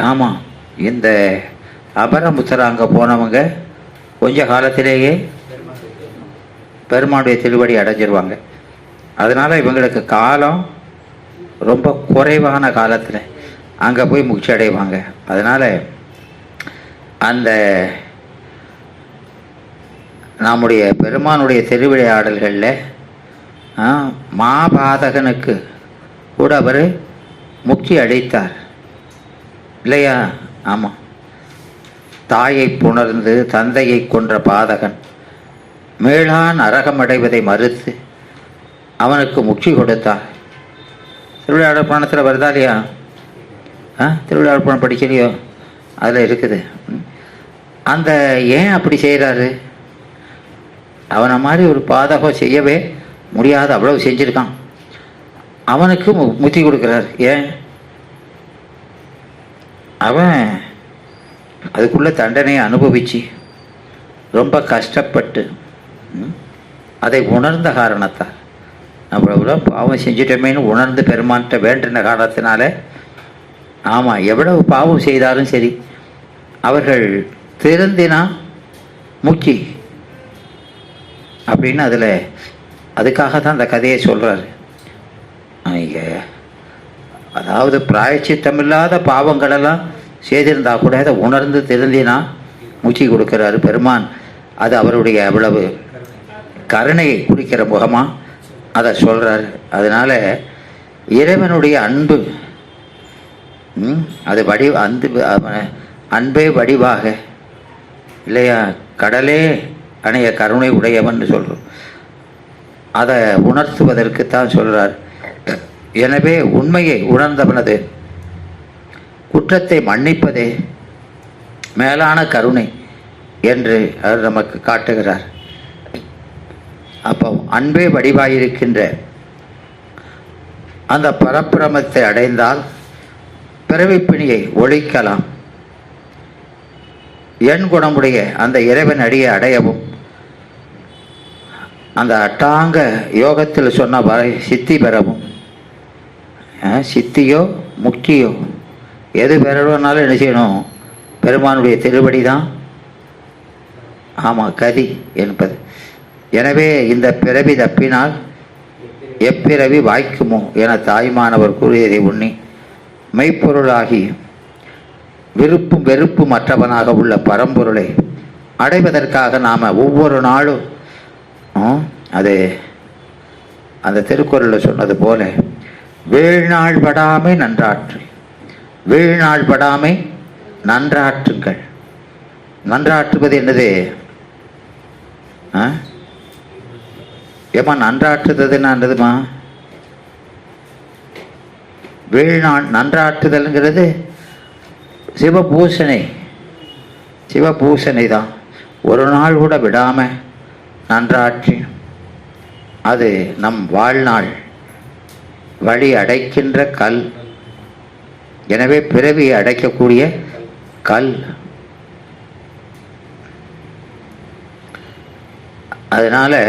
ஆமாம், இந்த அபரமுத்தரை அங்கே போனவங்க கொஞ்ச காலத்திலேயே பெருமானுடைய திருவடி அடைஞ்சிருவாங்க. அதனால் இவங்களுக்கு காலம் ரொம்ப குறைவான காலத்தில் அங்கே போய் முக்தி அடைவாங்க. அதனால் அந்த நம்முடைய பெருமானுடைய திருவிளையாடல்களில் மாபாதகனுக்கு கூட அவர் முக்தி அளித்தார் இல்லையா? ஆமாம், தாயை புணர்ந்து தந்தையை கொன்ற பாதகன் மேலான் அரகமடைவதை மறுத்து அவனுக்கு முக்தி கொடுத்தார். திருவிளையாடல் புராணத்தில் வருதா இல்லையா? திருவிளையாடல் புராணம் படிக்கலையோ? அதில் இருக்குது. அந்த ஏன் அப்படி செய்கிறாரு? அவனை மாதிரி ஒரு பாதகம் செய்யவே முடியாத அவ்வளவு செஞ்சுருக்கான். அவனுக்கு முக்தி கொடுக்குறார். ஏன்? அவன் அதுக்குள்ள தண்டனையை அனுபவித்து ரொம்ப கஷ்டப்பட்டு அதை உணர்ந்த காரணத்தால், அவ்வளோ பாவம் செஞ்சிட்டமேன்னு உணர்ந்து பெருமான்கிட்ட வேண்டின காரணத்தினால, ஆமாம், எவ்வளவு பாவம் செய்தாலும் சரி அவர்கள் திருந்தினா முக்தி அப்படின்னு அதுக்காக தான் அந்த கதையை சொல்கிறார். அதாவது பிராயச்சித்தம் இல்லாத பாவங்களெல்லாம் செய்திருந்தா கூட அதை உணர்ந்து திருந்தினா முக்தி கொடுக்குறாரு பெருமான். அது அவருடைய அவ்வளவு கருணையை குறிக்கிற முகமாக அதை சொல்கிறார். அதனால் இறைவனுடைய அன்பு அது அன்பே வடிவாக இல்லையா? கடலே அணைய கருணை உடையவன் சொல்கிறோம். அதை உணர்த்துவதற்குத்தான் சொல்கிறார். எனவே உண்மையை உணர்ந்தவனது குற்றத்தை மன்னிப்பதே மேலான கருணை என்று அவர் நமக்கு காட்டுகிறார். அப்போ அன்பே வடிவாயிருக்கின்ற அந்த பரப்பிரமத்தை அடைந்தால் பிறவிப்பிணியை ஒழிக்கலாம். எண் குணமுடைய அந்த இறைவன் அடியை அடையவும் அந்த அட்டாங்க யோகத்தில் சொன்ன வரை சித்தி பெறவும், சித்தியோ முக்தியோ எது பெறணும்னாலும் என்ன செய்யணும்? பெருமானுடைய திருவடி தான் ஆமாம் கதி என்பது. எனவே இந்த பிறவி தப்பினால் எப்பிறவி வாய்க்குமோ என தாய்மானவர் கூறியதை உண்ணி மெய்ப்பொருளாகி விருப்பும் வெறுப்பும் மற்றவனாக உள்ள பரம்பொருளை அடைவதற்காக நாம் ஒவ்வொரு நாளும் அது அந்த திருக்குறளில் சொன்னது போல வீழ்நாள் படாமை நன்றாற்று, வீழ்நாள் படாமை நன்றாற்றுங்கள். நன்றாற்றுவது என்னது? ஏமா நன்றாற்றுறதுன்னா என்னதுமா? வீழ்நாள் நன்றாற்றுதல்ங்கிறது சிவபூசனை தான். ஒரு நாள் கூட விடாமல் நன்றாற்றி அது நம் வாழ்நாள் வழி அடைக்கின்ற கல். எனவே பிறவியை அடைக்கக்கூடிய கல். அதனால்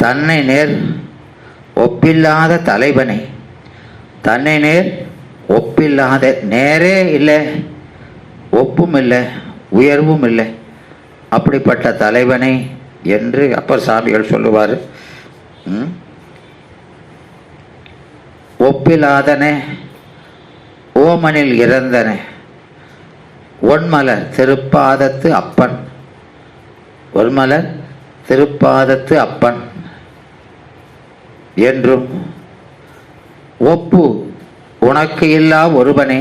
தன்னை நேர் ஒப்பில்லாத தலைவனை, தன்னை நேர் ஒப்பில்லாத, நேரே இல்லை, ஒப்பும் இல்லை, உயர்வும் இல்லை, அப்படிப்பட்ட தலைவனை என்று அப்பர் சாமிகள் சொல்லுவார். ஒப்பிலாதனே ஓமனில் இறந்தன ஒன்மலர் திருப்பாதத்து அப்பன், ஒன்மலர் திருப்பாதத்து அப்பன் என்றும் ஒப்பு உனக்கு இல்லா ஒருவனே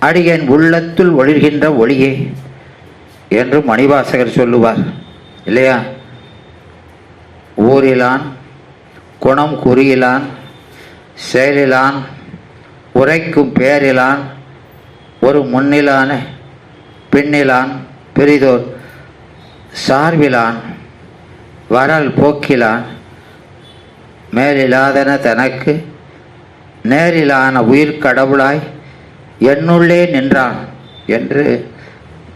அடியன் உள்ளத்துள் ஒளிர்கின்ற ஒளியே என்றும் மணிவாசகர் சொல்லுவார் இல்லையா? ஊரிலான் குணம் குறியிலான் செயலிலான் உரைக்கும் பேரிலான் ஒரு முன்னிலான பின்னிலான் பெரிதோர் சார்பிலான் வரல் போக்கிலான் மேலிலாதன தனக்கு நேரிலான உயிர் கடவுளாய் என்னுள்ளே நின்றான் என்று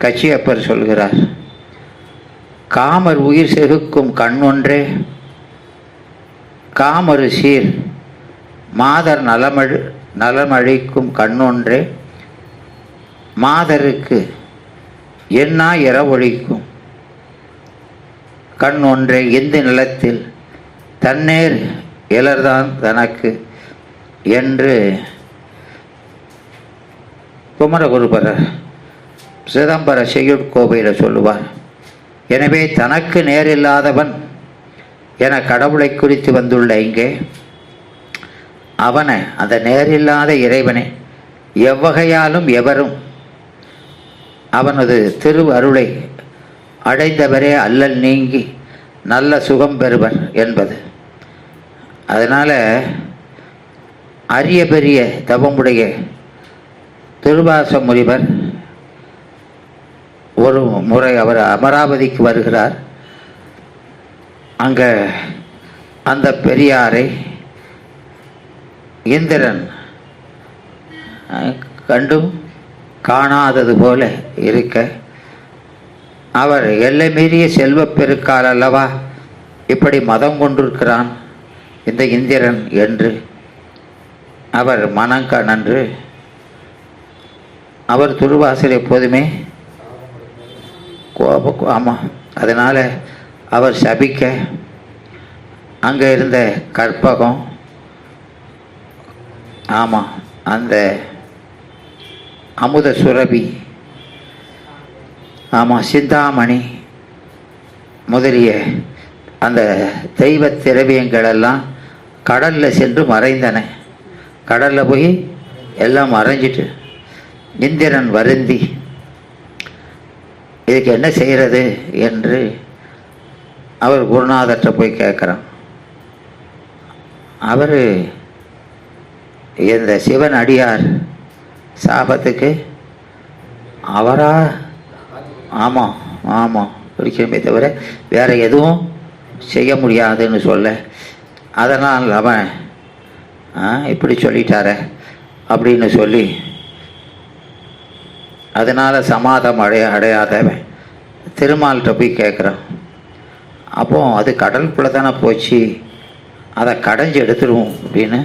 கச்சியப்பர் சொல்கிறார். காமர் உயிர் செகுக்கும் கண்ணொன்றே காமரு சீர் மாதர் நலமழிக்கும் கண்ணொன்றே மாதருக்கு என்னா இரவொழிக்கும் கண் ஒன்றே இந்து நிலத்தில் தன்னேர் இலர்தான் தனக்கு என்று குமரகுருபரர் சிதம்பர செய்யுட்கோவையில் சொல்லுவார். எனவே தனக்கு நேரில்லாதவன் என கடவுளை குறித்து வந்துள்ள இங்கே அவனை, அந்த நேரில்லாத இறைவனை எவ்வகையாலும் எவரும் அவனது திரு அருளை அடைந்தவரே அல்லல் நீங்கி நல்ல சுகம் பெறுவர் என்பது. அதனால் அரிய பெரிய தவமுடைய திருவாச முனிவர் ஒரு முறை அவர் அமராவதிக்கு வருகிறார். அங்கே அந்த பெரியாரை இந்திரன் கண்டும் காணாதது போல இருக்க, அவர் எல்லை மீறிய செல்வப் பெருக்கால் அல்லவா இப்படி மதம் கொண்டிருக்கிறான் இந்த இந்திரன் என்று அவர் மனங்கணன்று அவர் திருவாசல் எப்போதுமே ஆமாம், அதனால் அவர் சபிக்க அங்கே இருந்த கற்பகம், ஆமாம், அந்த அமுத சுரபி, ஆமாம், சிந்தாமணி முதலிய அந்த தெய்வ திரவியங்களெல்லாம் கடலில் சென்று மறைந்தன. கடலில் போய் எல்லாம் மறைஞ்சிட்டு இந்திரன் வருந்தி இதுக்கு என்ன செய்கிறது என்று அவர் குருநாதர்கிட்ட போய் கேட்குறான். அவர் இந்த சிவன் அடியார் சாபத்துக்கு அவரா ஆமாம் ஆமாம் பிடிக்கணுமே தவிர வேறு எதுவும் செய்ய முடியாதுன்னு சொல்ல, அதனால் அவன் இப்படி சொல்லிட்டார அப்படின்னு சொல்லி அதனால் சமாதம் அடையாதவன் திருமால்கிட்ட போய் கேட்குறான். அப்போ அது கடலுக்குள்ளே தானே போச்சு, அதை கடைஞ்சி எடுத்துருவோம் அப்படின்னு.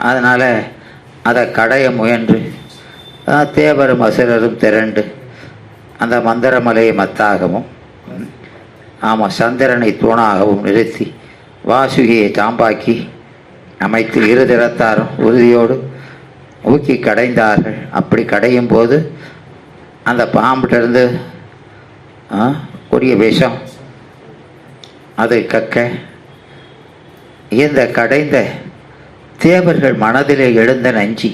அதனால் அதை கடைய முயன்று தேவரும் அசுரரும் திரண்டு அந்த மந்திரமலையை மத்தாகவும், ஆமாம், சந்திரனை தூணாகவும் நிறுத்தி வாசுகியை தாம்பாக்கி அமைத்து இரு திறத்தாரும் உறுதியோடு ஊக்கி கடைந்தார்கள். அப்படி கடையும் போது அந்த பாம்பிட்டிருந்து கொடிய விஷம் அது கக்க இந்த கடைந்த தேவர்கள் மனதிலே எழுந்த நஞ்சி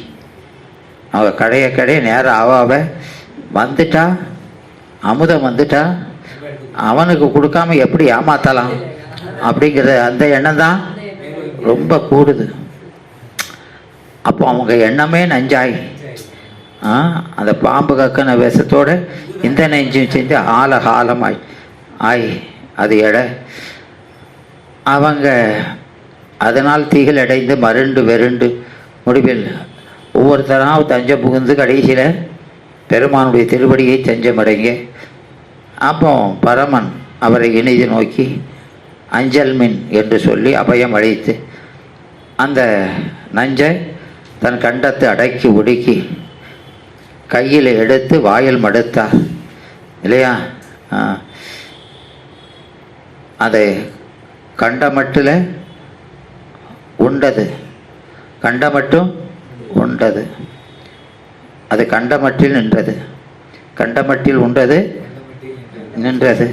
அவங்க கடைய நேரம் ஆவாவ வந்துட்டா, அமுதம் வந்துட்டா அவனுக்கு கொடுக்காம எப்படி ஏமாத்தலாம் அப்படிங்கிற அந்த எண்ணம் தான் ரொம்ப கூடுது. அப்போ அவங்க எண்ணமே நஞ்சாய் அந்த பாம்பு கக்கின விஷத்தோடு இந்த நெஞ்சும் செஞ்சு ஆலகாலமாய் அது அவங்க அதனால் தீகள் அடைந்து மருண்டு வெருண்டு முடிவில் ஒவ்வொருத்தராக தஞ்சம் புகுந்து கடைசியில் பெருமானுடைய திருவடியை தஞ்சமடைங்க. அப்போ பரமன் அவரை இணைந்து நோக்கி அஞ்சல் மின் என்று சொல்லி அபயம் அளித்து அந்த நஞ்சை தன் கண்டத்தை அடக்கி ஒடுக்கி கையில் எடுத்து வாயில் மடுத்தார் இல்லையா. அதை கண்டமட்டில் உண்டது, கண்டமட்டும் உண்டது, அது கண்டமட்டில் நின்றது, கண்டமட்டில் உண்டது நின்றது.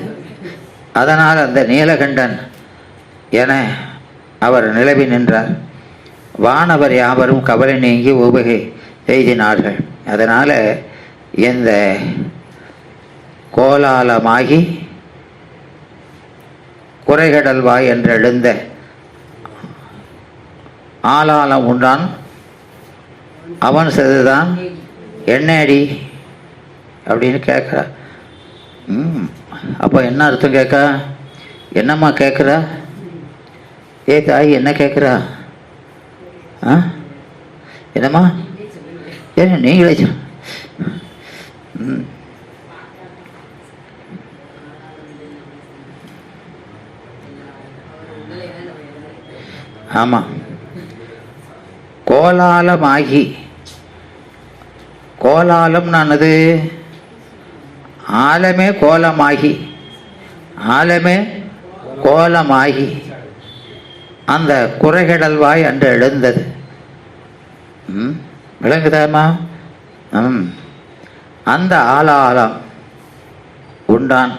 அதனால் அந்த நீலகண்டன் என அவர் நிலவி நின்றார். வானவர் யாவரும் கவலை நீங்கி உபகை எய்தினார்கள். அதனால் இந்த கோலாலமாகி குறைகடல்வாய் என்று எழுந்த ஆளாலம் உண்டான் அவன் செதுதான் என்னடி அப்படின்னு கேட்குறா. அப்போ என்ன அர்த்தம் கேட்கா? என்னம்மா கேட்குறா? ஏ தாய் என்ன கேட்குறா? ஆ என்னம்மா? ஏன் நீங்களே ம். ஆமாம். கோலாலமாகி, கோலாலம்னானது ஆலமே கோலமாகி, ஆலமே கோலமாகி அந்த குறைகடல்வாய் அன்று எழுந்தது. விளங்குதாமா? அந்த ஆலாலம் உண்டான்.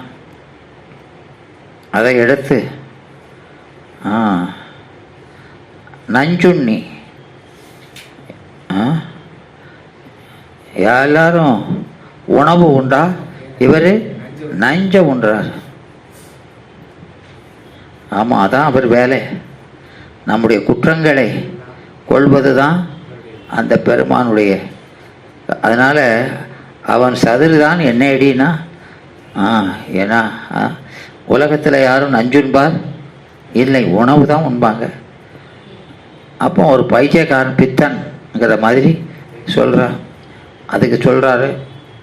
அதை எடுத்து நஞ்சுண்ணி எல்லாரும் உணவு உண்டா, இவர் நஞ்ச உண்டார். ஆமாம், அதான் அவர் வேலை. நம்முடைய குற்றங்களை கொள்வது தான் அந்த பெருமானுடைய. அதனால் அவன் சதுருதான் என்ன அடினா. ஏன்னா உலகத்தில் யாரும் நஞ்சுண்பார் இல்லை, உணவு தான் உண்பாங்க. அப்போ ஒரு பைத்தியக்காரன் பித்தன்ங்கிற மாதிரி சொல்கிறார். அதுக்கு சொல்கிறாரு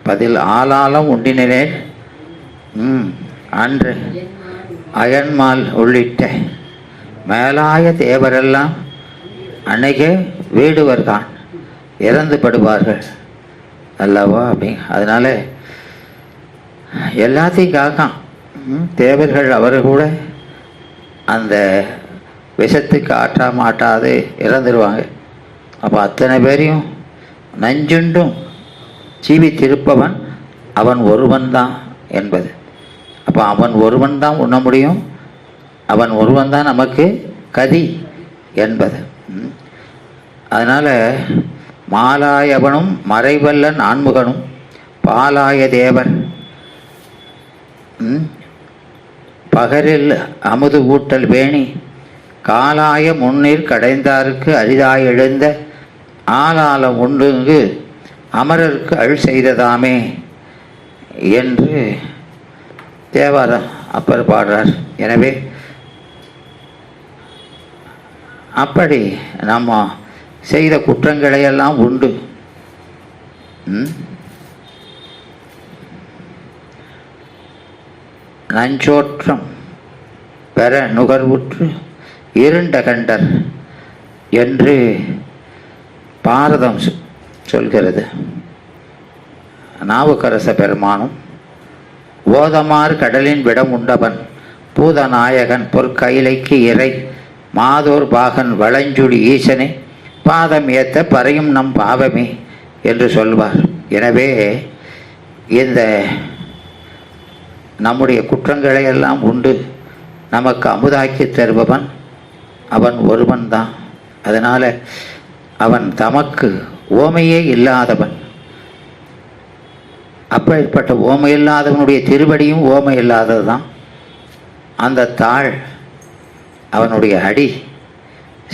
பதில், ஆளாலம் உண்டினேன் அன்று அயன்மால் உள்ளிட்ட மேலாய தேவரெல்லாம் அன்னைக்கே வீடுவர் தான் இறந்து படுவார்கள் அல்லவா அப்படி. அதனால் எல்லாத்தையும் காக்கான் தேவர்கள் அவர் கூட அந்த விஷத்துக்கு ஆற்றா மாட்டாது இறந்துடுவாங்க. அப்போ அத்தனை பேரையும் நஞ்சுண்டும் ஜீவித்திருப்பவன் அவன் ஒருவன் தான் என்பது. அப்போ அவன் ஒருவன் தான் உண்ண முடியும், அவன் ஒருவன் தான் நமக்கு கதி என்பது. அதனால் மாலாயவனும் மறைவல்லன் ஆண்முகனும் பாலாய தேவன் பகரில் அமுது ஊட்டல் வேணி காலாய முன்னீர் கடைந்தாருக்கு அரிதாய் எழுந்த ஆளாலம் உண்டுங்கு அமரருக்கு அழ் செய்ததாமே என்று தேவாரம் அப்பர் பாடுறார். எனவே அப்படி நம்ம செய்த குற்றங்களையெல்லாம் உண்டு நஞ்சோற்றம் பெற நுகர்வுற்று இருண்ட கண்டர் என்று பாரதம் சொல்கிறது. நாவுக்கரச பெருமானும் ஓதமார் கடலின் விடம் உண்டவன் பூதநாயகன் பொற்கைலைக்கு இறை மாதோர் பாகன் வளஞ்சுடி ஈசனே பாதம் ஏத்த பறையும் நம் பாவமே என்று சொல்வார். எனவே இந்த நம்முடைய குற்றங்களை எல்லாம் உண்டு நமக்கு அமுதாக்கி தருபவன் அவன் ஒருவன் தான். அதனால் அவன் தமக்கு ஓமையே இல்லாதவன். அப்படிப்பட்ட ஓமை இல்லாதவனுடைய திருவடியும் ஓமை இல்லாதது தான். அந்த தாள் அவனுடைய அடி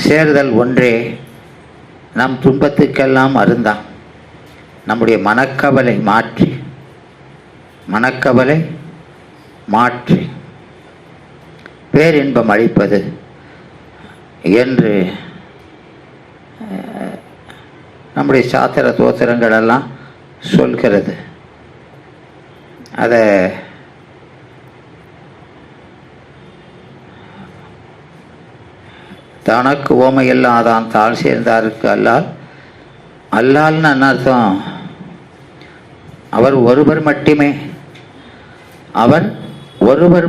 சேர்தல் ஒன்றே நம் துன்பத்துக்கெல்லாம் அருந்தான். நம்முடைய மனக்கவலை மாற்றி பேரின்பம் அளிப்பது என்று நம்முடைய சாத்திர தோத்திரங்கள் எல்லாம் சொல்கிறது. அதை தனக்கு ஓமையில்லாதான் தாழ் சேர்ந்தாருக்கு அல்லால்னு அர்த்தம். அவர் ஒருவர்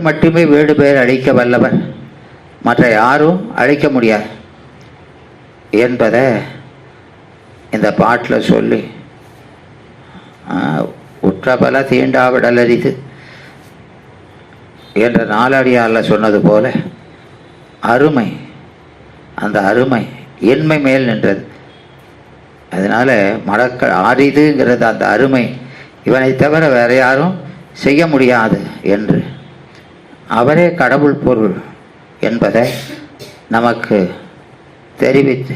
மட்டுமே வீடு பேர் அழிக்க வல்லவர், மற்ற யாரும் அழிக்க முடியாது என்பதை இந்த பாட்டில் சொல்லி உற்றபல தீண்டாவிடலரிது என்ற நாலடியாரில் சொன்னது போல அருமை, அந்த அருமை என்மை மேல் நின்றது. அதனால் ஆரிதுங்கிறது அந்த அருமை இவனை தவிர வேறு யாரும் செய்ய முடியாது என்று அவரே கடவுள் பொருள் என்பதை நமக்கு தெரிவித்து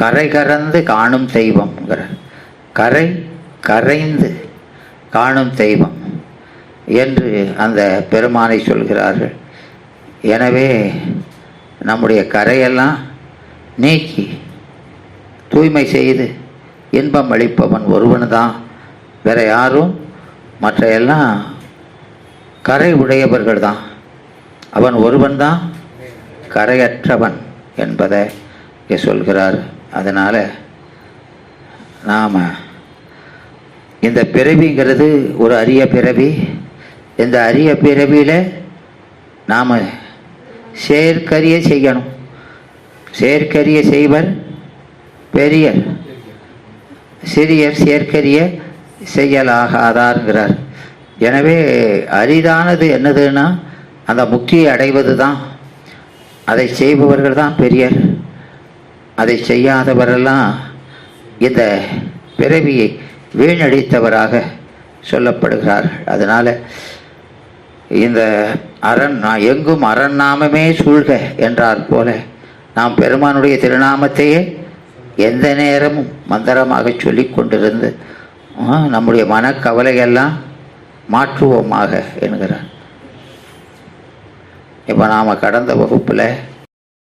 கரை கறந்து காணும் தெய்வம்ங்கிறார். கரைந்து காணும் தெய்வம் என்று அந்த பெருமானை சொல்கிறார்கள். எனவே நம்முடைய கரையெல்லாம் நீக்கி தூய்மை செய்து இன்பம் அளிப்பவன் ஒருவன் தான், வேற யாரும் மற்ற எல்லாம் கரை உடையவர்கள் தான். அவன் ஒருவன் தான் கரையற்றவன் என்பதை இங்கே சொல்கிறார். அதனால் நாம் இந்த பிறவிங்கிறது ஒரு அரிய பிறவி. இந்த அரிய பிறவியில் நாம் செயற்கரிய செய்யணும். செயற்கரிய செய்வர் பெரியர், சிறியர் செயற்கரிய செய்யலாகாதார்ங்கிறார். எனவே அரிதானது என்னதுன்னா அந்த முக்தியை அடைவது தான். அதை செய்பவர்கள் தான் பெரியர். அதை செய்யாதவரெல்லாம் இந்த பிறவியை வீணடித்தவராக சொல்லப்படுகிறார். அதனால் இந்த அரண் எங்கும் அரண் நாமமே சூழ்க என்றார் போல நாம் பெருமானுடைய திருநாமத்தையே எந்த நேரமும் மந்திரமாக சொல்லி கொண்டிருந்து நம்முடைய மனக்கவலையெல்லாம் மாற்றுவோமாக என்கிறார். இப்போ நாம் கடந்த வகுப்பில்